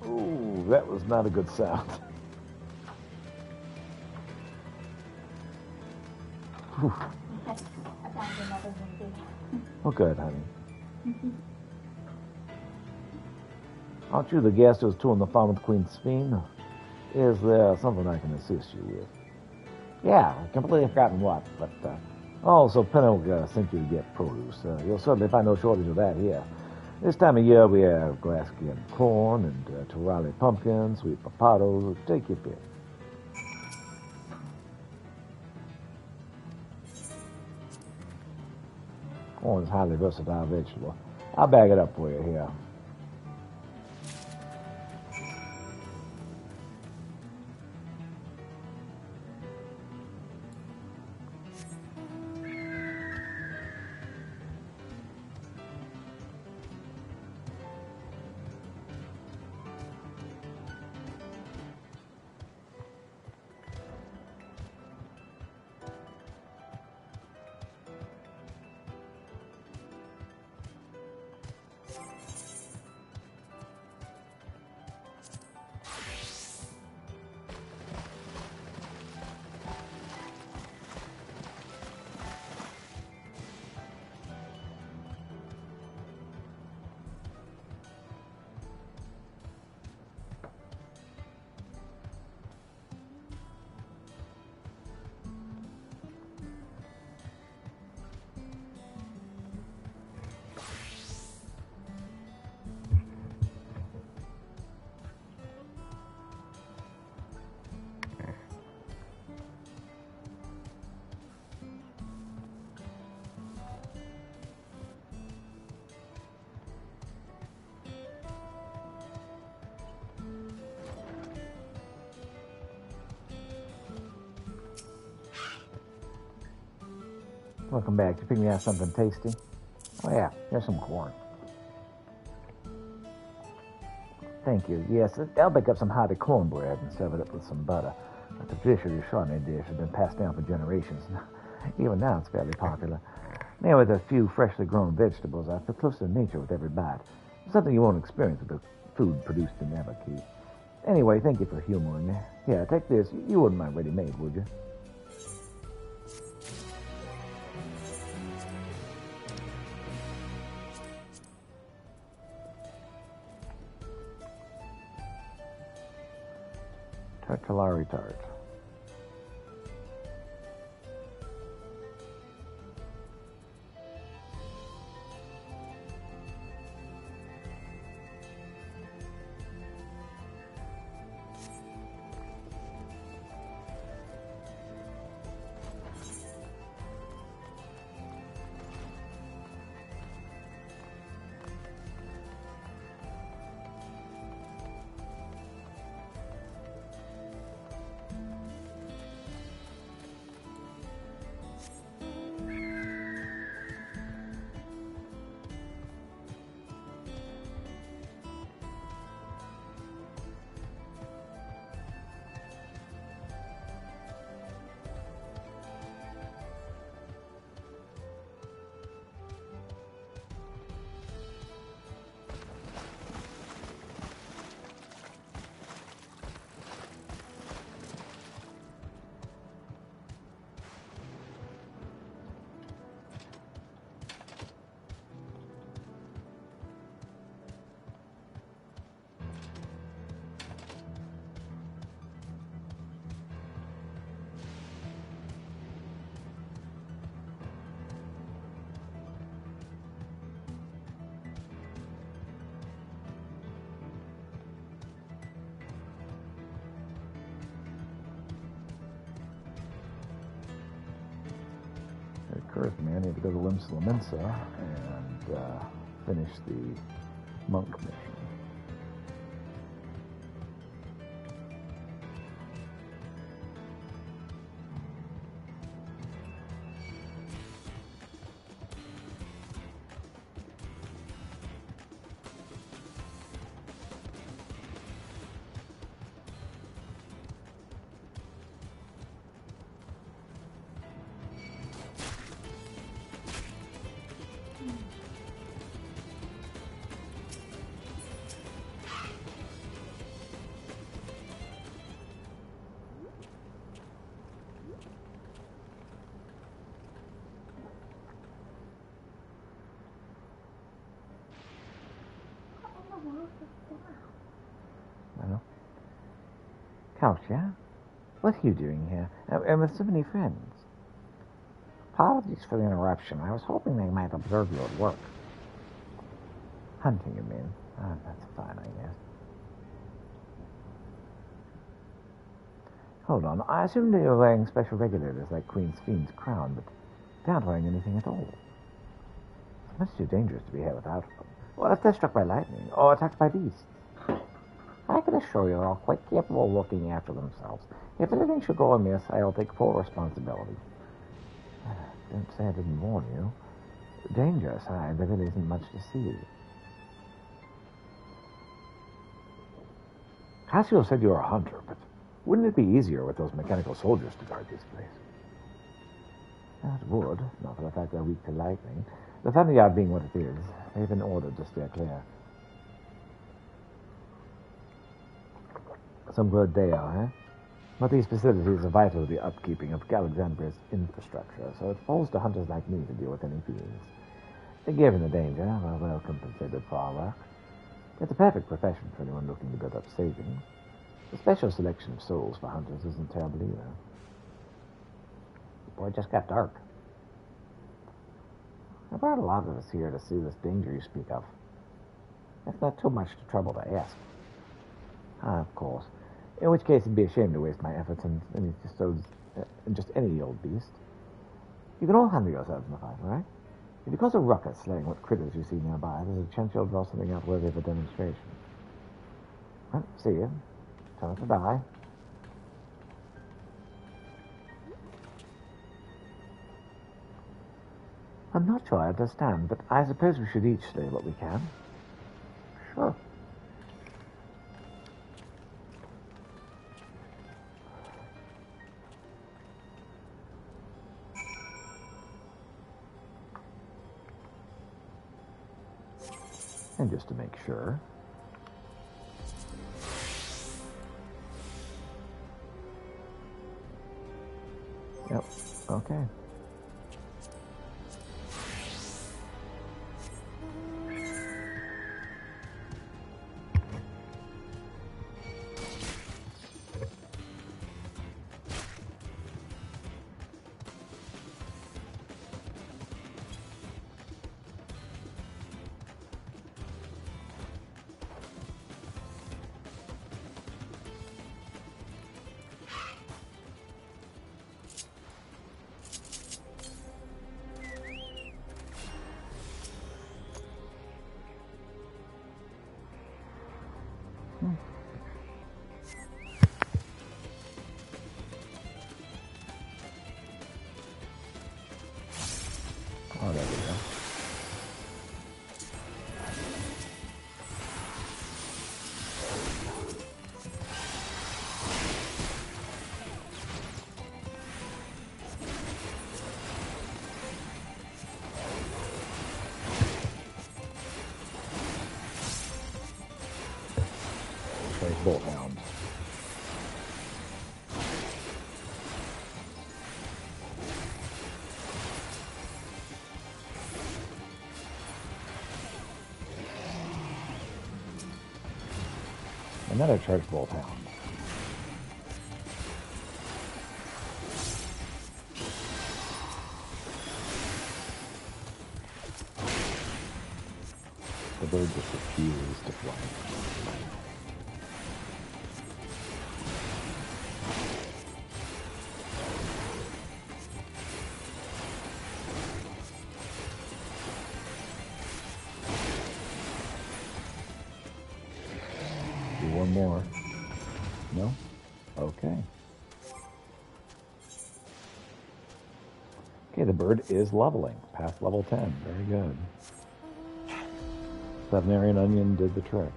Ooh, that was not a good sound. Whew. I found another one. Well, good, honey. Aren't you the guest who's touring the farm with Queen Speen? Is there something I can assist you with? Yeah, I've completely forgotten what, but, so Pinnock sent you to get produce. You'll certainly find no shortage of that here. This time of year, we have glass-skin corn and Turali pumpkin, sweet potatoes. Take your pick. Corn is a highly versatile vegetable. I'll bag it up for you here. Welcome back. You pick me out something tasty? Oh, yeah. Here's some corn. Thank you. Yes, I'll bake up some hearty cornbread and serve it up with some butter. The tradition of the Chardonnay dish has been passed down for generations. Even now, it's fairly popular. Now, with a few freshly grown vegetables, I feel closer to nature with every bite. Something you won't experience with the food produced in Aberkey. Anyway, thank you for humoring me. Here, take this. You wouldn't mind ready-made, would you? Tartalari tart. first, man. I need to go to Limsa and finish the monk mission. Well, Kalcha, what are you doing here? And with so many friends? Apologies for the interruption. I was hoping they might observe you at work. Hunting, you mean? That's fine, I guess. Hold on. I assumed you were wearing special regulators like Queen's Fiend's crown, but they aren't wearing anything at all. It's much too dangerous to be here without them. Well, if they're struck by lightning or attacked by beasts, I can assure you they're all quite capable of looking after themselves. If anything should go amiss, I'll take full responsibility. Don't say I didn't warn you. Danger aside, there really isn't much to see. Cassio said you were a hunter, but wouldn't it be easier with those mechanical soldiers to guard this place? That would, not for the fact they're weak to lightning. The Thunderyard being what it is, they've been ordered to steer clear. Some good they are, eh? But these facilities are vital to the upkeeping of Alexandria's infrastructure, so it falls to hunters like me to deal with any beings. Given the danger, we're well compensated for our work. It's a perfect profession for anyone looking to build up savings. The special selection of souls for hunters isn't terrible either. Boy, it just got dark. I brought a lot of us here to see this danger you speak of. That's not too much trouble to ask. Of course. In which case, it'd be a shame to waste my efforts on just any old beast. You can all handle yourselves in the fight, all right? If you cause a ruckus slaying what critters you see nearby, there's a chance you'll draw something out worthy of a demonstration. Well, see you. Try not to die. I'm not sure I understand, but I suppose we should each slay what we can. Sure. And just to make sure. Yep, okay. Oh, there we go. There's bolt hounds. Another charge bolt hound. The bird just refuses to fly. Do one more. No? Okay. Okay, the bird is leveling. Past level 10. Very good. Seven-Arian Onion did the trick.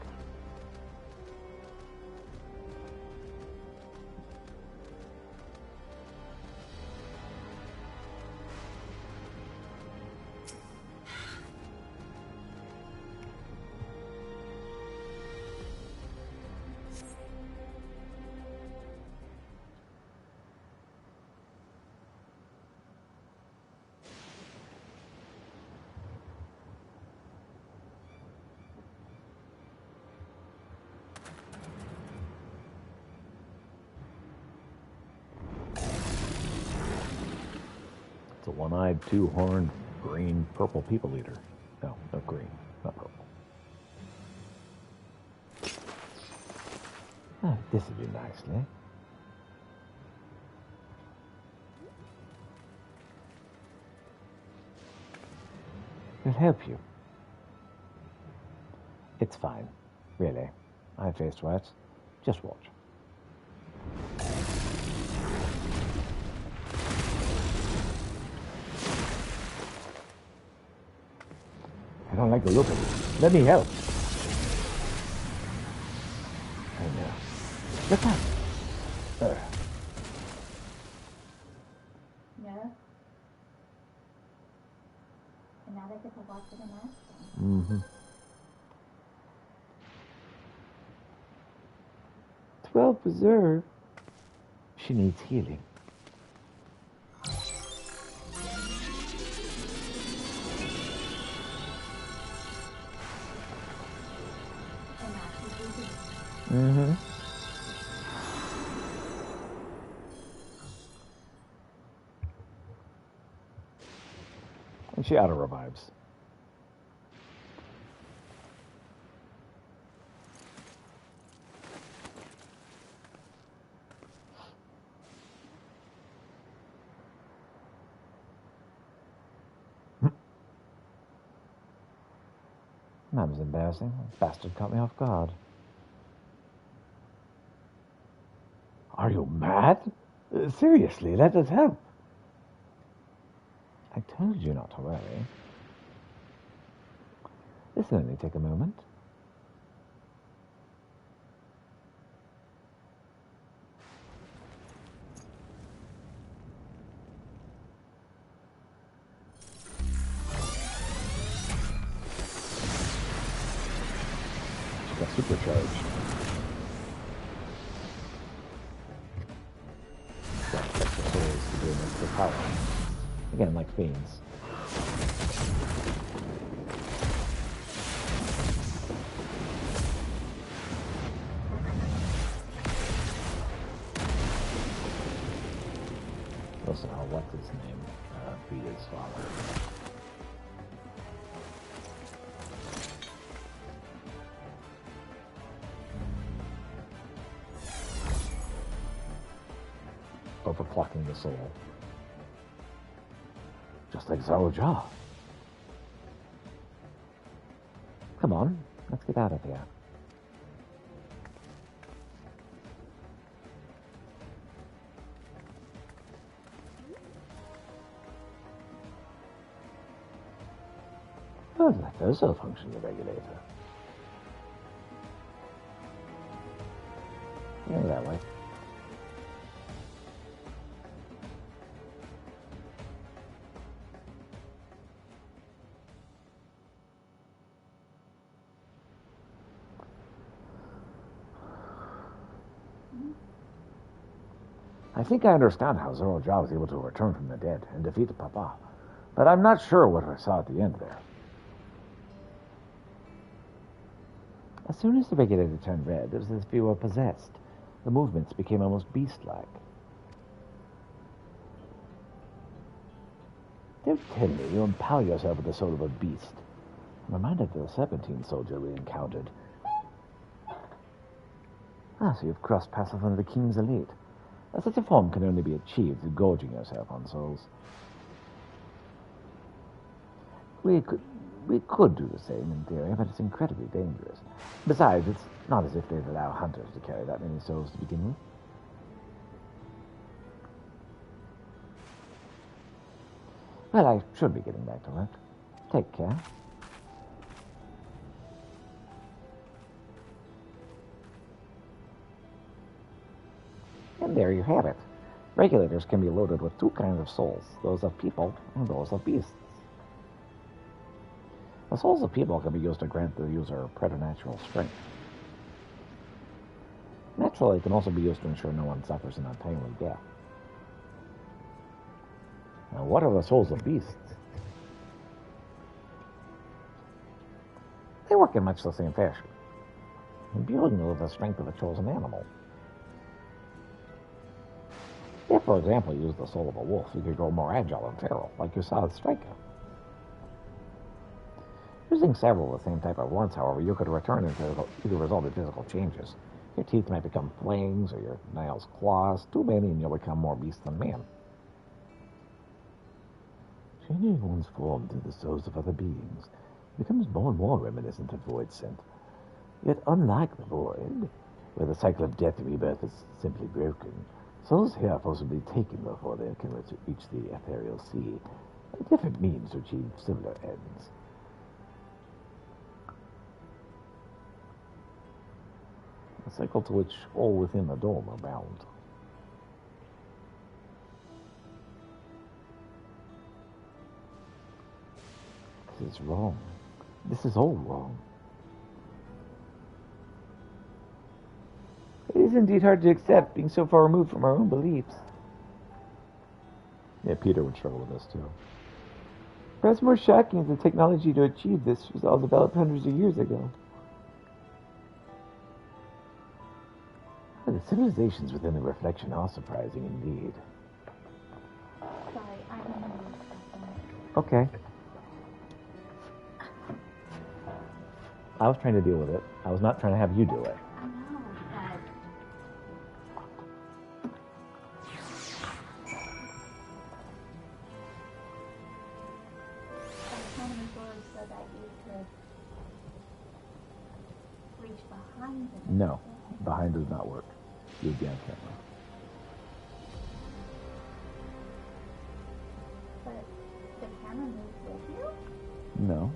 It's a one-eyed, two-horned, green, purple people eater. No, green, not purple. Oh, this would do nicely. It'll help you. It's fine. Really. I faced rats. Just watch. I don't like the look of it. Let me help. I know. Look out. No? And now they get to watch it in action. Mm-hmm. 12 preserve. She needs healing. Mm-hmm. And she auto-revives. That was embarrassing. That bastard caught me off guard. Are you mad? Seriously, let us help. I told you not to worry. This will only take a moment. She got supercharged. Got extra souls to do an extra power. Again, like fiends. Also, what's his name? Beat his father. Overclocking the soul. Just like Zarojah. Come on, let's get out of here. Oh, that does so function the regulator. Yeah, that way. I think I understand how Zarojah was able to return from the dead and defeat Papa, but I'm not sure what I saw at the end there. As soon as the regulator turned red, it was as if he were possessed. The movements became almost beast-like. Don't tell me you empower yourself with the soul of a beast. I'm reminded of the Serpentine soldier we encountered. Ah, so you've crossed paths with one of the King's elite. Such a form can only be achieved through gorging yourself on souls. We could do the same in theory, but it's incredibly dangerous. Besides, it's not as if they'd allow hunters to carry that many souls to begin with. Well, I should be getting back to work. Take care. And there you have it. Regulators can be loaded with two kinds of souls, those of people and those of beasts. The souls of people can be used to grant the user preternatural strength. Naturally, it can also be used to ensure no one suffers an untimely death. Now, what are the souls of beasts? They work in much the same fashion, imbuing you with the strength of a chosen animal. If, for example, you use the soul of a wolf, you could grow more agile and feral, like you saw with Striker. Using several of the same type at once, however, you could return into either result in physical changes. Your teeth might become fangs, or your nails claws. Too many, and you'll become more beast than man. Changing one's form into the souls of other beings becomes more and more reminiscent of Void Scent. Yet, unlike the Void, where the cycle of death and rebirth is simply broken, souls here are forcibly taken before they can reach the ethereal sea, a different means to achieve similar ends. A cycle to which all within the dome are bound. This is wrong. This is all wrong. It is indeed hard to accept, being so far removed from our own beliefs. Yeah, Peter would struggle with this too. Perhaps more shocking is the technology to achieve this was all developed hundreds of years ago. The civilizations within the reflection are surprising indeed. Sorry, I'm in the mood for something. Okay. I was trying to deal with it. I was not trying to have you do it. I know, but... autonomous doors so that you could reach behind them. No, behind does not work. You'd be on camera. But the camera moves with you? No.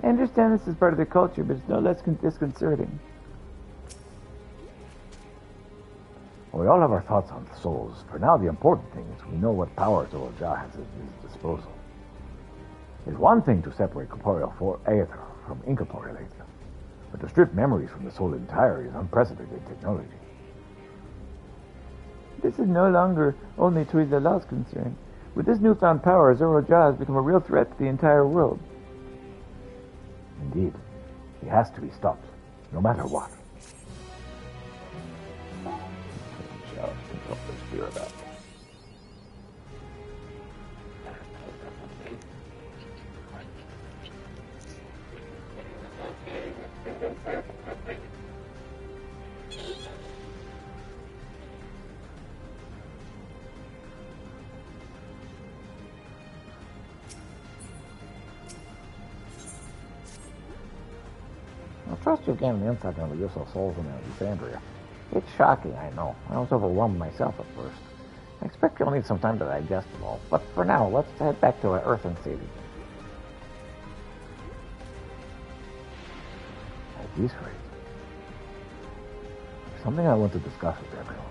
I understand this is part of the culture, but it's no less disconcerting. We all have our thoughts on souls. For now, the important thing is we know what powers Oroja has at his disposal. It's one thing to separate corporeal aether from incorporeal aether, but to strip memories from the soul entirely is unprecedented technology. This is no longer only Theresa Law's concern. With this newfound power, Oroja has become a real threat to the entire world. Indeed. He has to be stopped, no matter what. I trust you've gained an insight into the use of souls in Alexandria. It's shocking, I know. I was overwhelmed myself at first. I expect you'll need some time to digest it all. But for now, let's head back to Earth and City. At this rate, there's something I want to discuss with everyone.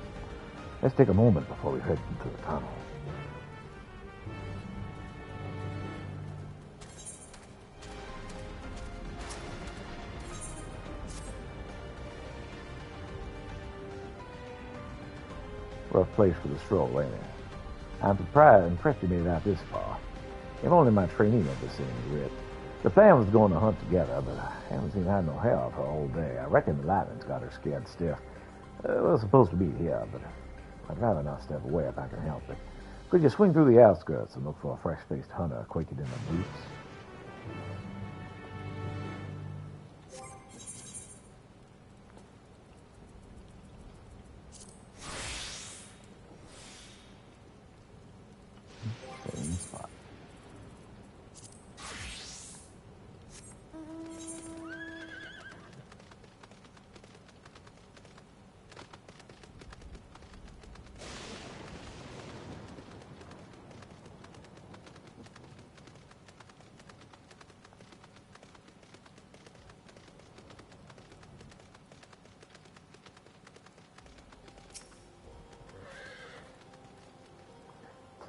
Let's take a moment before we head into the tunnel. Rough place for the stroll, ain't it? I'm impressed you made it out this far. If only my trainee had the same grit. The plan was going to hunt together, but I haven't seen her no hair for all day. I reckon the lightning's got her scared stiff. We're supposed to be here, but I'd rather not step away if I can help it. Could you swing through the outskirts and look for a fresh-faced hunter quaking in the boots?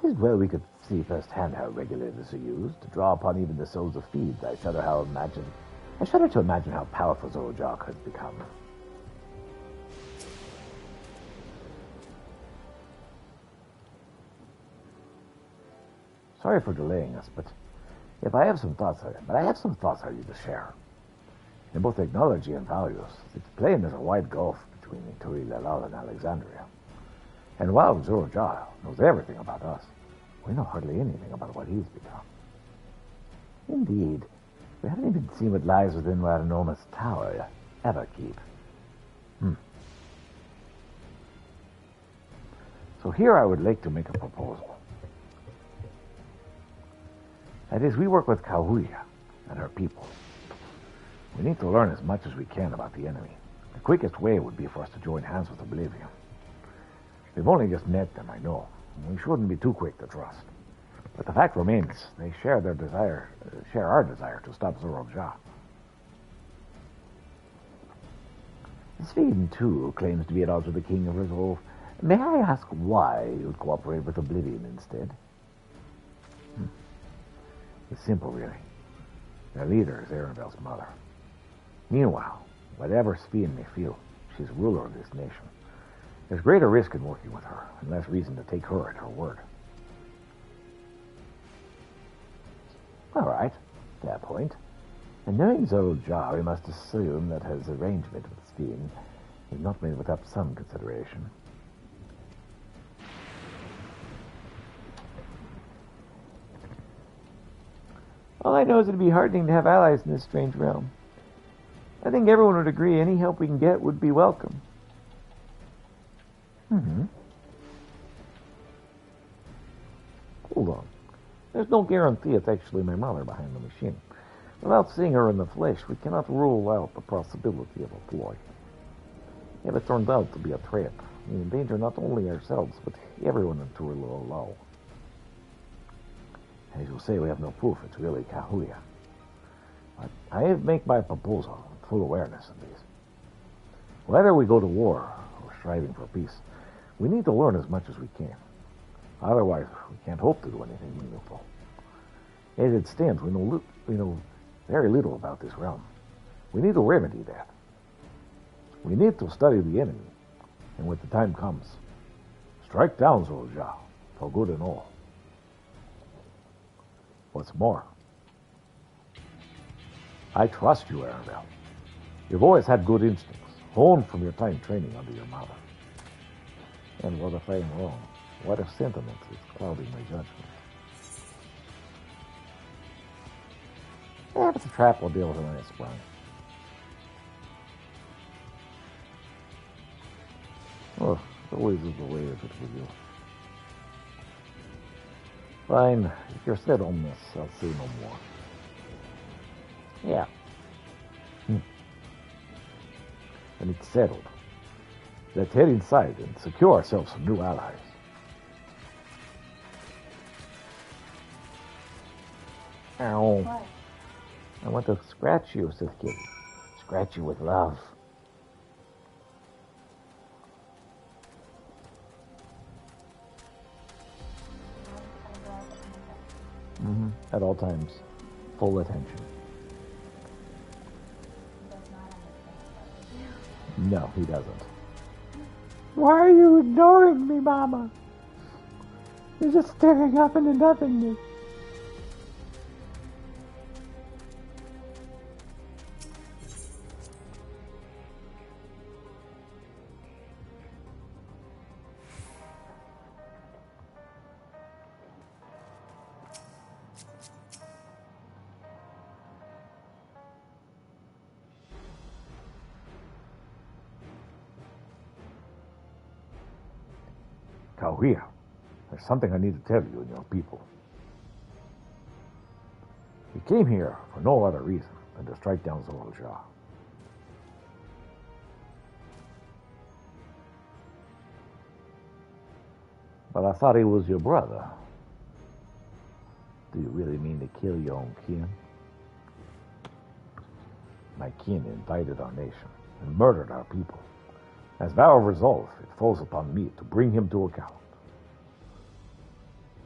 'Tis well we could see firsthand how regulators are used to draw upon even the souls of thieves. I shudder to imagine how powerful Zorojark has become. Sorry for delaying us, but I have some thoughts I need to share. In both technology and values, it's plain there's a wide gulf between Turi Lelal and Alexandria. And while Zorojar knows everything about us, we know hardly anything about what he's become. Indeed, we haven't even seen what lies within that enormous tower ever keep. So here I would like to make a proposal. That is, we work with Kahuya and her people. We need to learn as much as we can about the enemy. The quickest way would be for us to join hands with Oblivion. We've only just met them, I know. We shouldn't be too quick to trust. But the fact remains, they share our desire to stop Zorojar. Sveen, too, claims to be at odds with the King of Resolve. May I ask why you'd cooperate with Oblivion instead? It's simple, really. Their leader is Arabelle's mother. Meanwhile, whatever Sveen may feel, she's ruler of this nation. There's greater risk in working with her, and less reason to take her at her word. All right, fair point. And knowing Zorojar, we must assume that his arrangement with Sveen is not made without some consideration. All I know is it'd be heartening to have allies in this strange realm. I think everyone would agree any help we can get would be welcome. Hold on. There's no guarantee it's actually my mother behind the machine. Without seeing her in the flesh, we cannot rule out the possibility of a ploy. If it turns out to be a trap, we endanger not only ourselves, but everyone in Turilolo. As you say, we have no proof it's really Kahuya. But I make my proposal with full awareness of these. Whether we go to war or striving for peace, we need to learn as much as we can. Otherwise, we can't hope to do anything meaningful. As it stands, we know very little about this realm. We need to remedy that. We need to study the enemy, and when the time comes, strike down Zorojar for good and all. What's more, I trust you, Arabelle. You've always had good instincts, honed from your time training under your mother. And what if I am wrong? What if sentiment is clouding my judgment? If it's a trap, we'll deal with it when it's sprung. Oh, it always is the way of it with you. Fine, if you're set on this, I'll say no more. Yeah. And it's settled. Let's head inside and secure ourselves some new allies. Ow. What? I want to scratch you, Sith Kitty. Scratch you with love. At all times. Full attention. No, he doesn't. Why are you ignoring me, Mama? You're just staring up into nothingness. Kahuya, there's something I need to tell you and your people. We came here for no other reason than to strike down Zorojar. But I thought he was your brother. Do you really mean to kill your own kin? My kin invaded our nation and murdered our people. As vow of resolve, it falls upon me to bring him to account.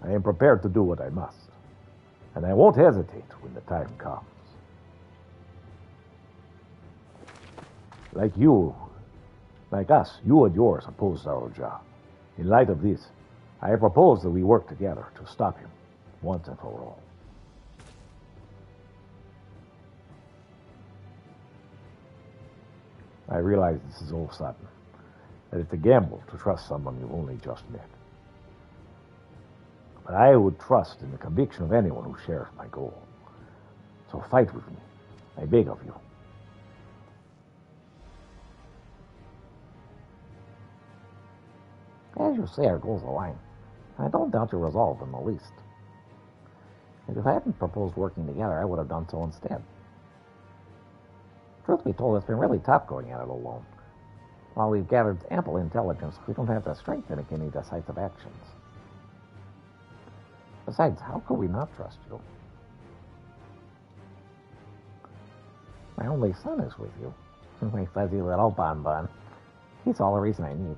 I am prepared to do what I must, and I won't hesitate when the time comes. Like us, you and yours oppose Zarja. In light of this, I propose that we work together to stop him, once and for all. I realize this is all sudden, that it's a gamble to trust someone you've only just met. But I would trust in the conviction of anyone who shares my goal. So fight with me, I beg of you. As you say, our goals align. I don't doubt your resolve in the least. And if I hadn't proposed working together, I would have done so instead. Truth be told, it's been really tough going at it alone. While we've gathered ample intelligence, we don't have the strength to make any decisive actions. Besides, how could we not trust you? My only son is with you. My fuzzy little bonbon. He's all the reason I need.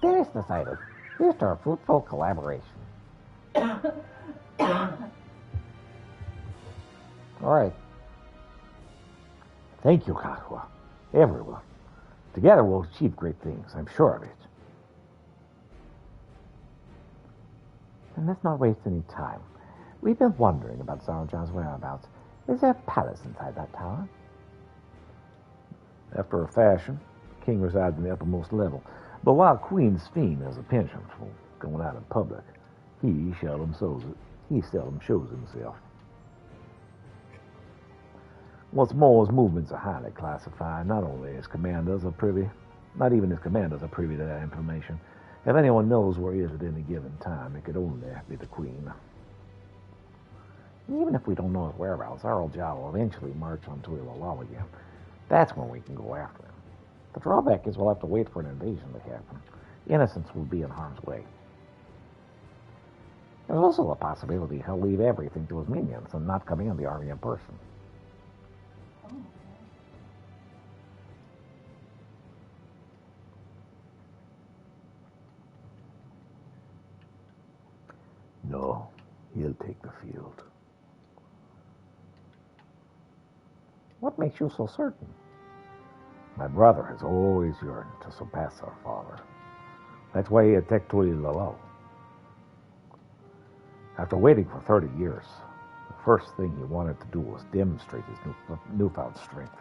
Dennis decided. Here's to our fruitful collaboration. All right. Thank you, Kakwa. Everyone. Together we'll achieve great things, I'm sure of it. And let's not waste any time. We've been wondering about Zarja's whereabouts. Is there a palace inside that tower? After a fashion, the king resides in the uppermost level. But while Queen Sphene has a penchant for going out in public, he seldom shows himself. What's more, his movements are highly classified. Not even his commanders are privy to that information. If anyone knows where he is at any given time, it could only be the Queen. Even if we don't know his whereabouts, Zarja will eventually march on Tuilalau again. That's when we can go after him. The drawback is we'll have to wait for an invasion to happen. Innocents will be in harm's way. There's also a possibility he'll leave everything to his minions and not command the army in person. No, he'll take the field. What makes you so certain? My brother has always yearned to surpass our father. That's why he attacked Tuilalau. After waiting for 30 years, the first thing he wanted to do was demonstrate his newfound strength.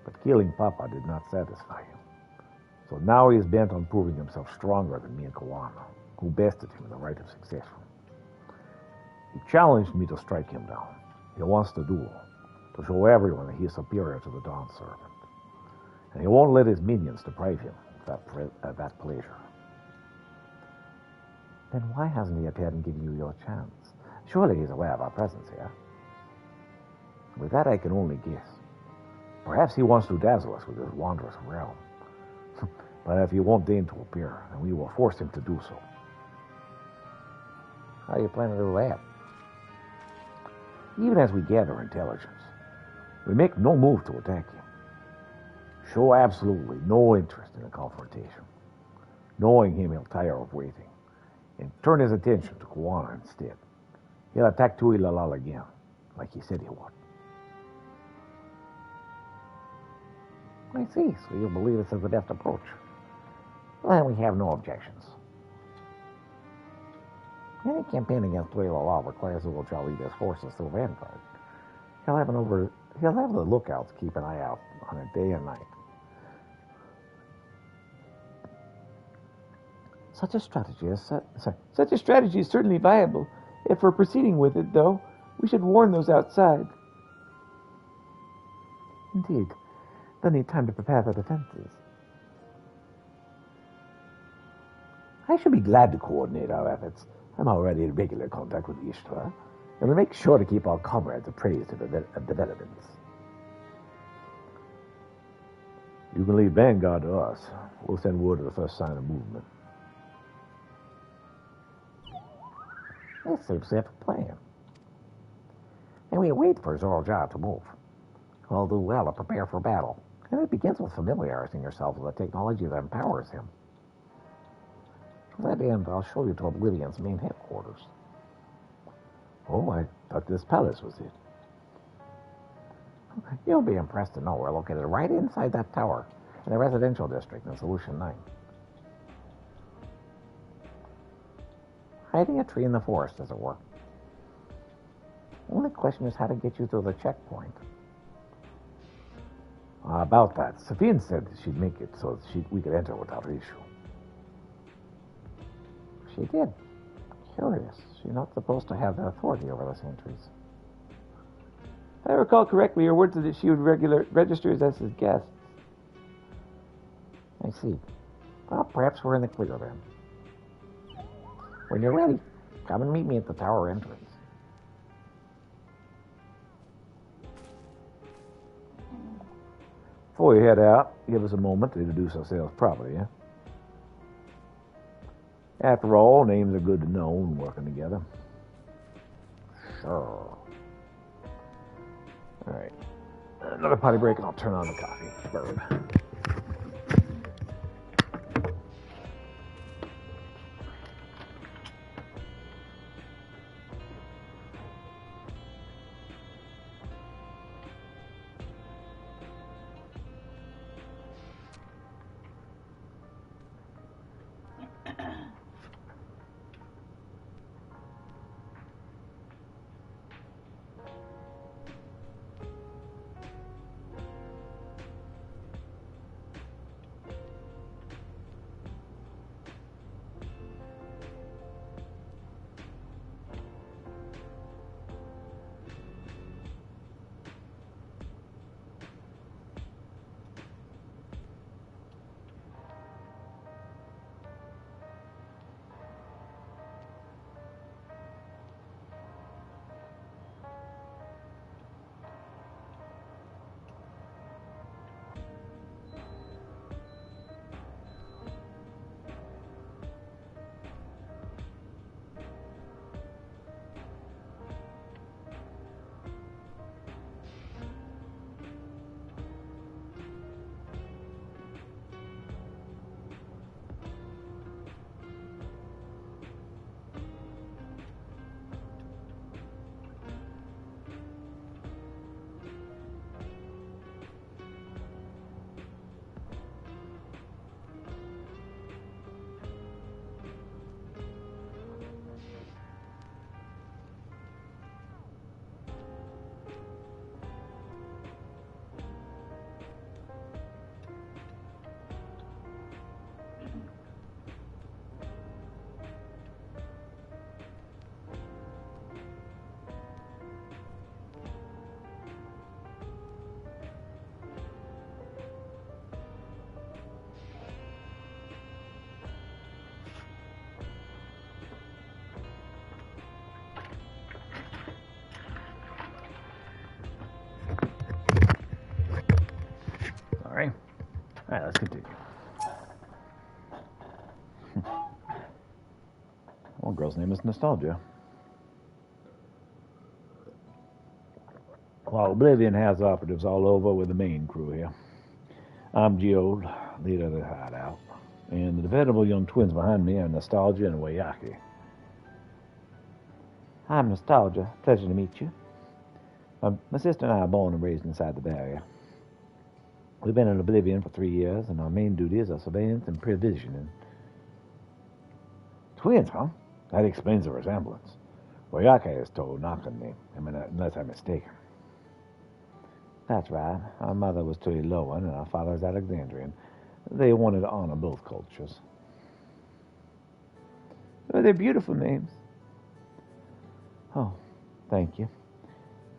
But killing Papa did not satisfy him. So now he is bent on proving himself stronger than me and Kawana, who bested him in the right of succession. He challenged me to strike him down. He wants to duel, to show everyone that he is superior to the Dawn Servant. And he won't let his minions deprive him of that pleasure. Then why hasn't he appeared and given you your chance? Surely he's aware of our presence here. With that I can only guess. Perhaps he wants to dazzle us with his wondrous realm. But if he won't deign to appear, then we will force him to do so. How do you plan to do that? Even as we gather intelligence, we make no move to attack him. Show absolutely no interest in a confrontation. Knowing him, he'll tire of waiting and turn his attention to Kawana instead. He'll attack Tuilalau again, like he said he would. I see, so you believe this is the best approach. Well, we have no objections. Any campaign against Tuilalau requires the Zarja lead his forces through Vanguard. He'll have the lookouts keep an eye out on it day and night. Such a strategy is certainly viable. If we're proceeding with it, though, we should warn those outside. Indeed. They'll need time to prepare their defenses. I should be glad to coordinate our efforts. I'm already in regular contact with Ishtar, and we'll make sure to keep our comrades appraised of developments. You can leave Vanguard to us. We'll send word of the first sign of movement. That seems to have a plan. And we wait for Zarja to move. I'll do well to prepare for battle. And it begins with familiarizing yourself with the technology that empowers him. To that end, I'll show you to Oblivion's main headquarters. Oh, I thought this palace was it. You'll be impressed to know we're located right inside that tower, in the residential district in Solution 9. Hiding a tree in the forest, as it were. The only question is how to get you through the checkpoint. About that, Safian said she'd make it so we could enter without issue. She did. Curious. She's not supposed to have the authority over the sentries. If I recall correctly, her words that she would register us as his guests. I see. Well, perhaps we're in the clear then. When you're ready, come and meet me at the tower entrance. Before you head out, give us a moment to introduce ourselves properly, yeah? After all, names are good to know when working together. Sure. All right. Another potty break and I'll turn on the coffee. Burn. All right, let's continue. One girl's name is Nostalgia. While Oblivion has operatives all over, we're the main crew here. I'm Geode, leader of the hideout, and the dependable young twins behind me are Nostalgia and Wayaki. I'm Nostalgia. Pleasure to meet you. My sister and I are born and raised inside the barrier. We've been in Oblivion for 3 years, and our main duties are surveillance and provisioning. Twins, huh? That explains the resemblance. Wayaki is Tonakan, unless I'm mistaken. That's right. Our mother was Tuiloan, and our father is Alexandrian. They wanted to honor both cultures. Oh, they're beautiful names. Oh, thank you.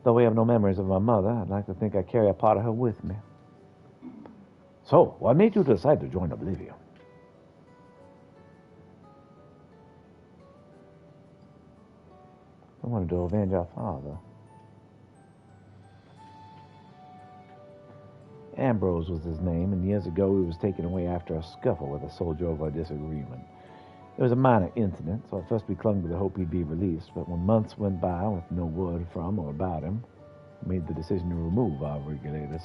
Though we have no memories of my mother, I'd like to think I carry a part of her with me. So, what made you decide to join Oblivion? I wanted to avenge our father. Ambrose was his name, and years ago he was taken away after a scuffle with a soldier over a disagreement. It was a minor incident, so at first we clung to the hope he'd be released, but when months went by with no word from or about him, made the decision to remove our regulators.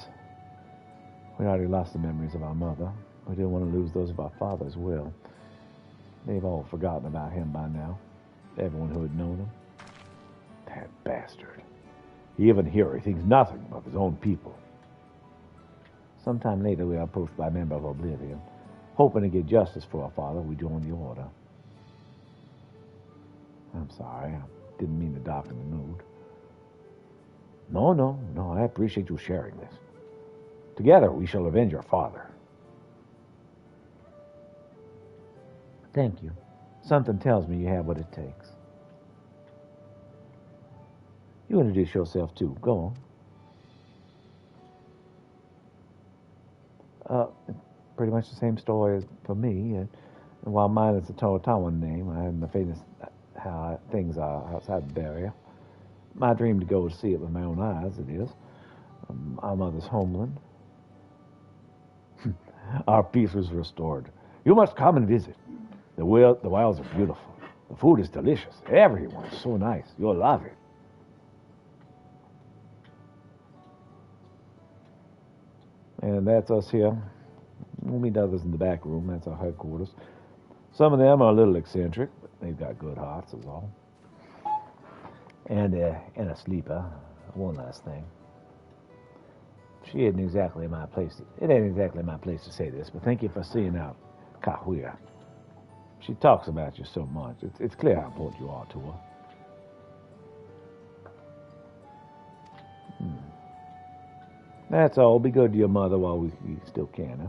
We already lost the memories of our mother. We didn't want to lose those of our father as well. They've all forgotten about him by now. Everyone who had known him. That bastard. Even here, he thinks nothing of his own people. Sometime later, we were approached by a member of Oblivion. Hoping to get justice for our father, we joined the Order. I'm sorry, I didn't mean to darken the mood. No, I appreciate you sharing this. Together, we shall avenge your father. Thank you. Something tells me you have what it takes. You introduce yourself too. Go on. Pretty much the same story as for me. And while mine is a Towatawan name, I haven't the faintest how things are outside the barrier. My dream to go to see it with my own eyes, it is. Our mother's homeland. Our peace was restored. You must come and visit. The wilds are beautiful. The food is delicious. Everyone is so nice. You'll love it. And that's us here. We'll meet others in the back room. That's our headquarters. Some of them are a little eccentric, but they've got good hearts, is all. And a sleeper. One last thing. It ain't exactly my place to say this, but thank you for seeing out Kahuya. She talks about you so much. It's clear how important you are to her. That's all. Be good to your mother while we still can, huh?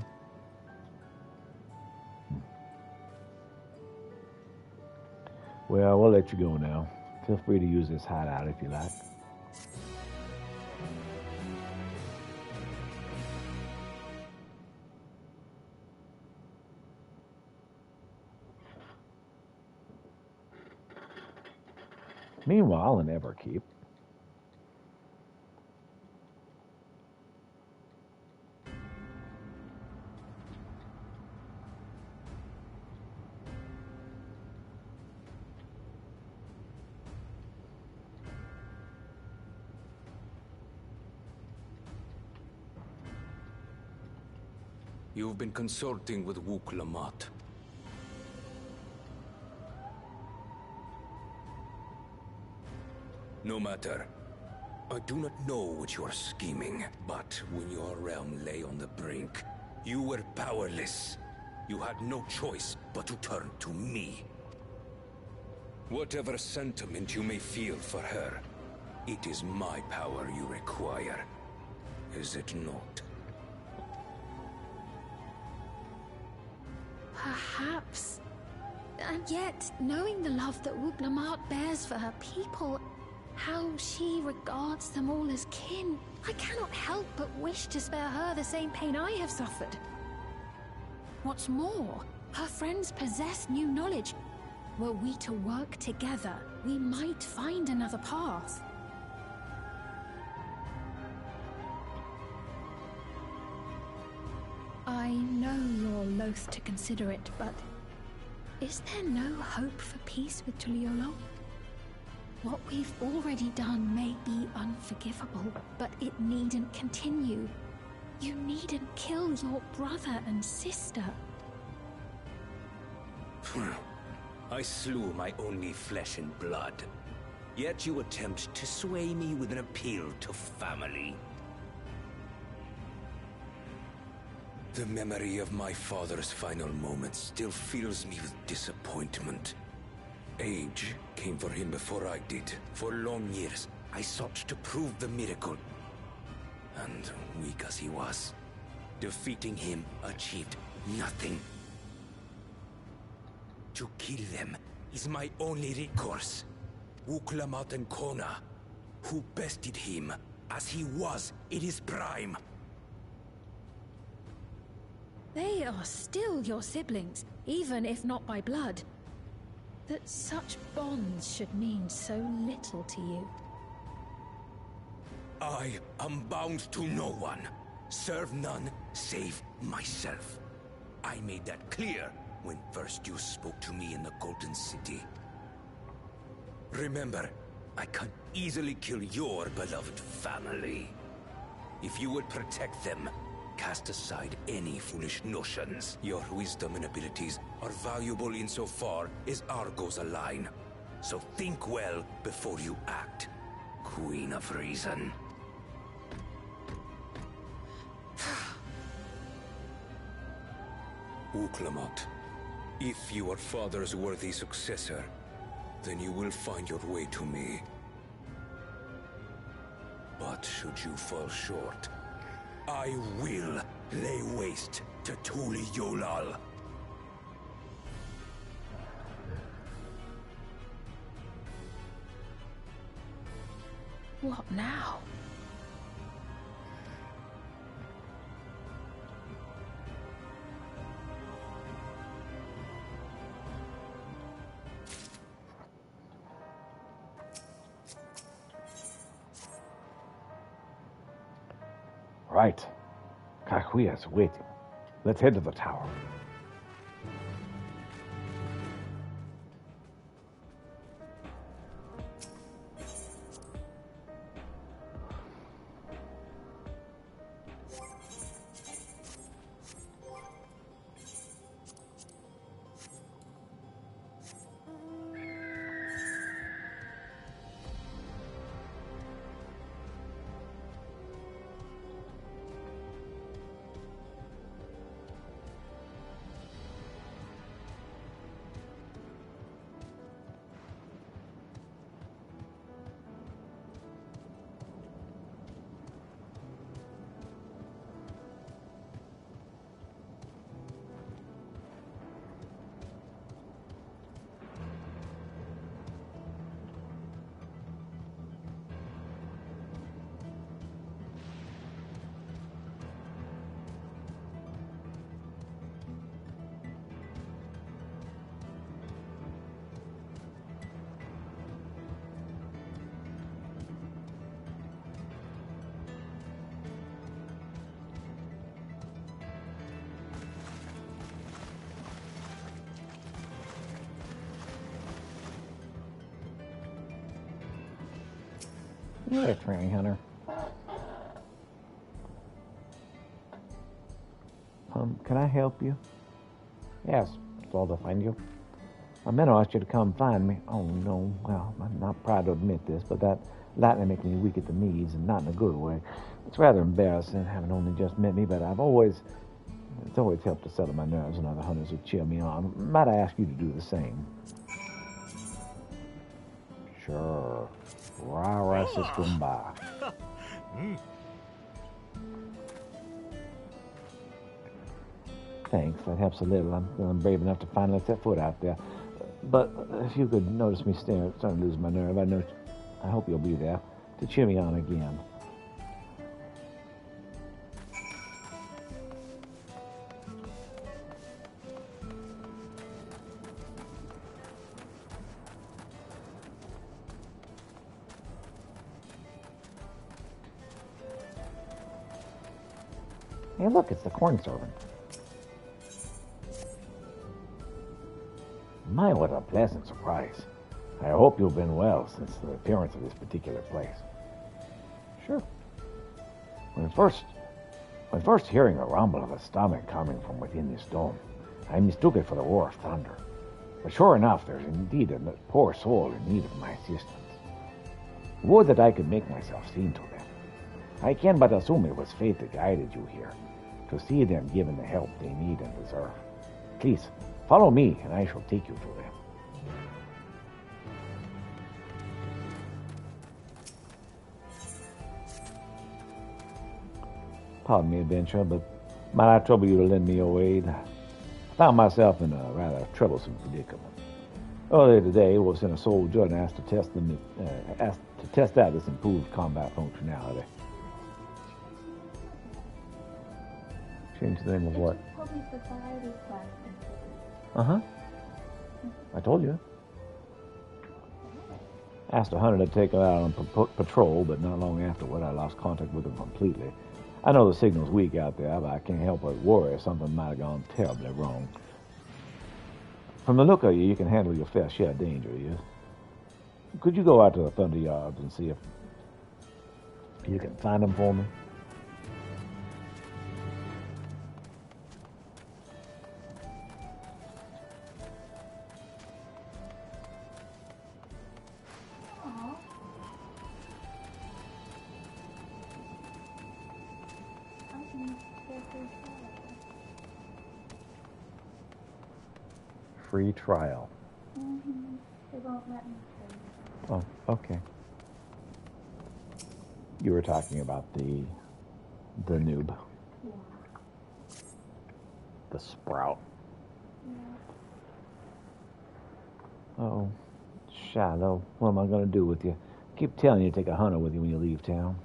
Well, we'll let you go now. Feel free to use this hideout if you like. Meanwhile, in Everkeep, You've been consulting with Wook Lamont. No matter. I do not know what you are scheming, but when your realm lay on the brink, you were powerless. You had no choice but to turn to me. Whatever sentiment you may feel for her, it is my power you require, is it not? Perhaps. And yet, knowing the love that Wook Lamont bears for her people, how she regards them all as kin, I cannot help but wish to spare her the same pain I have suffered. What's more, her friends possess new knowledge. Were we to work together, we might find another path. I know you're loath to consider it, but is there no hope for peace with Tuliolo? What we've already done may be unforgivable, but it needn't continue. You needn't kill your brother and sister. I slew my only flesh and blood. Yet you attempt to sway me with an appeal to family. The memory of my father's final moments still fills me with disappointment. Age came for him before I did. For long years, I sought to prove the miracle. And weak as he was, defeating him achieved nothing. To kill them is my only recourse. Wook Lamont and Kona, who bested him as he was in his prime. They are still your siblings, even if not by blood. That such bonds should mean so little to you. I am bound to no one. Serve none save myself. I made that clear when first you spoke to me in the Golden City. Remember, I can easily kill your beloved family. If you would protect them, cast aside any foolish notions. Your wisdom and abilities are valuable insofar as our goals align. So think well before you act, Queen of Reason. Uklamat, if you are father's worthy successor, then you will find your way to me. But should you fall short, I will lay waste to Tuli Yolal. What now? Right. Kakuya's waiting. Let's head to the tower. You're a training hunter. Can I help you? Yes, thought to find you. My men asked you to come find me. Oh, no. Well, I'm not proud to admit this, but that lightning makes me weak at the knees, and not in a good way. It's rather embarrassing, having only just met me, but it's always helped to settle my nerves, and other hunters would cheer me on. Might I ask you to do the same? Sure. Rara Siskumba. Thanks, that helps a little. I'm feeling brave enough to finally set foot out there. But if you could notice me starting to lose my nerve, I hope you'll be there to cheer me on again. Hey, look, it's the corn servant. My, what a pleasant surprise. I hope you've been well since the appearance of this particular place. Sure. When first hearing a rumble of a stomach coming from within this dome, I mistook it for the roar of thunder. But sure enough, there's indeed a poor soul in need of my assistance. Would that I could make myself seen to them. I can but assume it was fate that guided you here, to see them given the help they need and deserve. Please, follow me, and I shall take you to them. Pardon me, adventurer, but might I trouble you to lend me your aid? I found myself in a rather troublesome predicament. Earlier today, we sent a soldier and asked to test out this improved combat functionality. Change the name of what? Uh-huh. I told you. Asked a hunter to take her out on patrol, but not long afterward, I lost contact with him completely. I know the signal's weak out there, but I can't help but worry something might have gone terribly wrong. From the look of you, you can handle your fair share of danger, yes? Could you go out to the Thunder Yards and see if you can find them for me? Free trial. They won't let me through. Oh, okay. You were talking about the noob. Yeah. The sprout. Yeah. Oh, Shiloh, what am I going to do with you? Keep telling you to take a hunter with you when you leave town.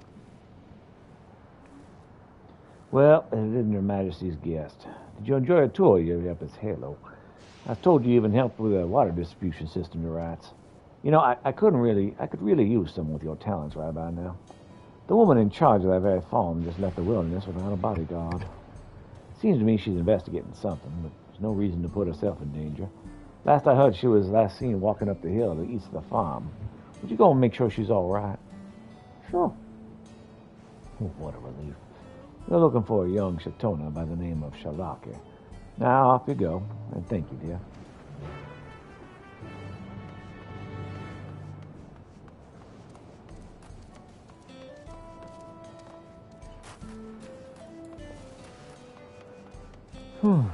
Well, it isn't Her Majesty's guest. Did you enjoy a tour of Yepis Halo? I was told you even helped with a water distribution system to rats. You know, I could really use someone with your talents right by now. The woman in charge of that very farm just left the wilderness without a bodyguard. Seems to me she's investigating something, but there's no reason to put herself in danger. Last I heard, she was last seen walking up the hill to the east of the farm. Would you go and make sure she's all right? Sure. Oh, what a relief. They're looking for a young Shatona by the name of Shalake. Now, off you go, and thank you, dear. Whew.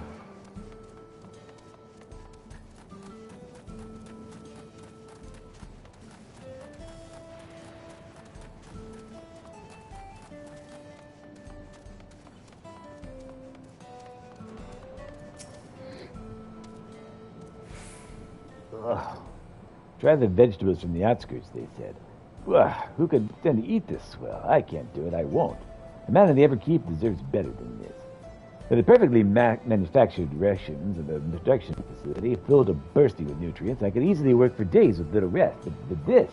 Ugh. Try the vegetables from the outskirts, they said. Ugh, who could stand to eat this swell? I can't do it, I won't. The man in the Everkeep deserves better than this. The perfectly manufactured rations of the production facility filled to bursting with nutrients. I could easily work for days with little rest, but this,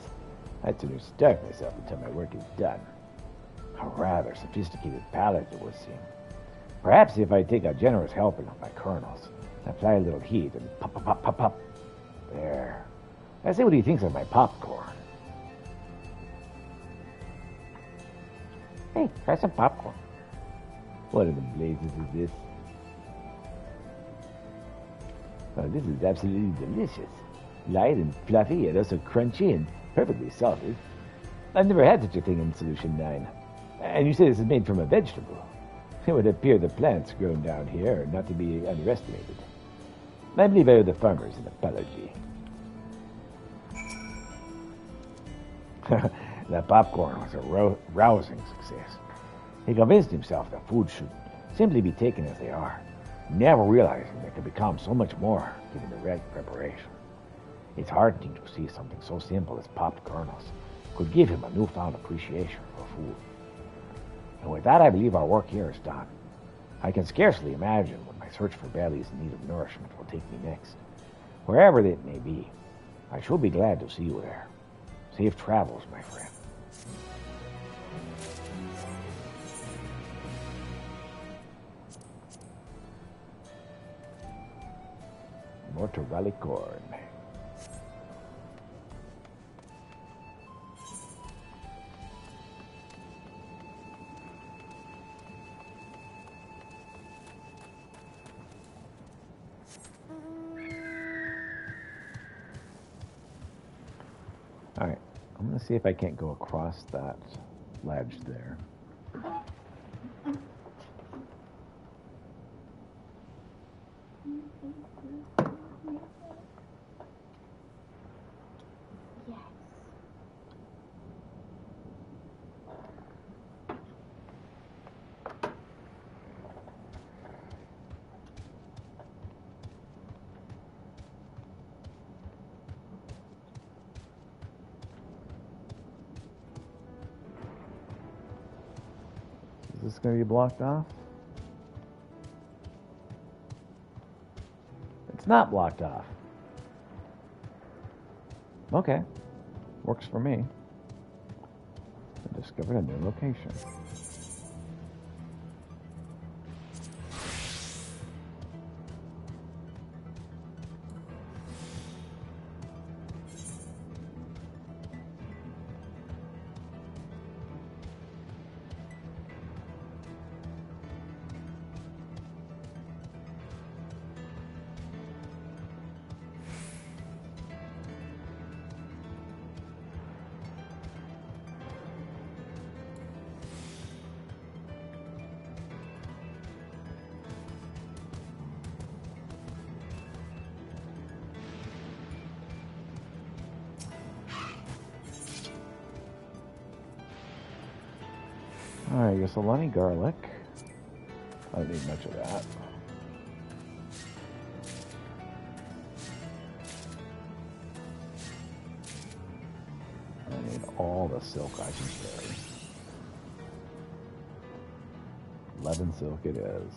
I'd sooner starve myself until my work is done. A rather sophisticated palate it would seem. Perhaps if I take a generous helping of my kernels, apply a little heat and pop, pop, pop, pop, pop. There. I say what he thinks of my popcorn. Hey, try some popcorn. What in the blazes is this? Oh, this is absolutely delicious. Light and fluffy and also crunchy and perfectly salted. I've never had such a thing in Solution 9. And you say this is made from a vegetable. It would appear the plants grown down here are not to be underestimated. I believe I owe the farmers an apology. That popcorn was a rousing success. He convinced himself that food should simply be taken as they are, never realizing they could become so much more given the right preparation. It's heartening to see something so simple as popped kernels could give him a newfound appreciation for food. And with that, I believe our work here is done. I can scarcely imagine what my search for bellies in need of nourishment will take me next. Wherever it may be, I shall be glad to see you there. Safe travels, my friend. More to Rally Corn. All right, I'm going to see if I can't go across that ledge there. Is this going to be blocked off? It's not blocked off. Okay. Works for me. I discovered a new location. Alright, I guess a Lunny garlic. I don't need much of that. I need all the silk I can carry. 11 silk it is.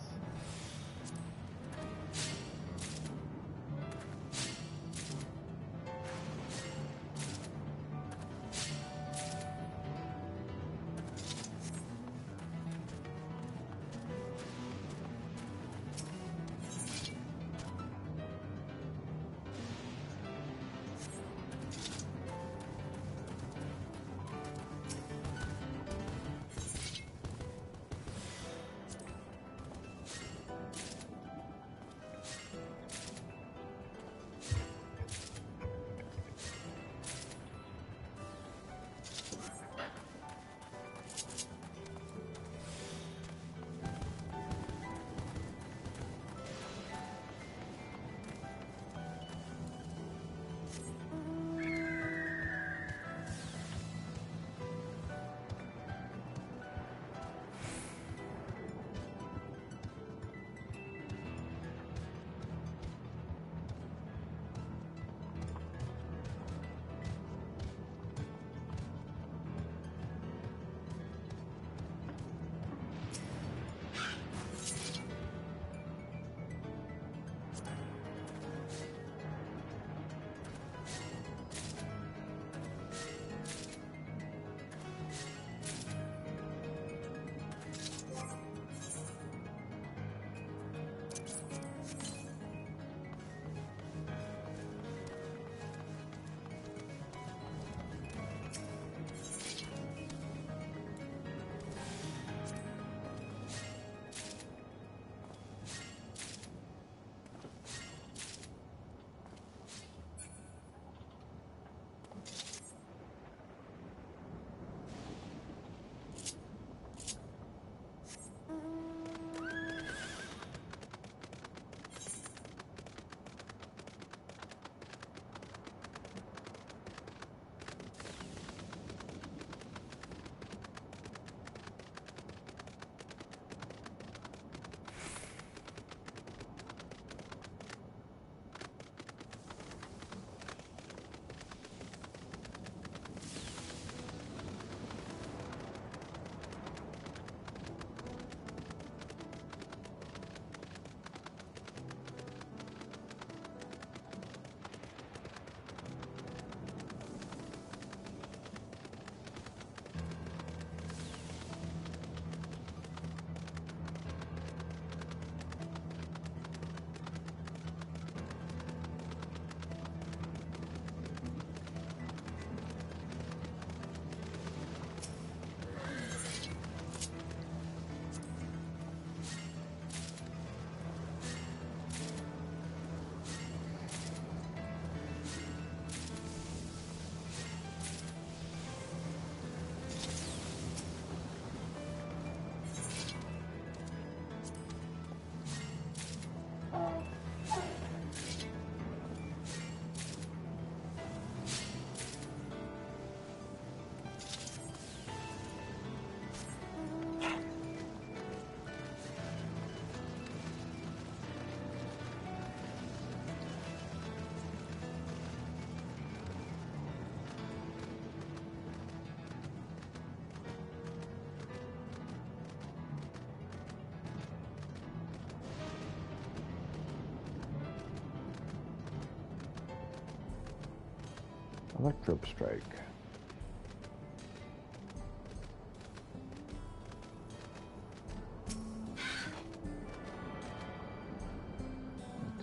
Electro strike.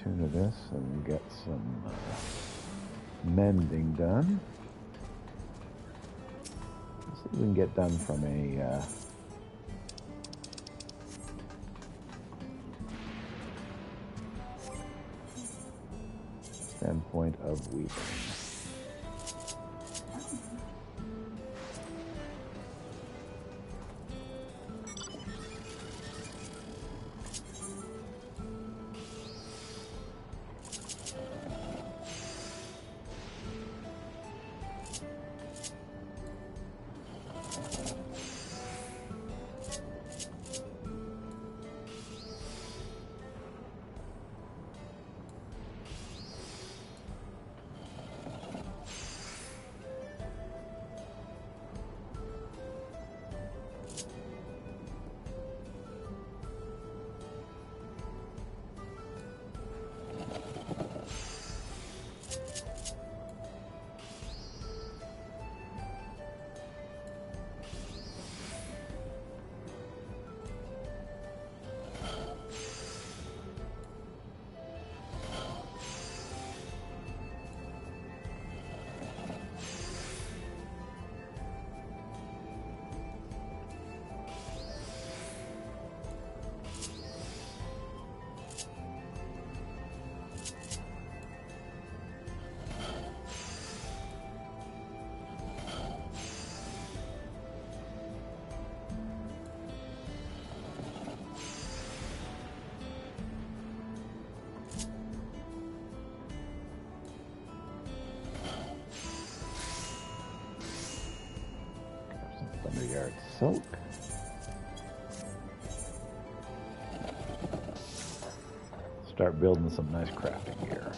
Tune to this and get some mending done. Let's see what we can get done from a standpoint of weaving. silk. Start building some nice crafting gear.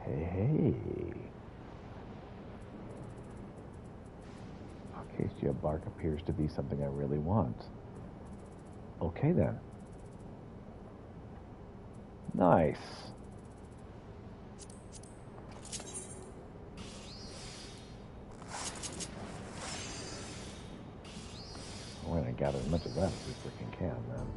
Hey. Acacia bark appears to be something I really want. Okay then. Nice. We're gonna gather as much of that as we freaking can, man.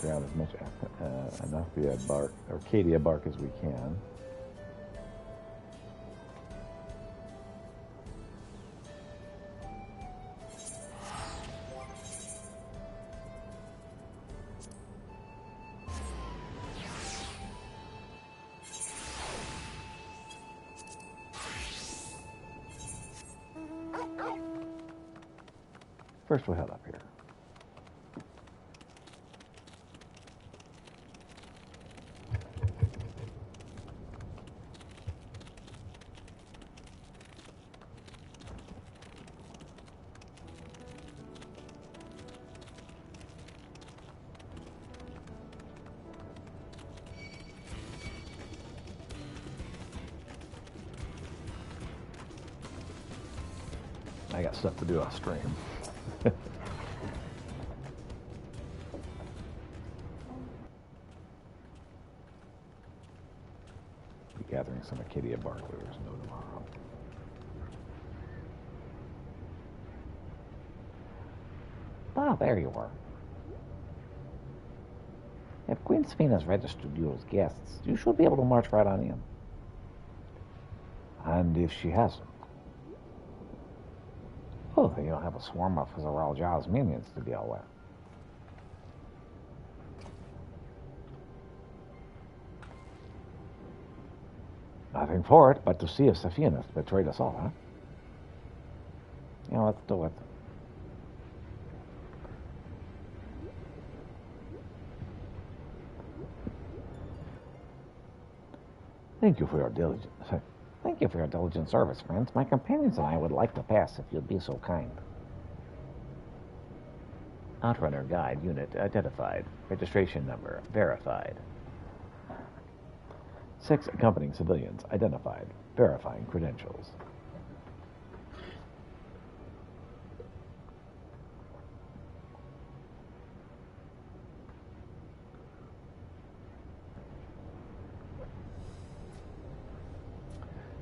Grab as much Anaphia bark, or Arcadia bark as we can. First we'll head up here. I got stuff to do off stream. Be gathering some Acadia bark lures no tomorrow. Ah, there you are. If Queen Sphene has registered you as guests, you should be able to march right on in. And if she hasn't? Oh, then you'll have a swarm of Zeralja's minions to deal with. Nothing for it but to see if Sphene has betrayed us all, huh? Yeah, let's do it. Thank you for your diligence. Thank you for your diligent service, friends. My companions and I would like to pass if you'd be so kind. Outrunner Guide Unit identified. Registration number verified. 6 accompanying civilians identified. Verifying credentials.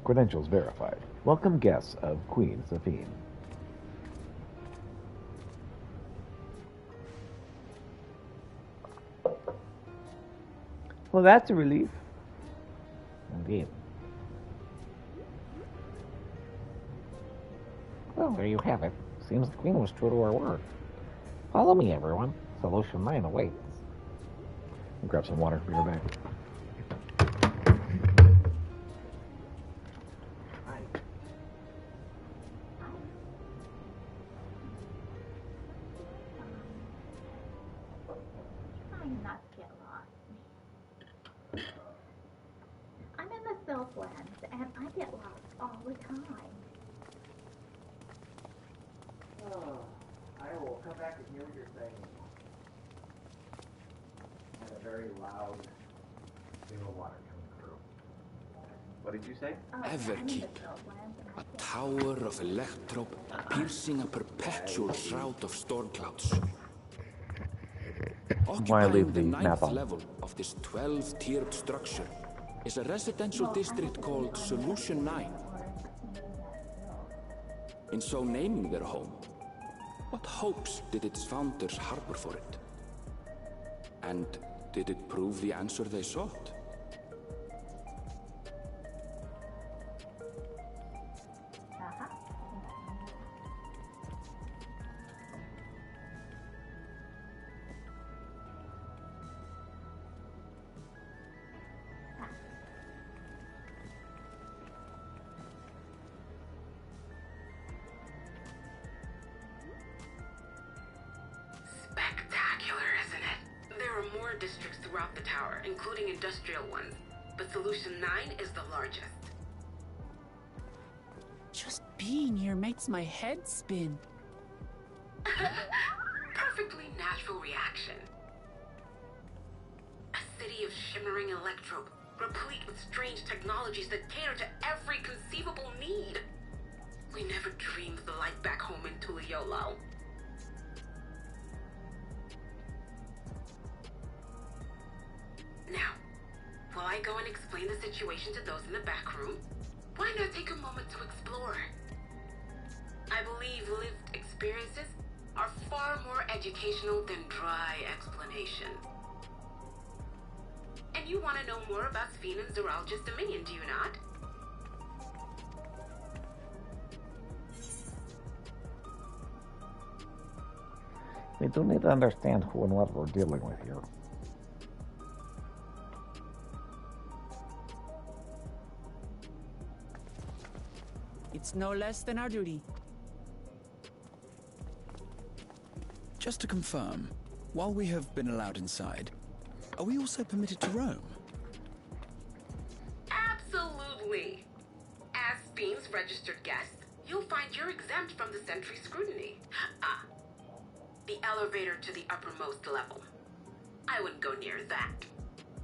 Credentials verified. Welcome guests of Queen Sphene. Well, that's a relief. Indeed. Well, there you have it. Seems the Queen was true to her word. Follow me, everyone. Solution 9 awaits. Grab some water for your bag. Trying not to get lost. I'm in the Southlands, and I get lost all the time. Oh, I will come back and hear what you're saying. And a very loud stream of water coming through. What did you say? Everkeep, a tower of electrope piercing a perpetual shroud of storm clouds. Why leave Occupying the the map 9th on? level of this 12-tiered structure is a residential district called Solution 9. In so naming their home, what hopes did its founders harbor for it? And did it prove the answer they sought? Spectacular, isn't it? There are more districts throughout the tower, including industrial ones, but Solution 9 is the largest. Just being here makes my head spin. Perfectly natural reaction. A city of shimmering electrope, replete with strange technologies that cater to every conceivable need. We never dreamed of the life back home in Tuliolo. Now, while I go and explain the situation to those in the back room, why not take a moment to explore? I believe lived experiences are far more educational than dry explanation. And you want to know more about Sphene and Zeralja's dominion, do you not? We do need to understand who and what we're dealing with here. It's no less than our duty. Just to confirm, while we have been allowed inside, are we also permitted to roam? Absolutely. As Sphene's registered guest, you'll find you're exempt from the sentry scrutiny. The elevator to the uppermost level. I wouldn't go near that.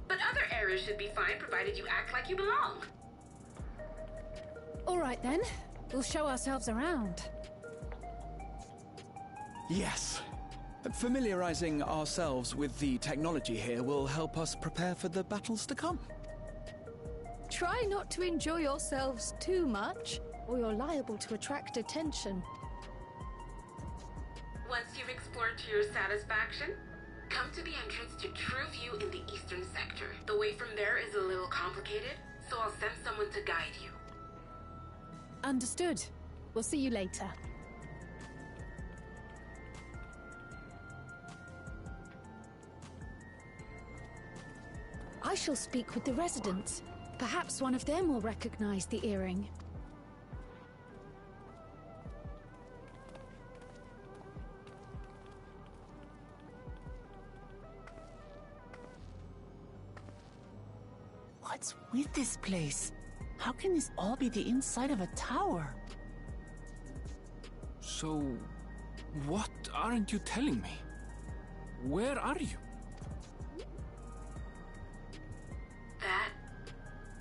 But other areas should be fine provided you act like you belong. All right then, we'll show ourselves around. Yes. Familiarizing ourselves with the technology here will help us prepare for the battles to come. Try not to enjoy yourselves too much, or you're liable to attract attention. Once you've explored to your satisfaction, come to the entrance to True View in the eastern sector. The way from there is a little complicated, so I'll send someone to guide you. Understood. We'll see you later. I shall speak with the residents. Perhaps one of them will recognize the earring. What's with this place? How can this all be the inside of a tower? So, what aren't you telling me? Where are you? That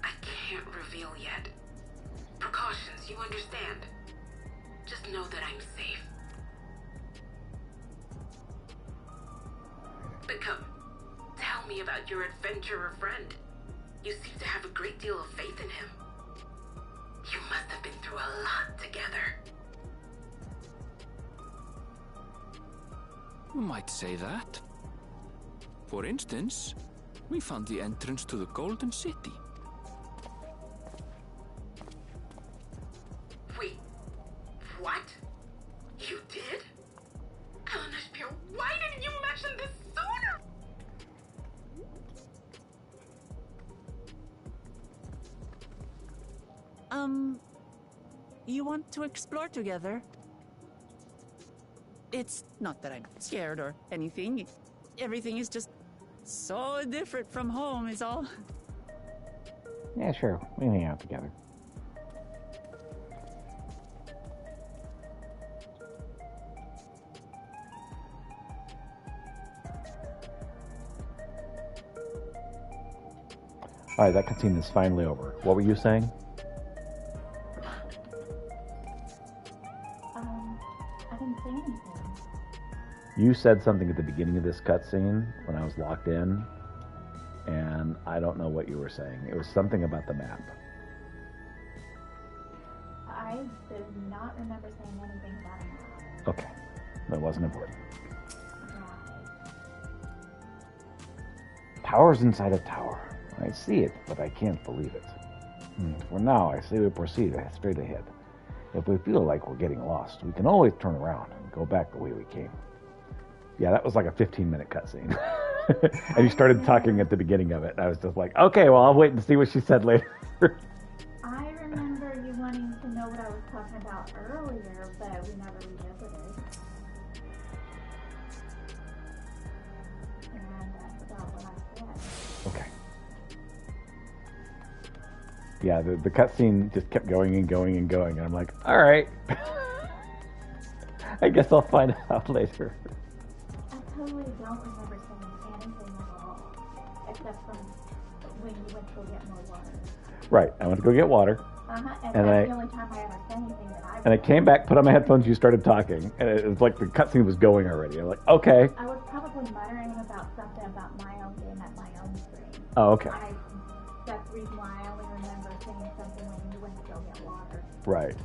I can't reveal yet. Precautions, you understand. Just know that I'm safe. But come, tell me about your adventurer friend. You seem to have a great deal of faith in him. You must have been through a lot together. You might say that. For instance, we found the entrance to the Golden City. Wait, what? You did? Eleanor, why didn't you mention this sooner? You want to explore together? It's not that I'm scared or anything. Everything is just so different from home is all. Yeah, sure. We hang out together. Alright, that cutscene is finally over. What were you saying? I didn't say anything. You said something at the beginning of this cutscene when I was locked in, and I don't know what you were saying. It was something about the map. I did not remember saying anything about a map. Okay. That wasn't important. Power's inside a tower. I see it, but I can't believe it. For now, I say we proceed straight ahead. If we feel like we're getting lost, we can always turn around and go back the way we came. Yeah, that was like a 15-minute cutscene. And you started talking at the beginning of it. And I was just like, okay, well, I'll wait and see what she said later. I remember you wanting to know what I was talking about earlier, but we never revisited. And I forgot what I said. Okay. Yeah, the cutscene just kept going and going and going. And I'm like, all right. I guess I'll find out later. I totally don't remember saying anything at all, except from when you went to go get more water. Right, I went to go get water. And And that's the only time I ever said anything that I And I came back, put on my headphones, you started talking, and it was like the cutscene was going already. I'm like, okay. I was probably muttering about something about my own game at my own screen. Oh, okay. That's the reason why I only remember saying something when you went to go get water. Right.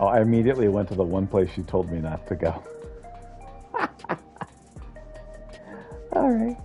Oh, I immediately went to the one place she told me not to go. All right.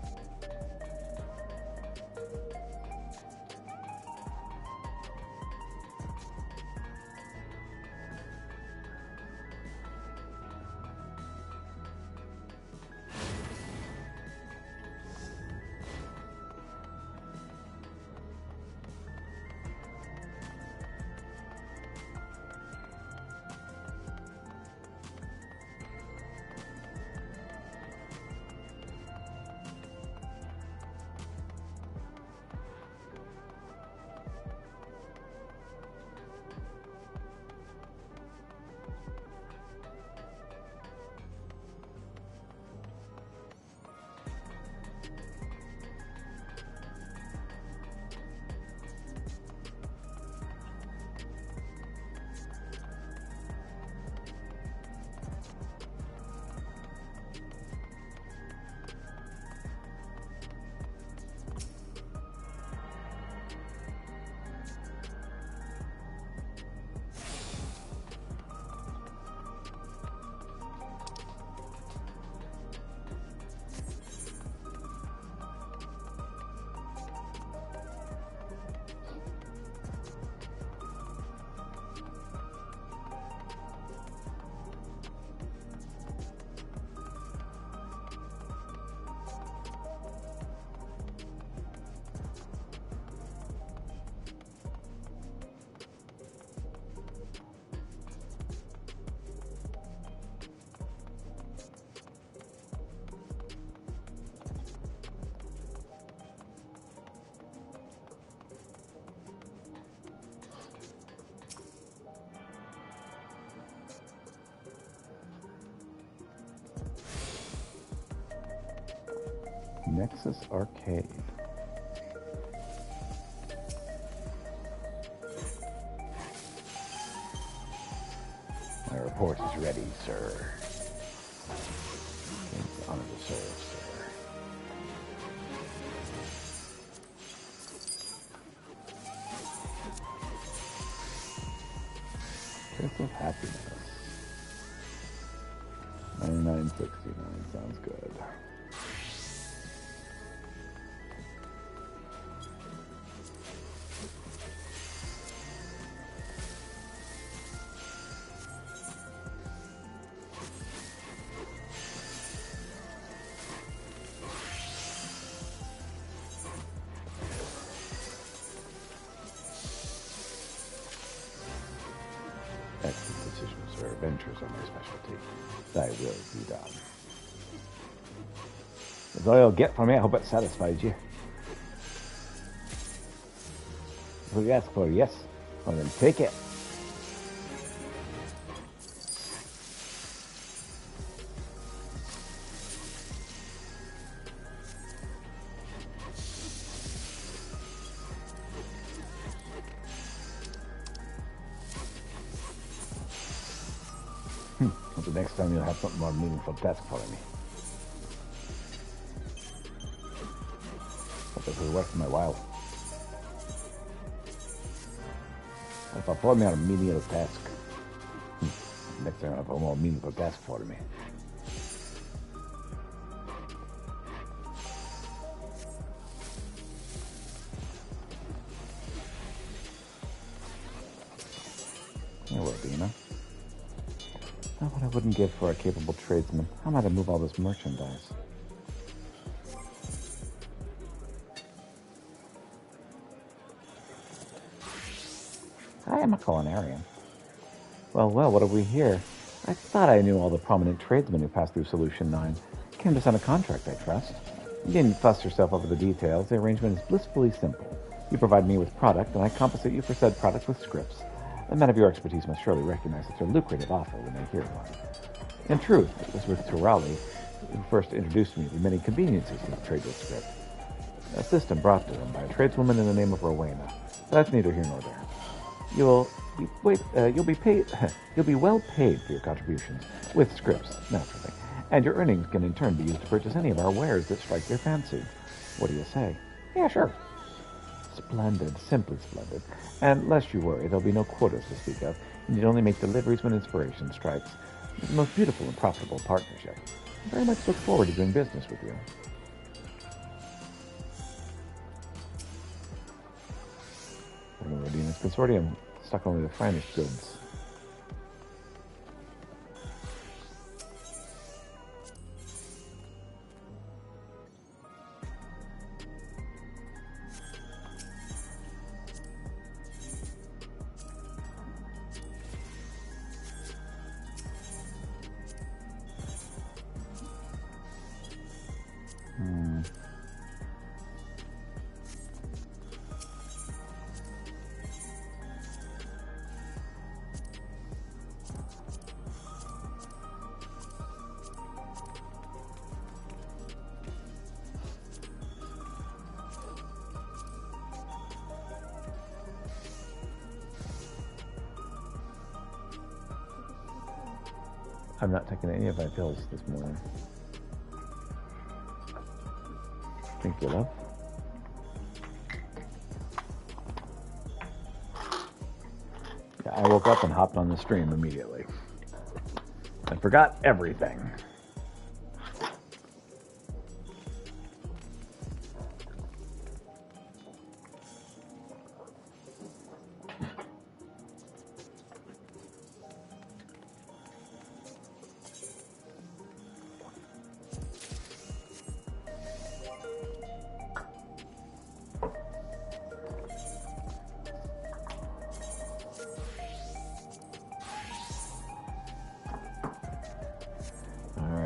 Nexus Arcade. My report is ready, sir. It's an honor to serve, sir. Kiss of happiness. 9969 sounds good. Excellent decision, sir. Adventures are my specialty. Thy will be done. That's all you'll get from me. I hope it satisfies you. What you ask for, yes? Well, then take it. But the next time you'll have something more meaningful to ask for me. But this is worth my while. If I perform a menial task, next time I'll have a more meaningful task for me. Hello, Dina. Not what I wouldn't give for a capable tradesman. How might I move all this merchandise? I am a culinarian. Well, what have we here? I thought I knew all the prominent tradesmen who passed through Solution 9. Came to sign a contract, I trust. You needn't fuss yourself over the details. The arrangement is blissfully simple. You provide me with product, and I compensate you for said product with scripts. A man of your expertise must surely recognize such a lucrative offer when they hear one. In truth, it was with Turali who first introduced me to the many conveniences of trade with script. A system brought to him by a tradeswoman in the name of Rowena. That's neither here nor there. You'll be well paid for your contributions, with scripts, naturally, and your earnings can in turn be used to purchase any of our wares that strike your fancy. What do you say? Yeah, sure. Splendid, simply splendid. And lest you worry, there'll be no quotas to speak of. You need only make deliveries when inspiration strikes. It's the most beautiful and profitable partnership. I very much look forward to doing business with you. Rodina's consortium stock only the finest goods. I'm not taking any of my pills this morning. Thank you, love. Yeah, I woke up and hopped on the stream immediately. I forgot everything.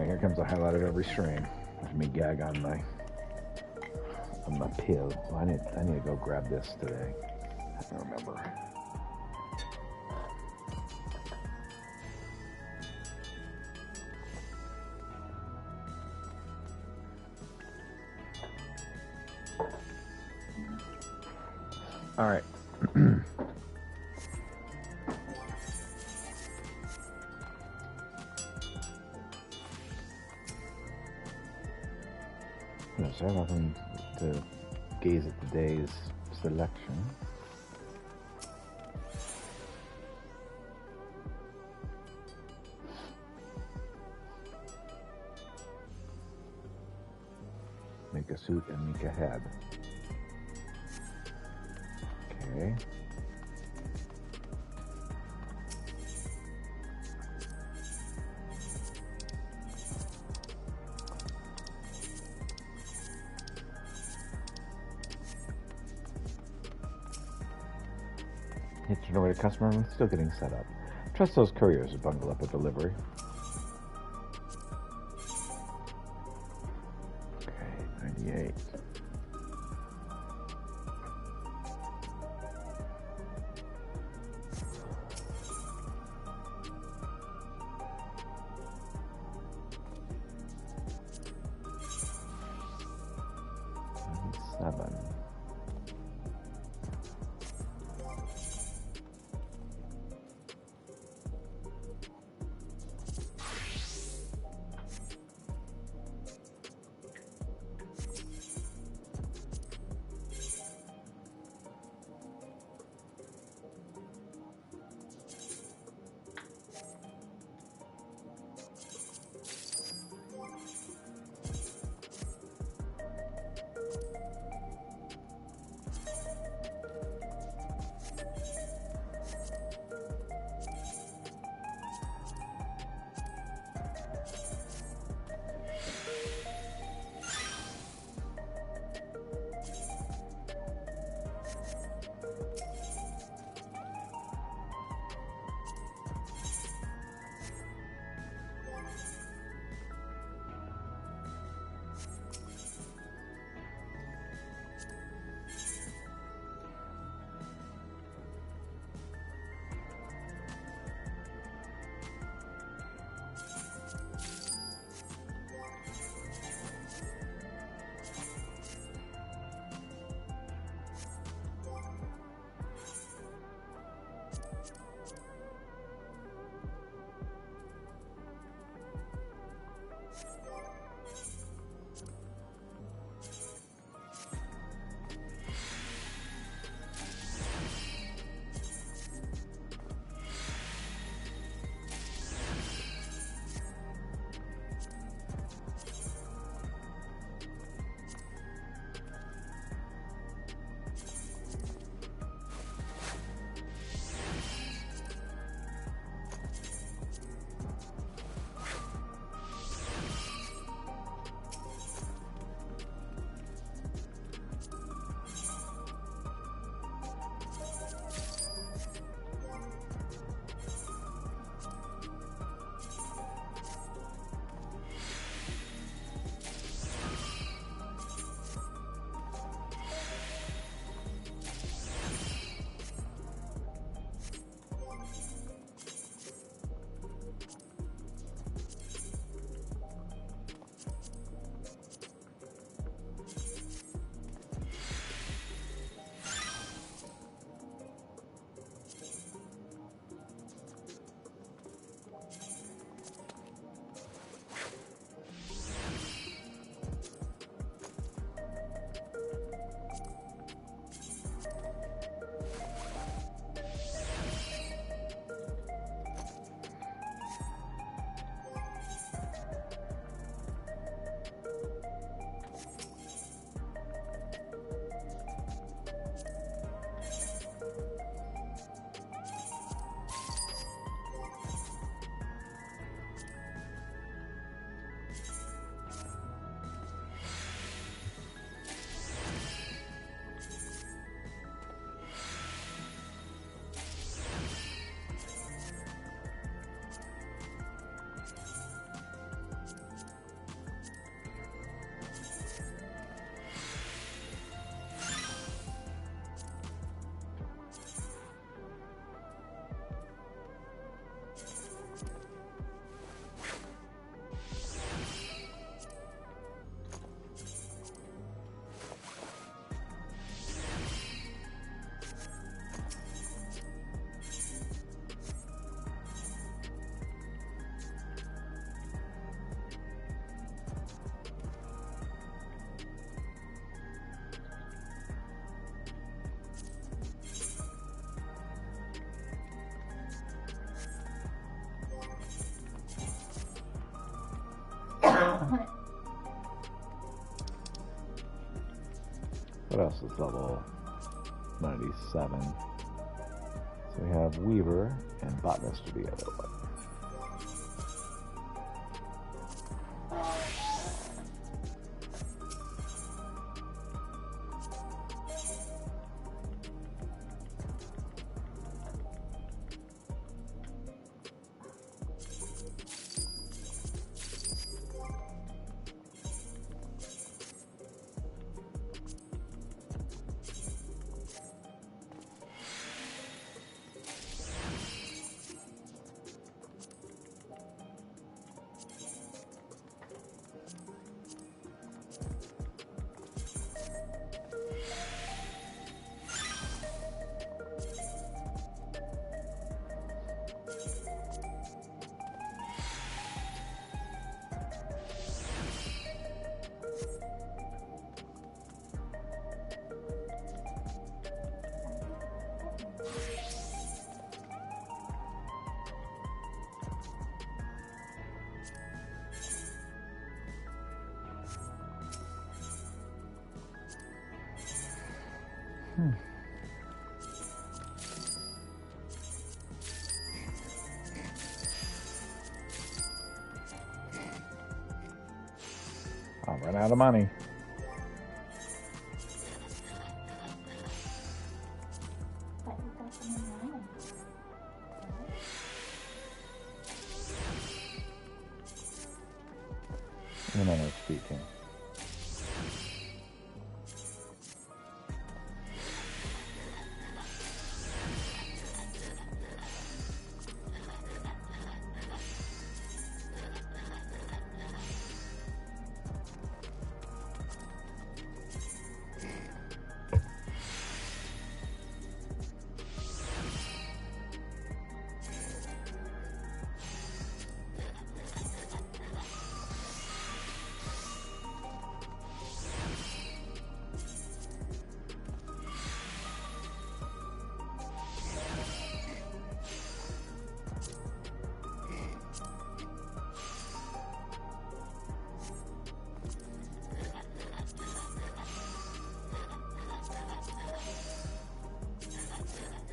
Here comes the highlight of every stream. There's me gag on my pill. Well, I need to go grab this today. I don't remember. All right. Hello, sir. Welcome to gaze at the day's selection. Make a suit and make a head. Okay. Hit your away to customer room, still getting set up. Trust those couriers to bundle up a delivery. Okay, 98. Seven. What else is level 97? So we have Weaver and Botanist to the other one. I'll run out of money. In a manner of speaking.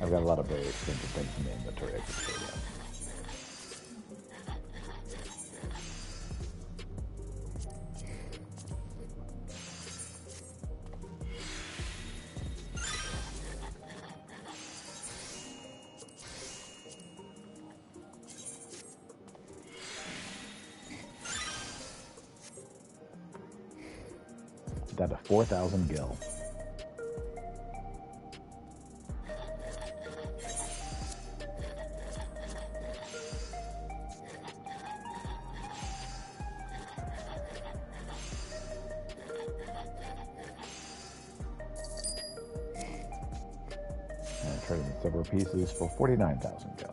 I've got a lot of very expensive things in the inventory I can trade in. Down to 4,000 gil. Trading several pieces for 49,000 gil.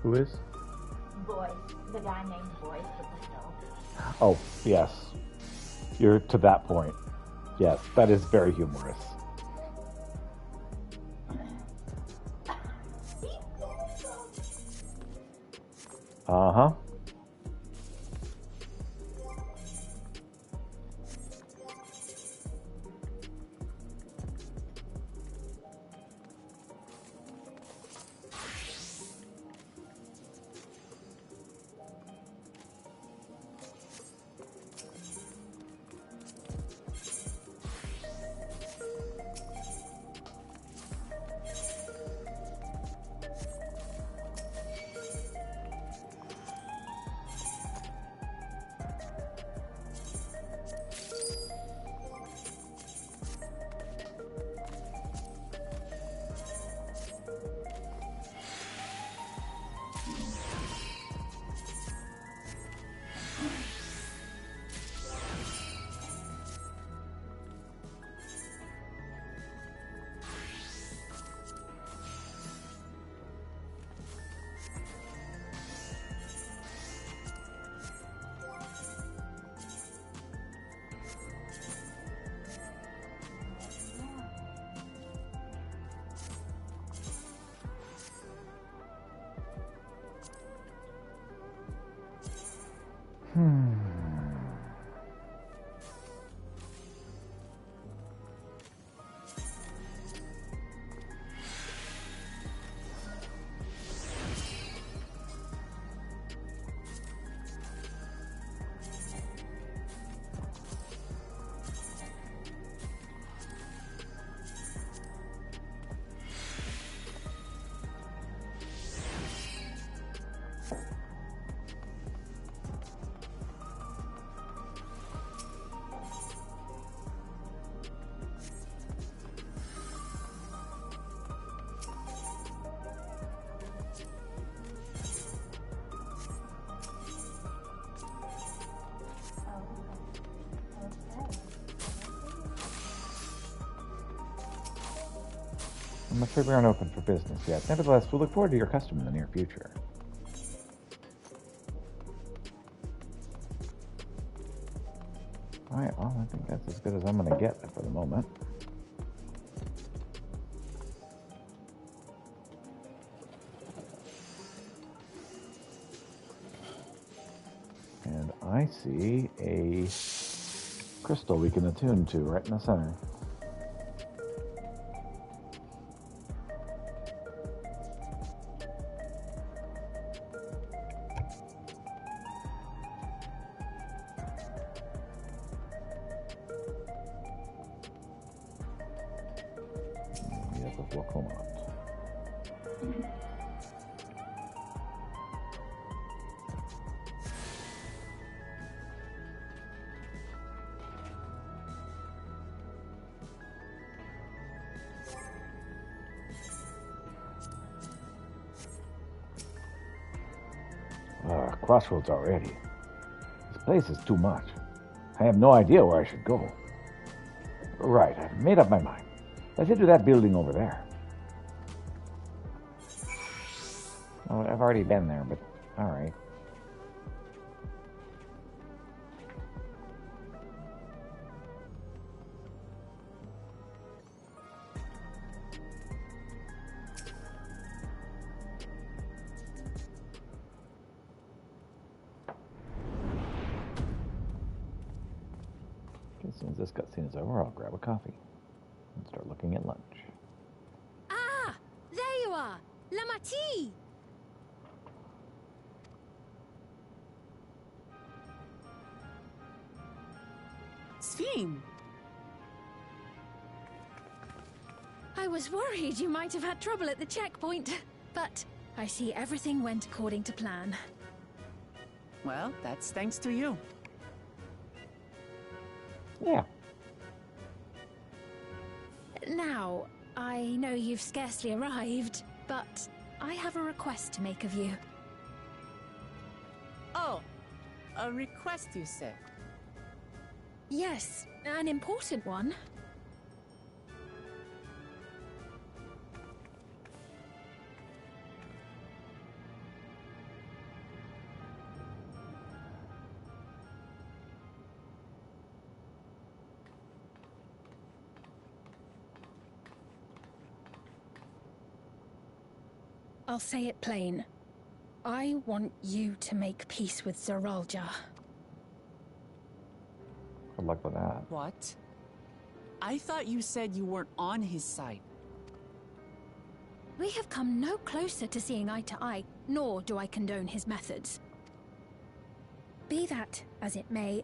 Who is? Boyce, the guy named Boyce with the hill. Oh, yes. You're to that point. Yes, that is very humorous. Uh-huh. I'm afraid we aren't open for business yet. Nevertheless, we'll look forward to your custom in the near future. Alright, well, I think that's as good as I'm going to get for the moment. And I see a crystal we can attune to right in the center. Crossroads already. This place is too much. I have no idea where I should go. Right, I've made up my mind. Let's head to that building over there. Oh, I've already been there, but alright. As soon as this cutscene is over, I'll grab a coffee and start looking at lunch. Ah! There you are! Lamati! Sphene! I was worried you might have had trouble at the checkpoint, but I see everything went according to plan. Well, that's thanks to you. Yeah. Now, I know you've scarcely arrived, but I have a request to make of you. Oh, a request, you said? Yes, an important one. I'll say it plain. I want you to make peace with Zeralja. Good luck with that. What? I thought you said you weren't on his side. We have come no closer to seeing eye to eye, nor do I condone his methods. Be that as it may,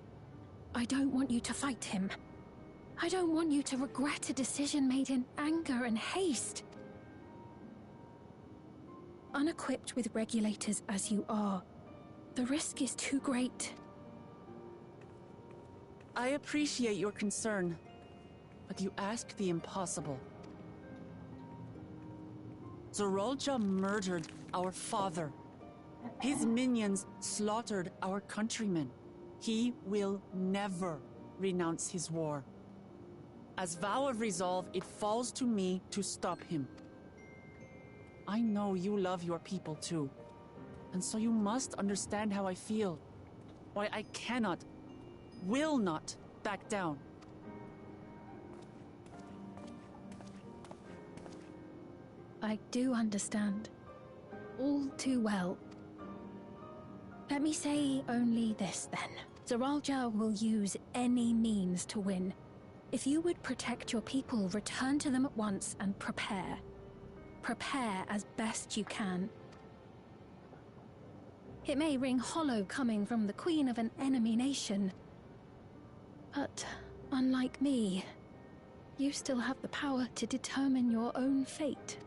I don't want you to fight him. I don't want you to regret a decision made in anger and haste. Unequipped with regulators as you are, the risk is too great. I appreciate your concern, but you ask the impossible. Zeralja murdered our father. His minions slaughtered our countrymen. He will never renounce his war. As vow of resolve, it falls to me to stop him. I know you love your people too, and so you must understand how I feel. Why I cannot, will not back down. I do understand. All too well. Let me say only this, then. Zoralja will use any means to win. If you would protect your people, return to them at once and prepare. Prepare as best you can. It may ring hollow coming from the queen of an enemy nation, but unlike me, you still have the power to determine your own fate.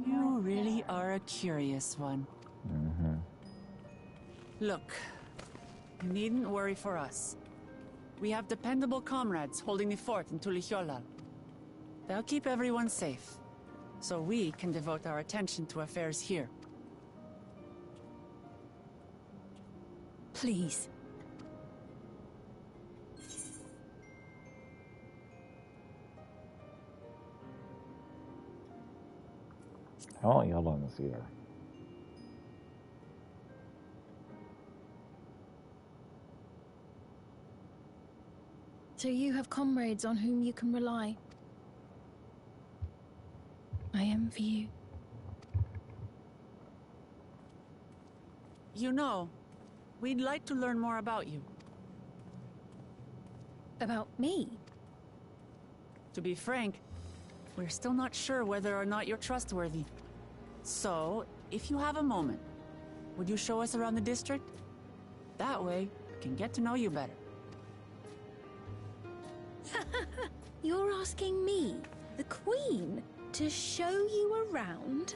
You really are a curious one. Mm-hmm. Look, you needn't worry for us. We have dependable comrades holding the fort in Tulihyolal. They'll keep everyone safe, so we can devote our attention to affairs here. Please. I won't yell on this either. So you have comrades on whom you can rely. I envy you. You know, we'd like to learn more about you. About me? To be frank, we're still not sure whether or not you're trustworthy. So, if you have a moment, would you show us around the district? That way, we can get to know you better. You're asking me, the Queen, to show you around?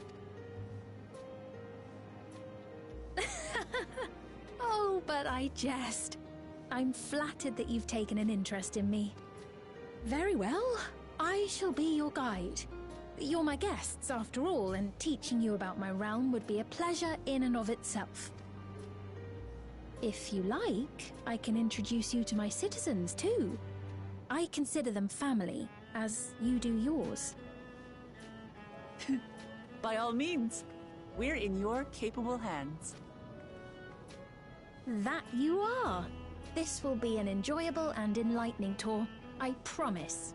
Oh, but I jest. I'm flattered that you've taken an interest in me. Very well, I shall be your guide. You're my guests, after all, and teaching you about my realm would be a pleasure in and of itself. If you like, I can introduce you to my citizens, too. I consider them family, as you do yours. By all means, we're in your capable hands. That you are. This will be an enjoyable and enlightening tour, I promise.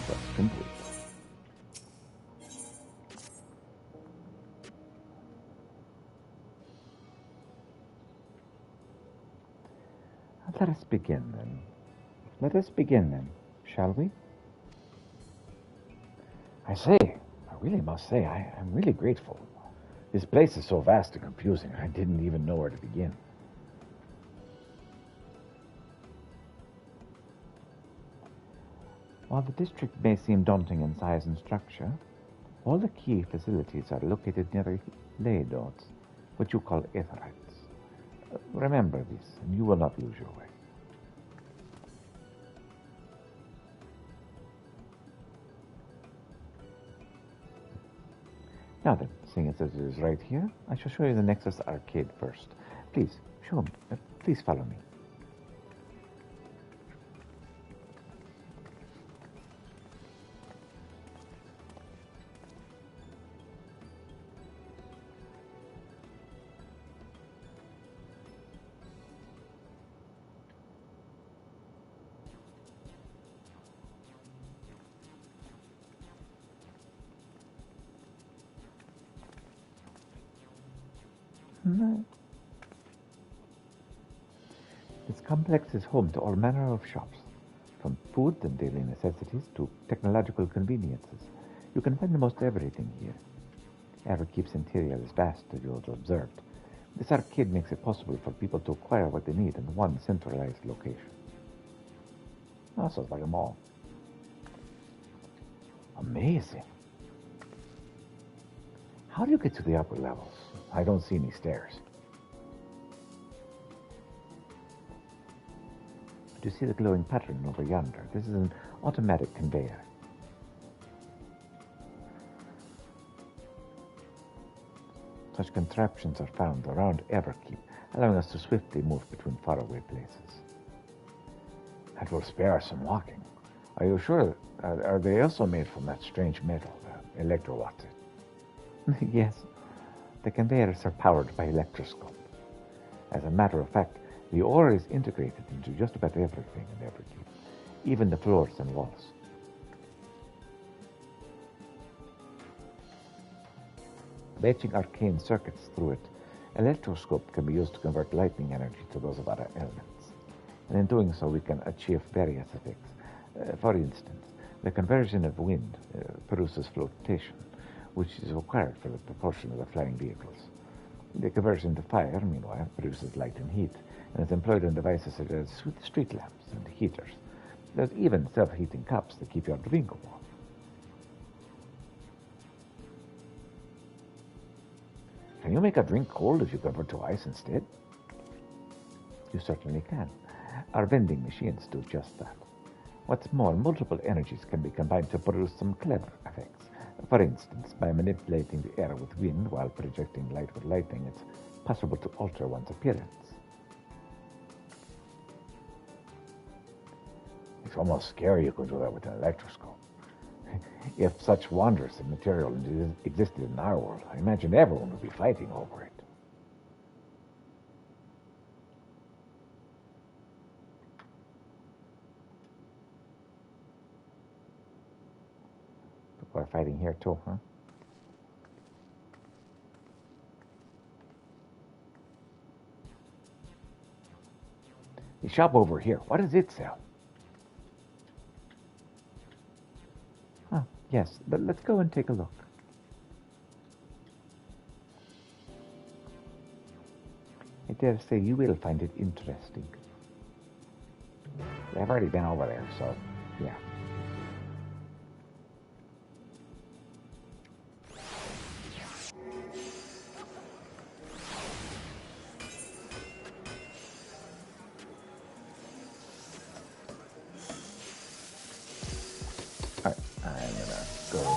That's complete. Let us begin then. Let us begin then, shall we? I really must say, I'm really grateful. This place is so vast and confusing, I didn't even know where to begin. While the district may seem daunting in size and structure, all the key facilities are located near the ley dots, what you call aetherites. Remember this, and you will not lose your way. Now then, seeing as it is right here, I shall show you the Nexus Arcade first. Please, show me. Please follow me. This complex is home to all manner of shops, from food and daily necessities to technological conveniences. You can find almost everything here. Everkeep's interior is vast, as you have observed. This arcade makes it possible for people to acquire what they need in one centralized location. Oh, so it's like a mall. Amazing. How do you get to the upper levels? I don't see any stairs. Do you see the glowing pattern over yonder? This is an automatic conveyor. Such contraptions are found around Everkeep, allowing us to swiftly move between faraway places. That will spare us some walking. Are you sure? Are they also made from that strange metal, electrowatts? Yes. The conveyors are powered by electroscope. As a matter of fact, the ore is integrated into just about everything in Everkeep, even the floors and walls. Matching arcane circuits through it, electroscope can be used to convert lightning energy to those of other elements. And in doing so, we can achieve various effects. For instance, the conversion of wind produces flotation, which is required for the propulsion of the flying vehicles. The conversion to fire, meanwhile, produces light and heat, and is employed on devices such as street lamps and heaters. There's even self-heating cups that keep your drink warm. Can you make a drink cold if you convert to ice instead? You certainly can. Our vending machines do just that. What's more, multiple energies can be combined to produce some clever effects. For instance, by manipulating the air with wind while projecting light with lightning, it's possible to alter one's appearance. It's almost scary you could do that with an electroscope. If such wonders of material existed in our world, I imagine everyone would be fighting over it. People are fighting here too, huh? The shop over here, what does it sell? Yes, but let's go and take a look. I dare say you will find it interesting. I've already been over there, so yeah.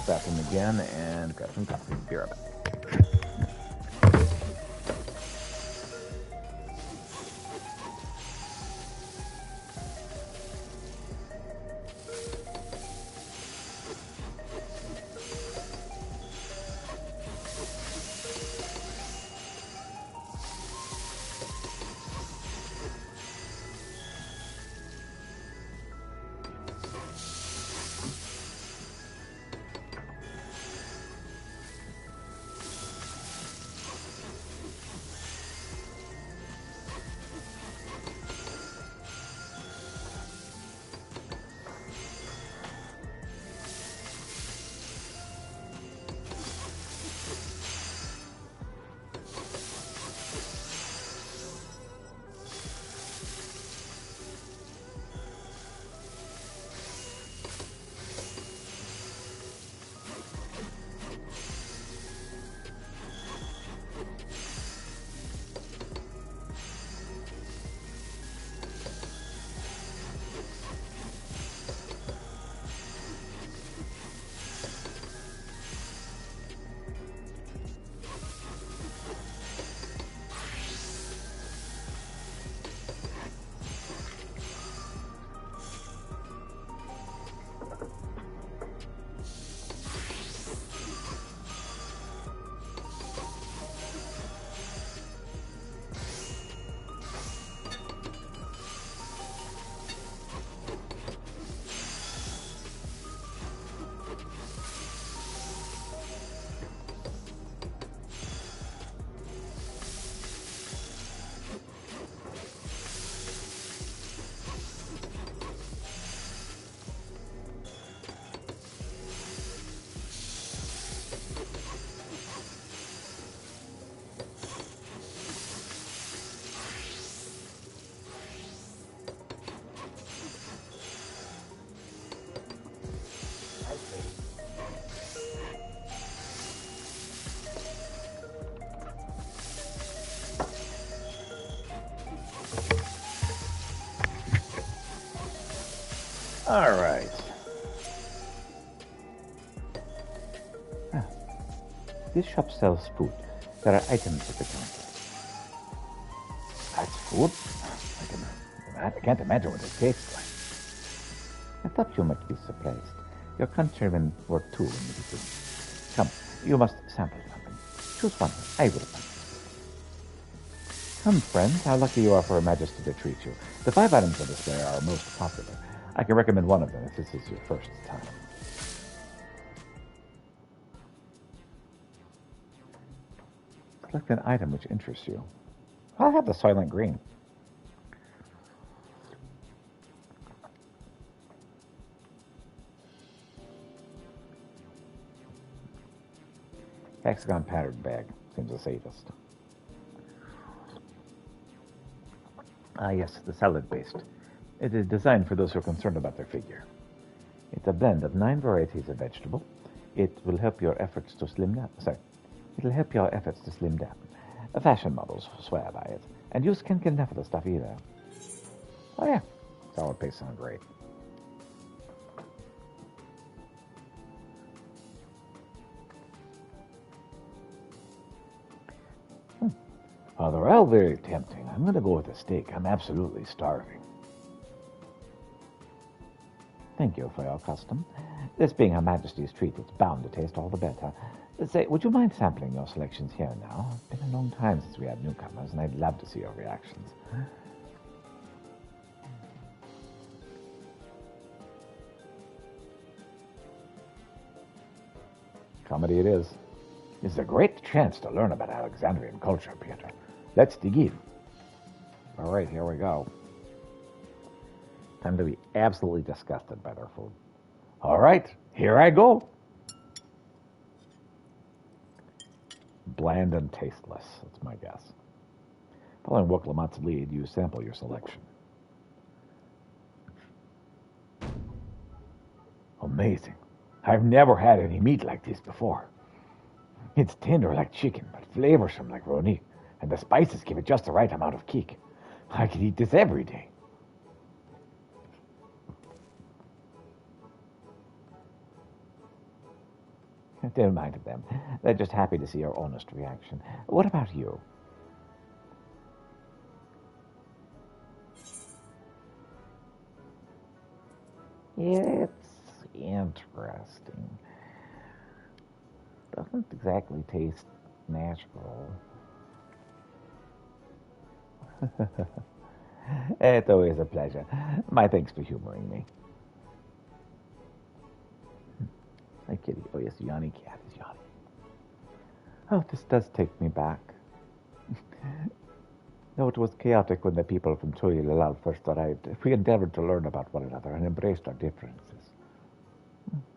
Bathroom again and grab some coffee. Be right back. All right. This shop sells food. There are items at the counter. That's food? I can't imagine what it tastes like. I thought you might be surprised. Your countrymen were too in the beginning. Come, you must sample something. Choose one. I will. Come, friends. How lucky you are for Her Majesty to treat you. The 5 items on display are our most popular. I can recommend one of them if this is your first time. Select an item which interests you. I'll have the silent green. Hexagon patterned bag seems the safest. Ah, yes, the salad paste. It is designed for those who are concerned about their figure. It's a blend of 9 varieties of vegetable. It will help your efforts to slim down. It'll help your efforts to slim down. Fashion models swear by it, and you can't get enough of the stuff either. Oh yeah, salad paste sounds great. They're all very tempting. I'm going to go with a steak. I'm absolutely starving. Thank you for your custom. This being Her Majesty's treat, it's bound to taste all the better. Say, would you mind sampling your selections here now? It's been a long time since we had newcomers, and I'd love to see your reactions. Comedy it is. It's a great chance to learn about Alexandrian culture, Peter. Let's dig in. All right, here we go. Time to be absolutely disgusted by their food. All right, here I go. Bland and tasteless, that's my guess. Following Wook Lamont's lead, you sample your selection. Amazing. I've never had any meat like this before. It's tender like chicken, but flavorsome like roni, and the spices give it just the right amount of kick. I could eat this every day. Don't mind them. They're just happy to see your honest reaction. What about you? It's interesting. Doesn't exactly taste natural. It's always a pleasure. My thanks for humoring me. Hi, kitty. Oh, yes, Yanni cat is Yanni. Oh, this does take me back. Though it was chaotic when the people from Tuyalilal first arrived, we endeavored to learn about one another and embraced our differences.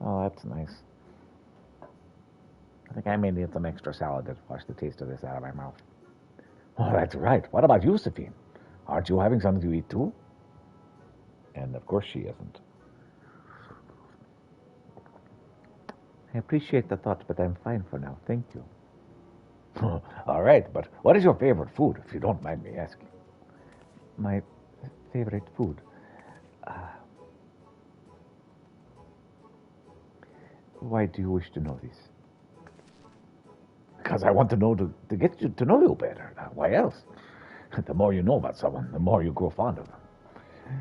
Oh, that's nice. I think I may need some extra salad to wash the taste of this out of my mouth. Oh, that's right. What about you, Sophine? Aren't you having something to eat too? And of course she isn't. I appreciate the thought, but I'm fine for now. Thank you. All right, but what is your favorite food, if you don't mind me asking? My favorite food? Why do you wish to know this? Because I want to know to get you to know you better. Why else? The more you know about someone, the more you grow fond of them.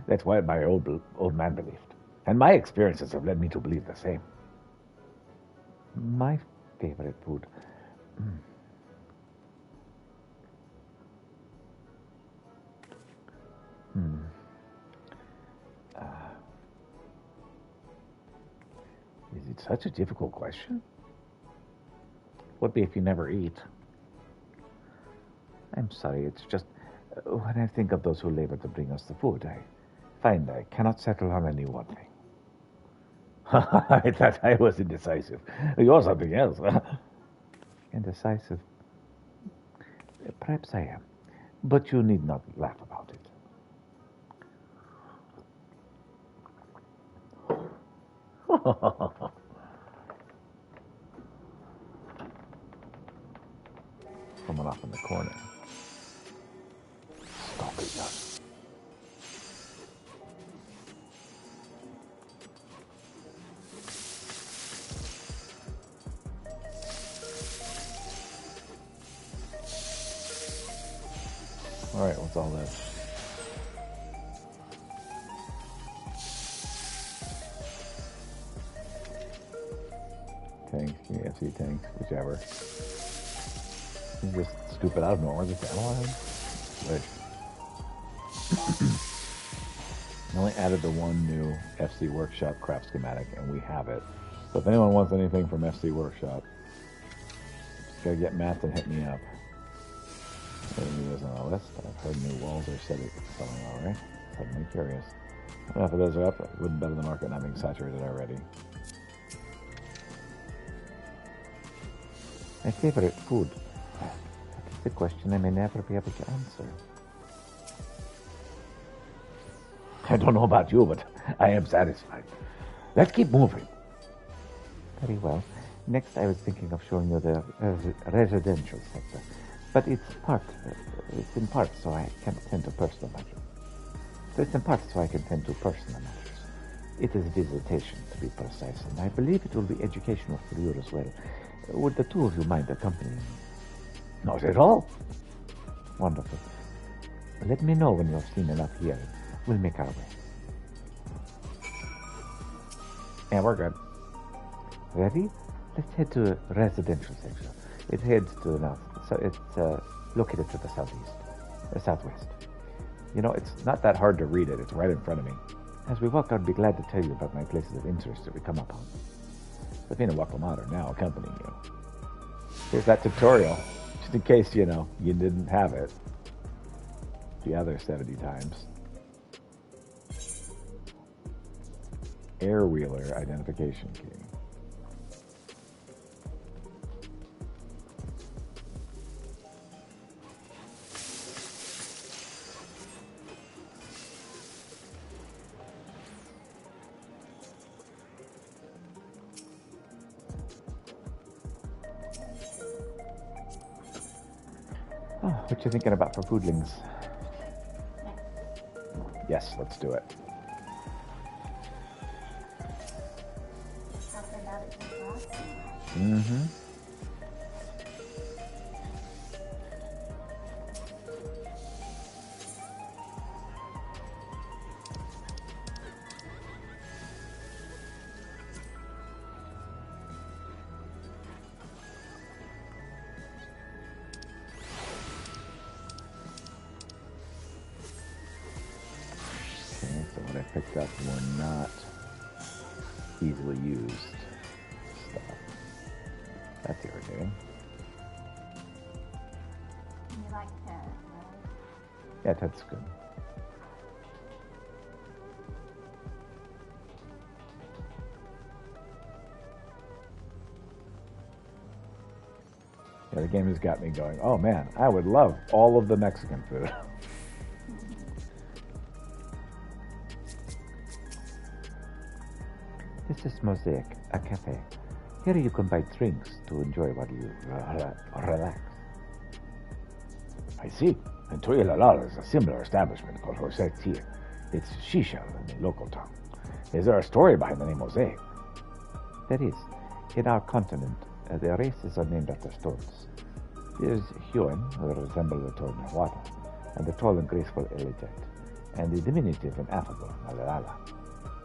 That's what my old man believed. And my experiences have led me to believe the same. My favorite food? Is it such a difficult question? Would be if you never eat. I'm sorry, it's just when I think of those who labor to bring us the food, I find I cannot settle on any one thing. I thought I was indecisive. You're something else. Indecisive? Perhaps I am. But you need not laugh about it. Someone off in the corner. Stop it, Gus. All right, what's all this? Tanks, KFC tanks, whichever. You just scoop it out of nowhere, just analyze. Good. I only added the one new FC Workshop craft schematic, and we have it. So if anyone wants anything from FC Workshop, just gotta get Matt to hit me up. Anything is on the list. I've heard new walls are selling alright. Suddenly curious. Enough of those are up. It wouldn't better the market not being saturated already. My favorite food. That is a question I may never be able to answer. I don't know about you, but I am satisfied. Let's keep moving. Very well. Next, I was thinking of showing you the residential sector. But it's in part, so I can tend to personal matters. It is visitation, to be precise, and I believe it will be educational for you as well. Would the two of you mind accompanying me? Not at all. Wonderful. Let me know when you have seen enough here. We'll make our way. Yeah, we're good. Ready? Let's head to residential section. It heads to the north. So it's located to the southwest. You know, it's not that hard to read it. It's right in front of me. As we walk, I'd be glad to tell you about my places of interest that we come upon. Safina Wakamata now accompanying you. Here's that tutorial, just in case, you know, you didn't have it the other 70 times. Air wheeler identification key. Oh, what you thinking about for foodlings? Yes, let's do it. Mm-hmm. Picked up were not easily used stuff. That's irritating. You like Ted, right? Yeah, Ted's good. Yeah, the game has got me going, oh man, I would love all of the Mexican food. This is Mosaic, a cafe. Here you can buy drinks to enjoy while you relax. I see. And Toyalala is a similar establishment called Jose Tia. It's shisha in the local tongue. Is there a story behind the name Mosaic? There is. In our continent, the races are named after stones. There's Huon, who resemble the tall Nahuatl, and the tall and graceful Elijah, and the diminutive and affable Malalala.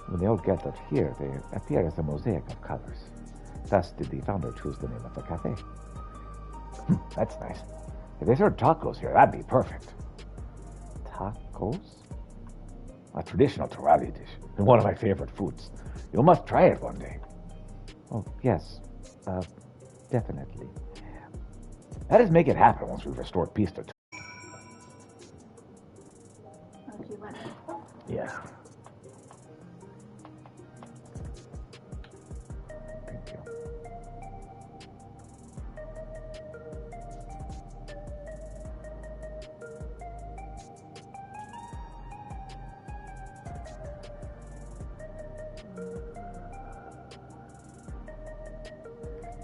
When they all gathered here, they appear as a mosaic of colors. Thus did the founder choose the name of the cafe. That's nice. If they served tacos here, that'd be perfect. Tacos? A traditional Torali dish, and one of my favorite foods. You must try it one day. Oh, yes. Definitely. Let us make it happen once we've restored peace to... Yeah. Thank you.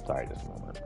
Sorry, just a moment.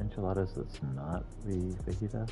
enchiladas that's not the fajita?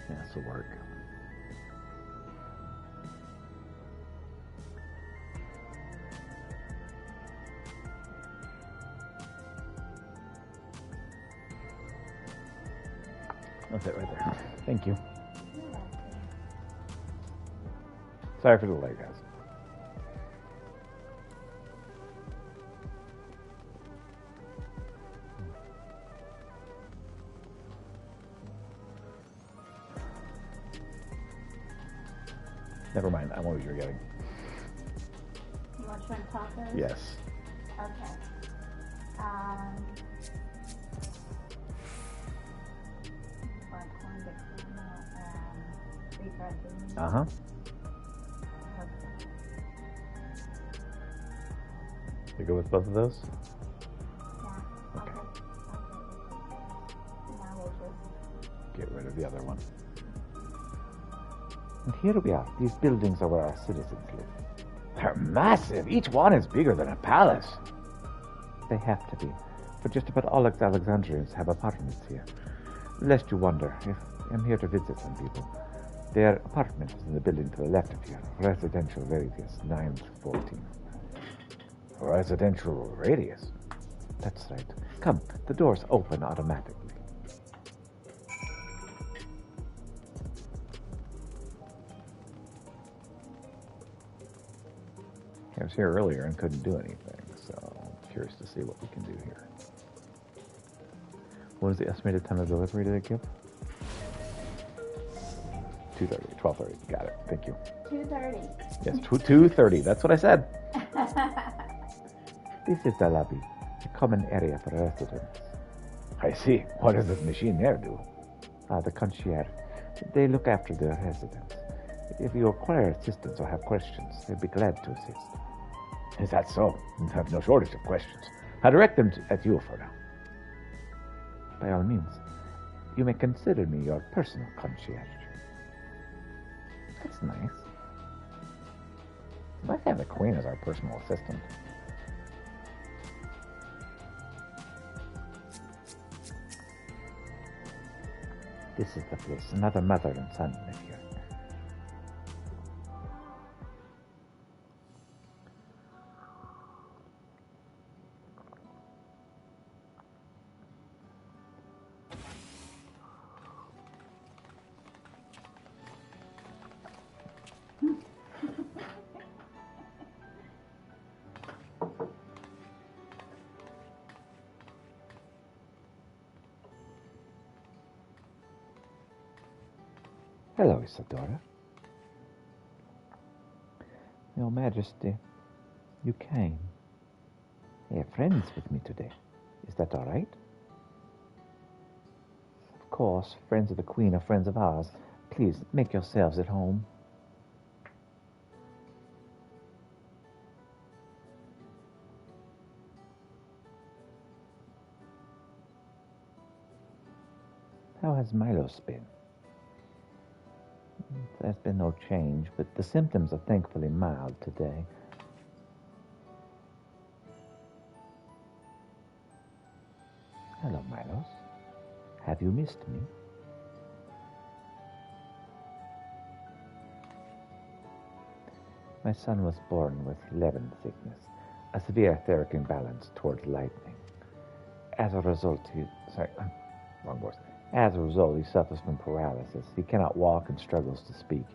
Yeah, this will work. That's it right there. Thank you. Sorry for the delay, guys. Never mind, I know what you're getting. You want shrimp tacos? Yes. Okay. Corn and beef red beans. Uh-huh. Okay. You go with both of those? Yeah. Okay. Now we'll just Get rid of the other one. And here we are. These buildings are where our citizens live. They're massive. Each one is bigger than a palace. They have to be, for just about all Alexandrians have apartments here. Lest you wonder, if I'm here to visit some people. Their apartment is in the building to the left of you. Residential radius 914. Residential radius? That's right. Come, the doors open automatically. I was here earlier and couldn't do anything, so I'm curious to see what we can do here. What was the estimated time of delivery to the give? 2:30, 12:30. Got it. Thank you. 2:30. Yes, 2:30. That's what I said. This is the lobby, a common area for residents. I see. What does this machine there do? The concierge. They look after their residents. If you require assistance or have questions, they'd be glad to assist. Is that so? I have no shortage of questions. I direct them at you for now. By all means, you may consider me your personal concierge. That's nice. It's nice to have the Queen as our personal assistant. This is the place. Another mother and son live here. Hello, Isadora. Your Majesty, you came. You have friends with me today. Is that all right? Of course, friends of the Queen are friends of ours. Please, make yourselves at home. How has Milos been? There's been no change, but the symptoms are thankfully mild today. Hello, Milos. Have you missed me? My son was born with Levin sickness, a severe etheric imbalance towards lightning. As a result, wrong voice. As a result, he suffers from paralysis. He cannot walk and struggles to speak.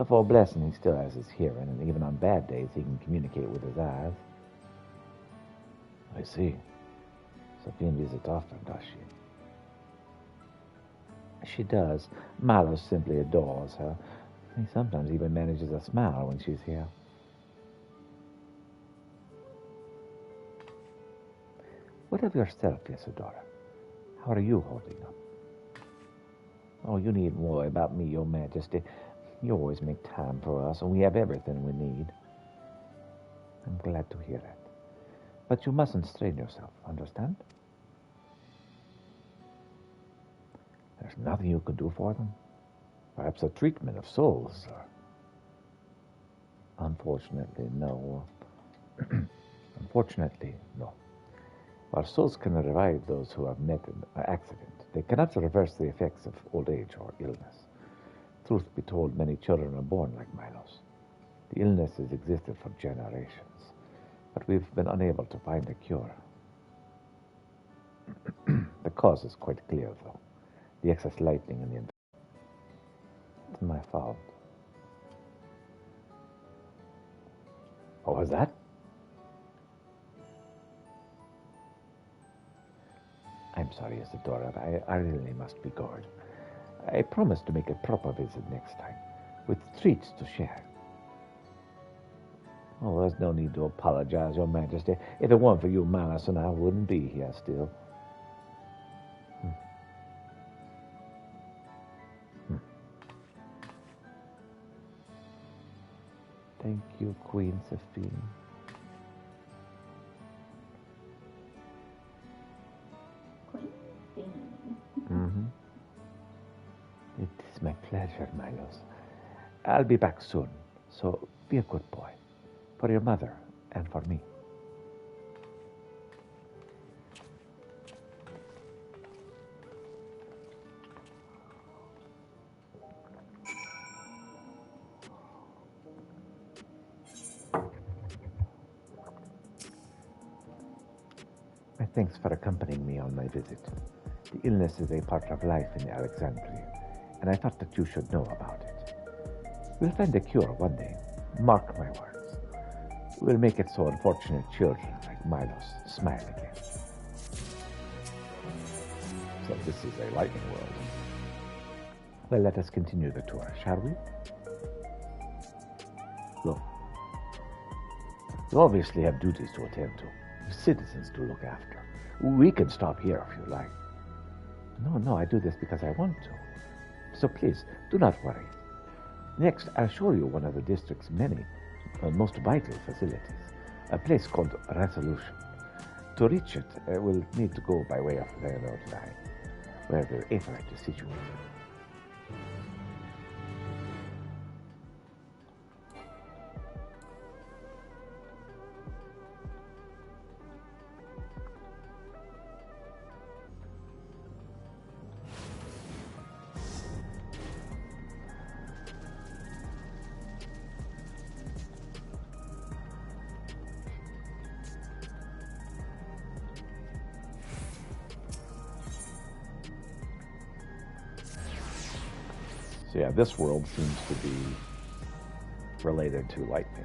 For a blessing, he still has his hearing, and even on bad days, he can communicate with his eyes. I see. Sophine visits often, does she? She does. Milos simply adores her. He sometimes even manages a smile when she's here. What of yourself, Isadora? How are you holding up? Oh, you needn't worry about me, Your Majesty. You always make time for us, and we have everything we need. I'm glad to hear it. But you mustn't strain yourself, understand? There's nothing you could do for them? Perhaps a treatment of souls, sir? Unfortunately, no. Unfortunately, no. While souls can revive those who have met an accident, they cannot reverse the effects of old age or illness. Truth be told, many children are born like Milos. The illness has existed for generations, but we've been unable to find a cure. The cause is quite clear, though. The excess lightning in the environment. It's my fault. What was that? I'm sorry, Isadora, I really must be going. I promise to make a proper visit next time, with treats to share. Oh, there's no need to apologize, Your Majesty. If it weren't for you, Milos and I wouldn't be here still. Thank you, Queen Sophine. Mm-hmm. It is my pleasure, Milos. I'll be back soon, so be a good boy. For your mother and for me. My thanks for accompanying me on my visit. The illness is a part of life in Alexandria, and I thought that you should know about it. We'll find a cure one day. Mark my words. We'll make it so unfortunate children like Milos smile again. So this is a lightning world. Well, let us continue the tour, shall we? Look, you obviously have duties to attend to, citizens to look after. We can stop here if you like. No, I do this because I want to. So please, do not worry. Next, I'll show you one of the district's many, most vital facilities, a place called Resolution. To reach it, we'll need to go by way of the railroad line, where the airport is situated. So yeah, this world seems to be related to lightning.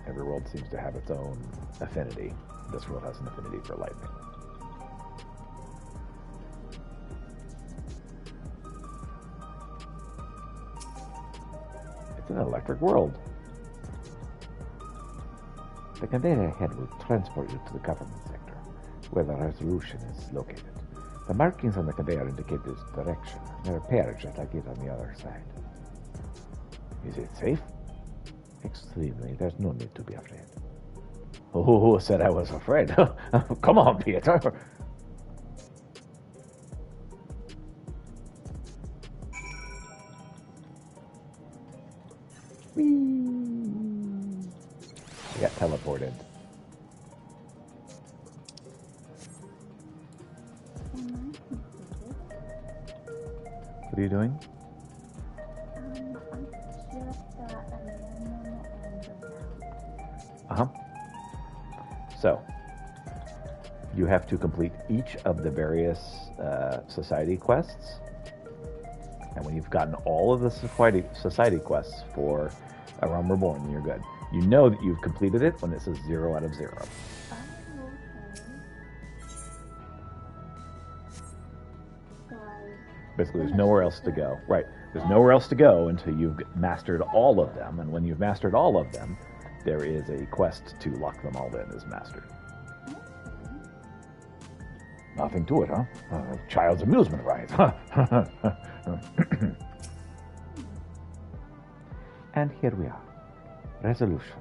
Every world seems to have its own affinity. This world has an affinity for lightning. It's an electric world. The conveyor ahead will transport you to the government sector, where the Resolution is located. The markings on the conveyor indicate this direction. There are repaired just like it on the other side. Is it safe? Extremely. There's no need to be afraid. Who said I was afraid? Come on, Peter. I got teleported. What are you doing? So, you have to complete each of the various society quests. And when you've gotten all of the society quests for A Realm Reborn, you're good. You know that you've completed it when it says 0 out of 0. Basically, there's nowhere else to go. Right. There's nowhere else to go until you've mastered all of them, and when you've mastered all of them, there is a quest to lock them all in as mastered. Nothing to it, huh? Child's amusement rides. And here we are. Resolution.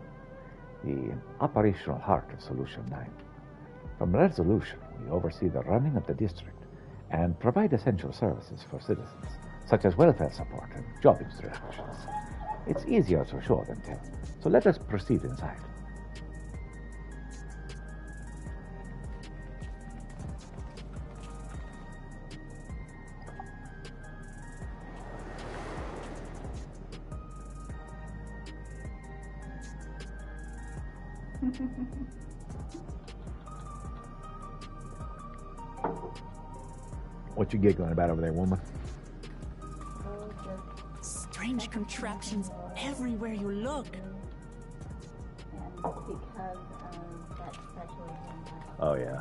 The operational heart of Solution 9. From Resolution, we oversee the running of the district and provide essential services for citizens, such as welfare support and job instructions. It's easier to show than tell, so let us proceed inside. What you giggling about over there, woman? Strange contraptions everywhere you look. And because of that specialism. Oh, yeah.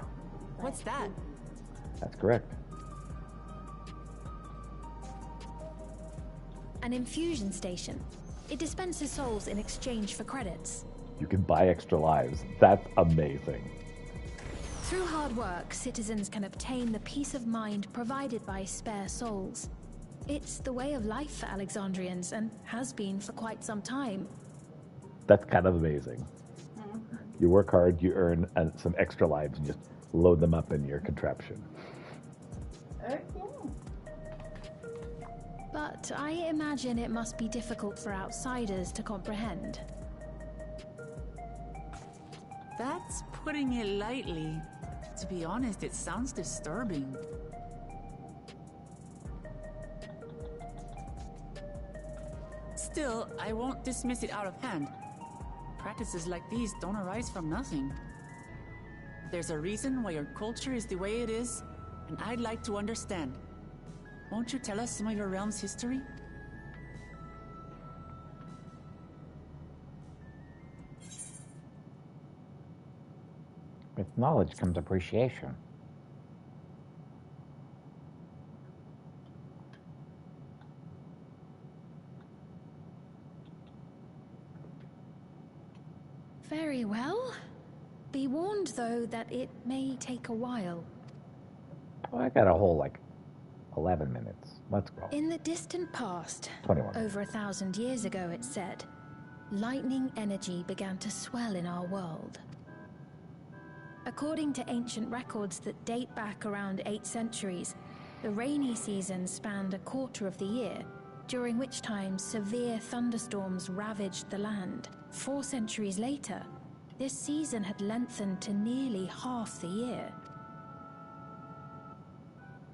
What's that? That's correct. An infusion station. It dispenses souls in exchange for credits. You can buy extra lives. That's amazing. Through hard work, citizens can obtain the peace of mind provided by spare souls. It's the way of life for Alexandrians and has been for quite some time. That's kind of amazing. You work hard, you earn some extra lives, and just load them up in your contraption. But I imagine it must be difficult for outsiders to comprehend. That's putting it lightly. To be honest, it sounds disturbing. Still, I won't dismiss it out of hand. Practices like these don't arise from nothing. There's a reason why your culture is the way it is, and I'd like to understand. Won't you tell us some of your realm's history? With knowledge comes appreciation. Very well. Be warned, though, that it may take a while. Oh, I got a whole, 11 minutes. Let's go. In the distant past, 21. over 1,000 years ago, it said, lightning energy began to swell in our world. According to ancient records that date back around 8 centuries, the rainy season spanned a quarter of the year, during which time severe thunderstorms ravaged the land. 4 centuries later, this season had lengthened to nearly half the year.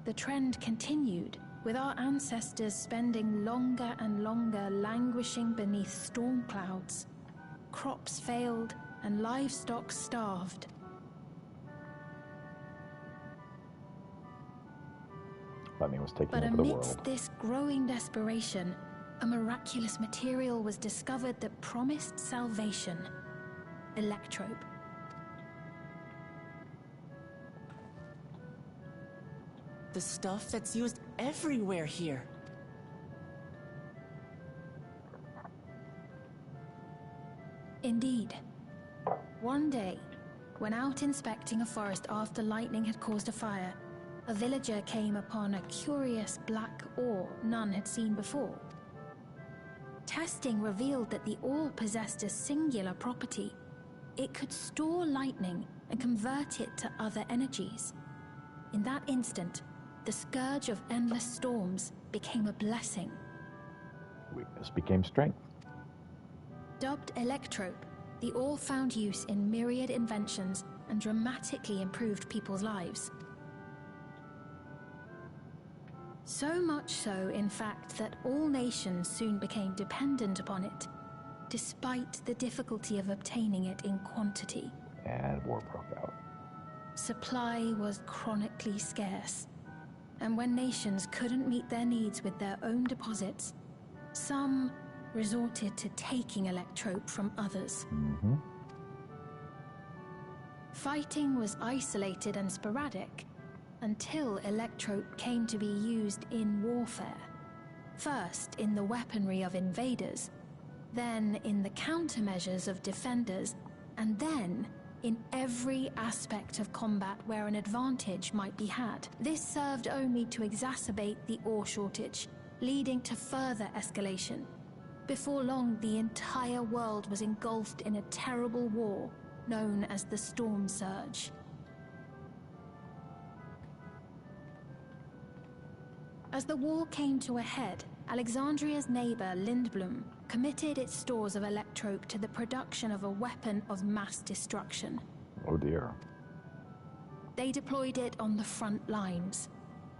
The trend continued, with our ancestors spending longer and longer languishing beneath storm clouds. Crops failed and livestock starved. Lightning was taking But over the amidst world. this growing desperation, a miraculous material was discovered that promised salvation. Electrope. The stuff that's used everywhere here. Indeed. One day, when out inspecting a forest after lightning had caused a fire, a villager came upon a curious black ore none had seen before. Testing revealed that the ore possessed a singular property. It could store lightning and convert it to other energies. In that instant, the scourge of endless storms became a blessing. Weakness became strength. Dubbed Electrope, the ore found use in myriad inventions and dramatically improved people's lives. So much so, in fact, that all nations soon became dependent upon it, despite the difficulty of obtaining it in quantity. And war broke out. Supply was chronically scarce, and when nations couldn't meet their needs with their own deposits, some resorted to taking Electrope from others. Fighting was isolated and sporadic, until Electrope came to be used in warfare. First in the weaponry of invaders, then in the countermeasures of defenders, and then in every aspect of combat where an advantage might be had. This served only to exacerbate the ore shortage, leading to further escalation. Before long, the entire world was engulfed in a terrible war known as the Storm Surge. As the war came to a head, Alexandria's neighbor, Lindblum, committed its stores of Electrope to the production of a weapon of mass destruction. Oh dear. They deployed it on the front lines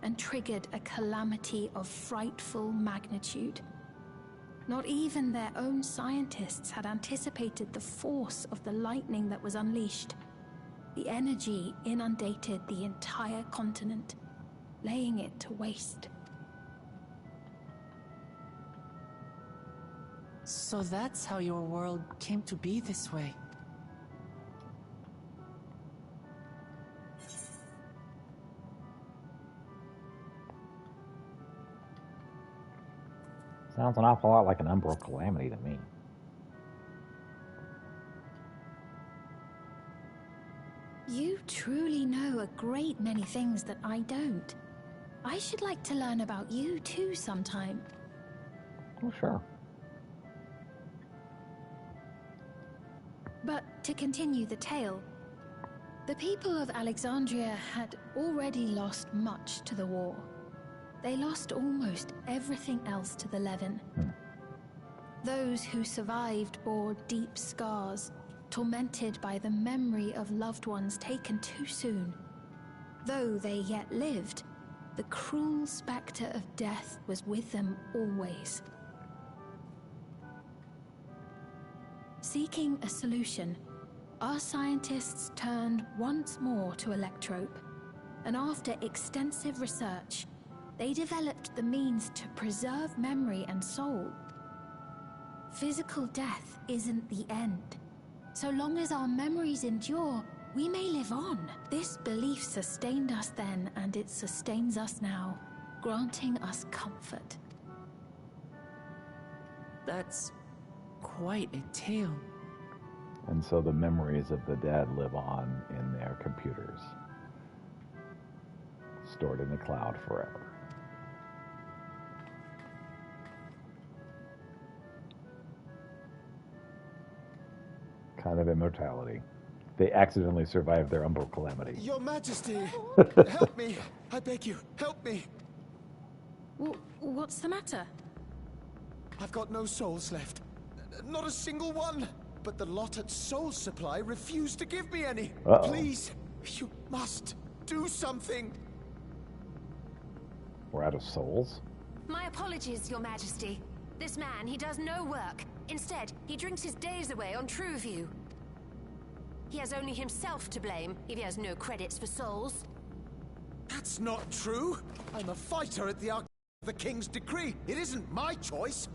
and triggered a calamity of frightful magnitude. Not even their own scientists had anticipated the force of the lightning that was unleashed. The energy inundated the entire continent, laying it to waste. So that's how your world came to be this way. Sounds an awful lot like an Umbral calamity to me. You truly know a great many things that I don't. I should like to learn about you too sometime. Oh, sure. But to continue the tale, the people of Alexandria had already lost much to the war. They lost almost everything else to the Levin. Those who survived bore deep scars, tormented by the memory of loved ones taken too soon. Though they yet lived, the cruel spectre of death was with them always. Seeking a solution, our scientists turned once more to Electrope, and after extensive research, they developed the means to preserve memory and soul. Physical death isn't the end. So long as our memories endure, we may live on. This belief sustained us then, and it sustains us now, granting us comfort. That's quite a tale. And so the memories of the dead live on in their computers, stored in the cloud forever. Kind of immortality. They accidentally survived their Umbral calamity. Your Majesty, help me! I beg you, help me! What's the matter? I've got no souls left. Not a single one! But the lot at Soul Supply refused to give me any. Uh-oh. Please, you must do something. We're out of souls? My apologies, Your Majesty. This man, he does no work. Instead, he drinks his days away on Trueview. He has only himself to blame if he has no credits for souls. That's not true. I'm a fighter at the Arc of the King's decree. It isn't my choice.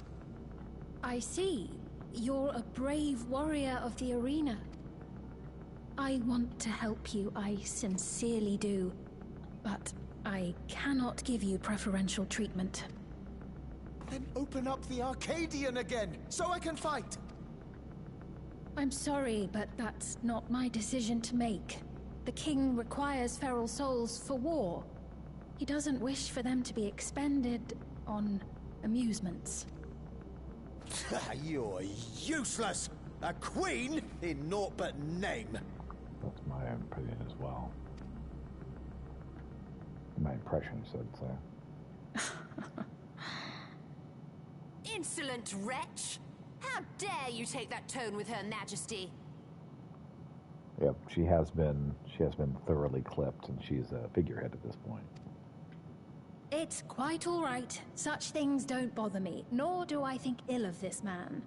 I see. You're a brave warrior of the arena. I want to help you, I sincerely do. But I cannot give you preferential treatment. Then open up the Arcadian again, so I can fight. I'm sorry, but that's not my decision to make. The king requires feral souls for war. He doesn't wish for them to be expended on amusements. You're useless! A queen in naught but name! That's my opinion as well. My impression, so I'd say. Insolent wretch! How dare you take that tone with Her Majesty? Yep, she has been thoroughly clipped, and she's a figurehead at this point. It's quite all right. Such things don't bother me, nor do I think ill of this man.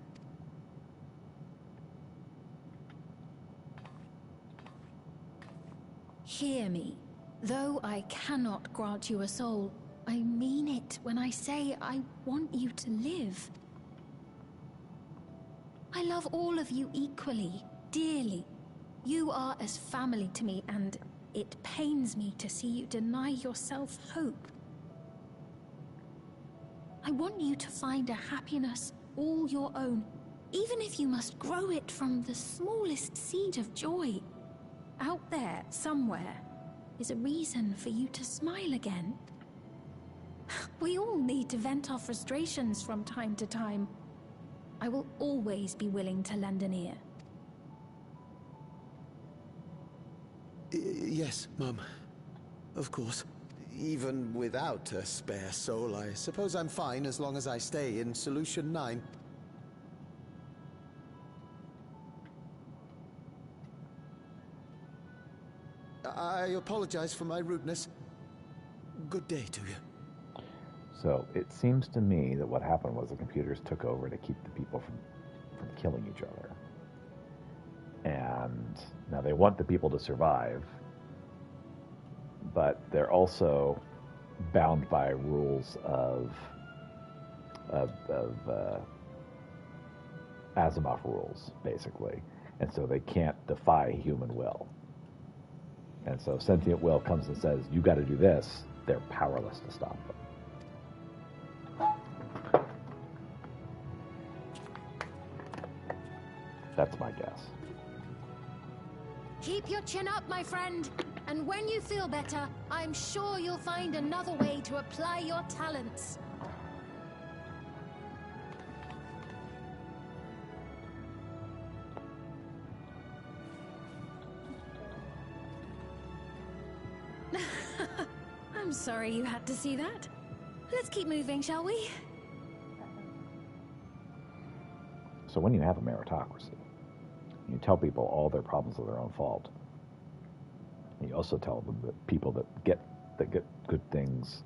Hear me. Though I cannot grant you a soul, I mean it when I say I want you to live. I love all of you equally, dearly. You are as family to me, and it pains me to see you deny yourself hope. I want you to find a happiness all your own, even if you must grow it from the smallest seed of joy. Out there, somewhere, is a reason for you to smile again. We all need to vent our frustrations from time to time. I will always be willing to lend an ear. Yes, Mum. Of course. Even without a spare soul, I suppose I'm fine as long as I stay in Solution 9. I apologize for my rudeness. Good day to you. So it seems to me that what happened was the computers took over to keep the people from killing each other. And now they want the people to survive, but they're also bound by rules of Asimov rules, basically. And so they can't defy human will. And so sentient will comes and says, you got to do this, they're powerless to stop them. That's my guess. Keep your chin up, my friend. And when you feel better, I'm sure you'll find another way to apply your talents. I'm sorry you had to see that. Let's keep moving, shall we? So when you have a meritocracy, you tell people all their problems are their own fault. You also tell them that people that get good things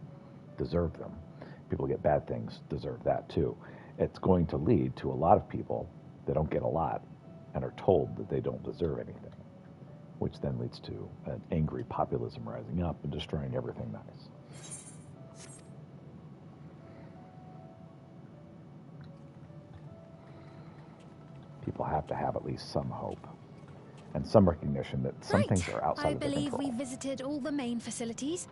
deserve them. People who get bad things deserve that too. It's going to lead to a lot of people that don't get a lot and are told that they don't deserve anything, which then leads to an angry populism rising up and destroying everything nice. People have to have at least some hope and some recognition that some things are outside of their control. I believe we visited all the main facilities.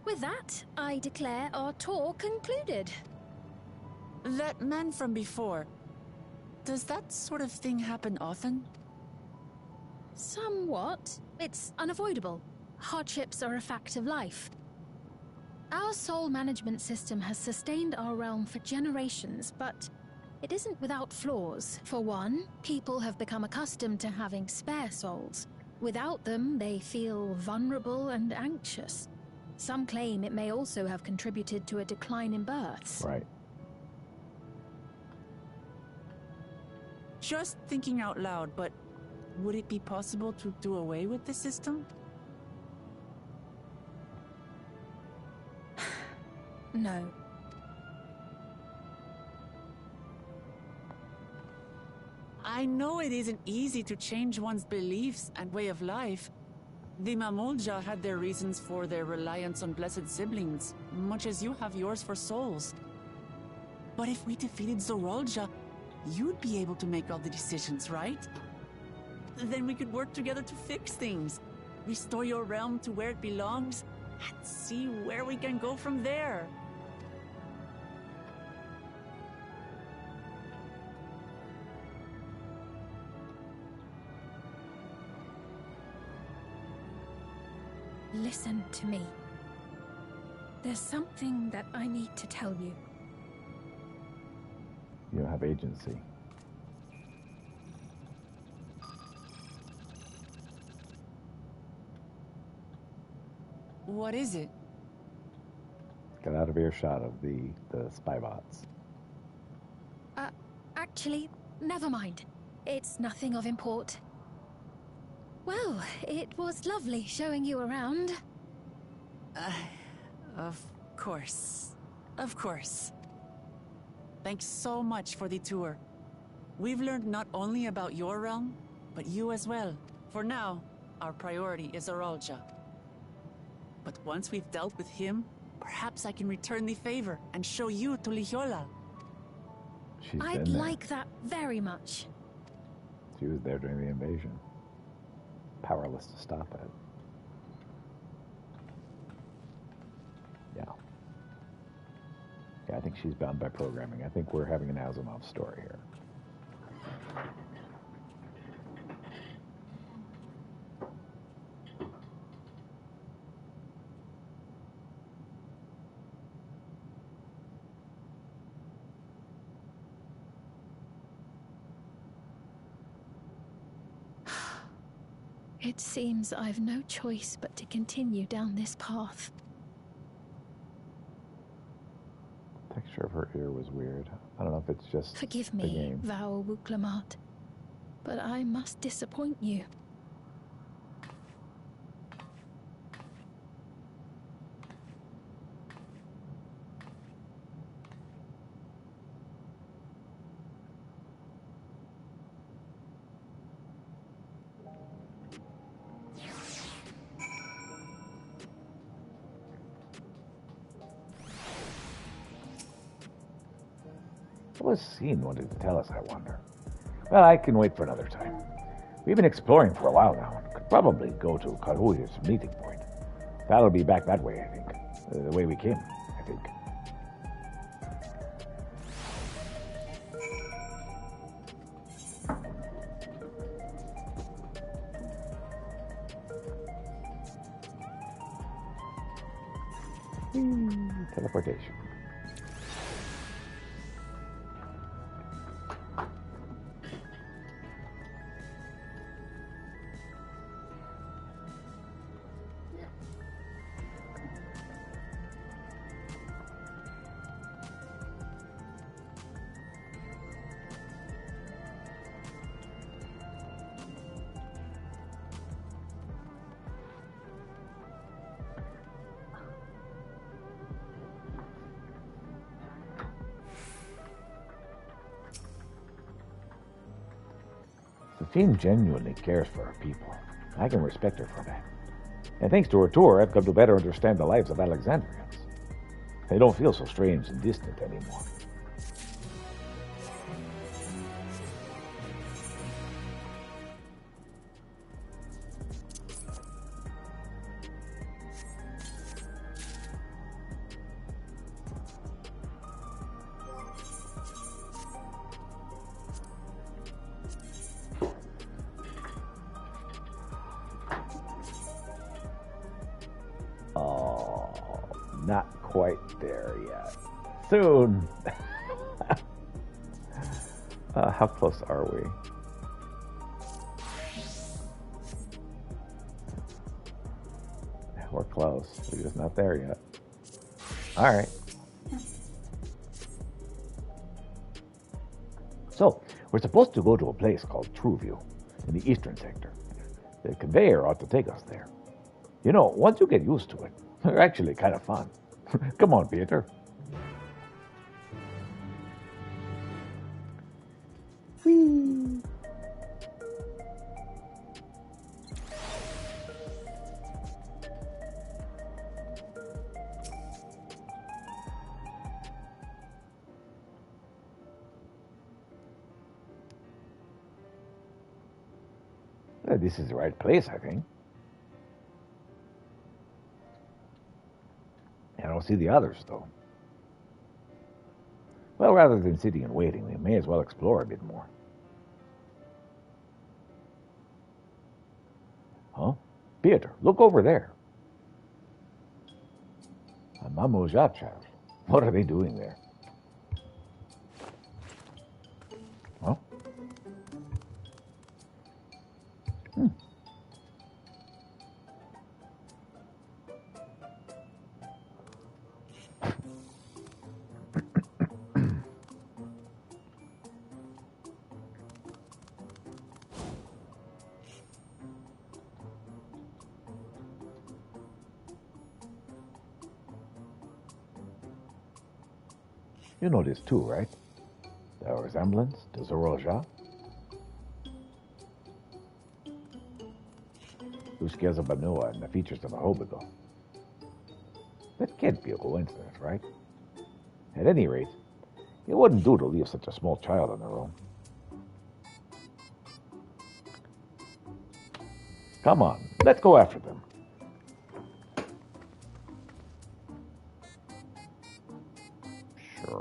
With that, I declare our tour concluded. That man from before, does that sort of thing happen often? Somewhat. It's unavoidable. Hardships are a fact of life. Our soul management system has sustained our realm for generations, but it isn't without flaws. For one, people have become accustomed to having spare souls. Without them, they feel vulnerable and anxious. Some claim it may also have contributed to a decline in births. Right. Just thinking out loud, but would it be possible to do away with the system? No. I know it isn't easy to change one's beliefs and way of life. The Mamulja had their reasons for their reliance on blessed siblings, much as you have yours for souls. But if we defeated Zorolja, you'd be able to make all the decisions, right? Then we could work together to fix things, restore your realm to where it belongs, and see where we can go from there. Listen to me. There's something that I need to tell you. You don't have agency. What is it? Get out of earshot of the spy bots. Actually, never mind. It's nothing of import. Well, it was lovely showing you around. Of course. Of course. Thanks so much for the tour. We've learned not only about your realm, but you as well. For now, our priority is Zorolja. But once we've dealt with him, perhaps I can return the favor and show you to Lihiola. I'd like that very much. She was there during the invasion. Powerless to stop it. Yeah, I think she's bound by programming. I think we're having an Asimov story here. It seems I've no choice but to continue down this path. The texture of her ear was weird. I don't know if it's just Forgive the me, game. Val Wuklamat, but I must disappoint you. What was Scene wanted to tell us, I wonder? Well, I can wait for another time. We've been exploring for a while now, and could probably go to Karuya's meeting point. That'll be back that way, I think. The way we came, I think. Teleportation. Jane genuinely cares for her people. I can respect her for that. And thanks to her tour, I've come to better understand the lives of Alexandrians. They don't feel so strange and distant anymore. Not quite there yet. Soon. How close are we? We're close. We're just not there yet. All right. So, we're supposed to go to a place called Trueview in the eastern sector. The conveyor ought to take us there. You know, once you get used to it, they're actually kind of fun. Come on, Peter. Whee! This is the right place, I think. I don't see the others, though. Well, rather than sitting and waiting, we may as well explore a bit more. Huh? Peter, look over there. A Mamuja child. What are they doing there? Huh? You know this too, right? The resemblance to Zoroja? Ushkeza Banua and the features of a Hobigo. That can't be a coincidence, right? At any rate, it wouldn't do to leave such a small child on their own. Come on, let's go after them. Sure.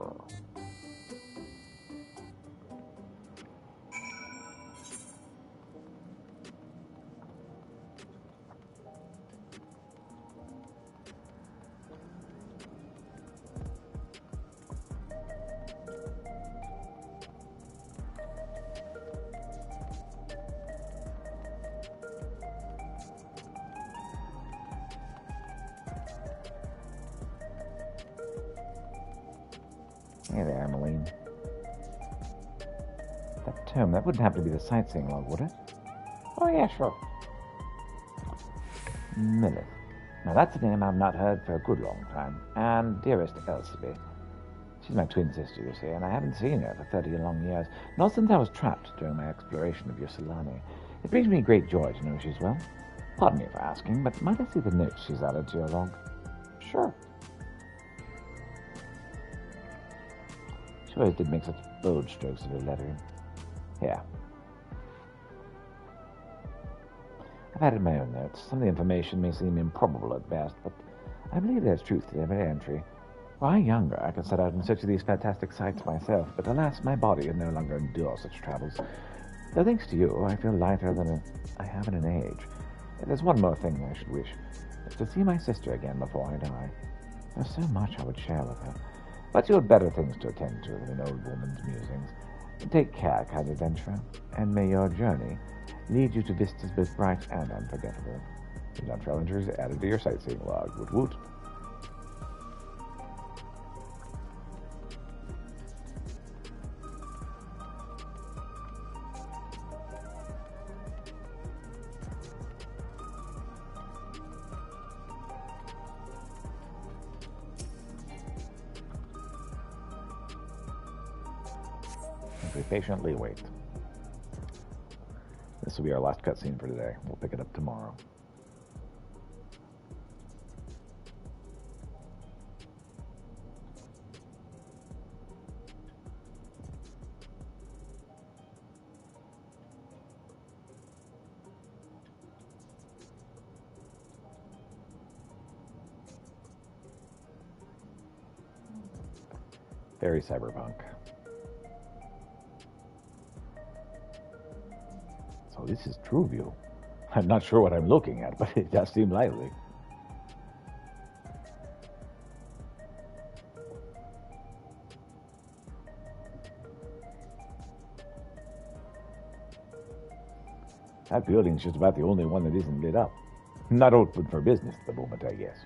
Hey there, Emmeline. That tome, that wouldn't happen to be the sightseeing log, would it? Oh, yeah, sure. Milith. Now, that's a name I've not heard for a good long time. And dearest Elspie. She's my twin sister, you see, and I haven't seen her for 30 long years. Not since I was trapped during my exploration of your Solani. It brings me great joy to know she's well. Pardon me for asking, but might I see the notes she's added to your log? Sure. She always did make such bold strokes of her lettering. Here. I've added my own notes. Some of the information may seem improbable at best, but I believe there's truth to every entry. Were I younger, I could set out in search of these fantastic sights myself, but alas, my body can no longer endure such travels. Though thanks to you, I feel lighter than I have in an age. There's one more thing I should wish. It's to see my sister again before I die. There's so much I would share with her. But you had better things to attend to than an old woman's musings. Take care, kind adventurer, and may your journey lead you to vistas both bright and unforgettable. The Dawntrail entries added to your sightseeing log. Woot woot. We patiently wait. This will be our last cutscene for today. We'll pick it up tomorrow. Very cyberpunk. So this is True View. I'm not sure what I'm looking at, but it does seem lively. That building's just about the only one that isn't lit up. Not open for business at the moment, I guess.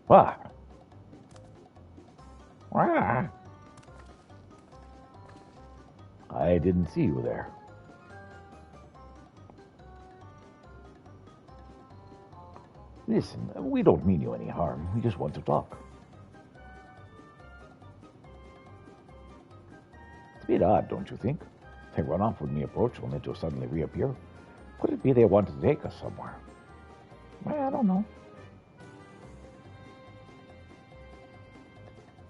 What? I didn't see you there. Listen, we don't mean you any harm. We just want to talk. It's a bit odd, don't you think? They run off when we approach only to suddenly reappear. Could it be they want to take us somewhere? Well, I don't know.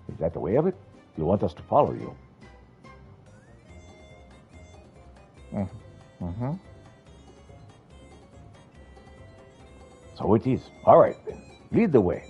Is that the way of it? You want us to follow you? Mm-hmm. So it is. All right, then. Lead the way.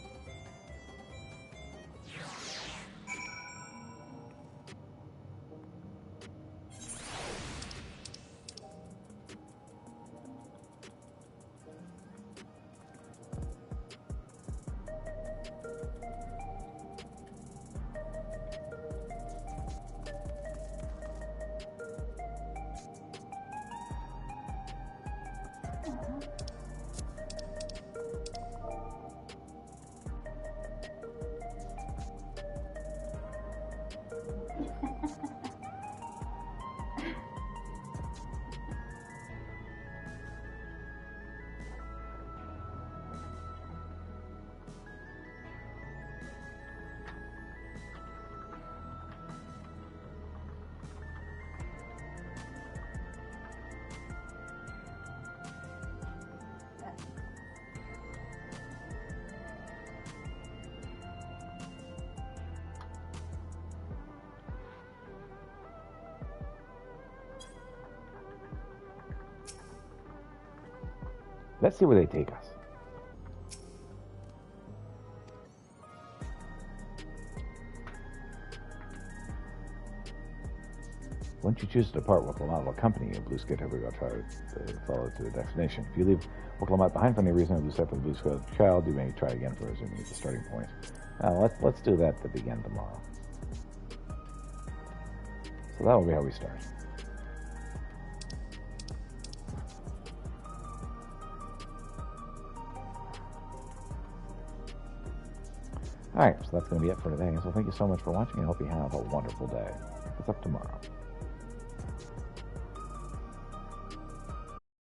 Let's see where they take us. Once you choose to depart Woklamat will accompany you. Blue Skate Hoover will try to follow to the destination. If you leave Woklamat behind for any reason, Blue Step for the Blue Skate Child, you may try again for resuming at the starting point. Now let's do that to begin tomorrow. So that will be how we start. Alright, so that's going to be it for today. So thank you so much for watching. I hope you have a wonderful day. It's up tomorrow.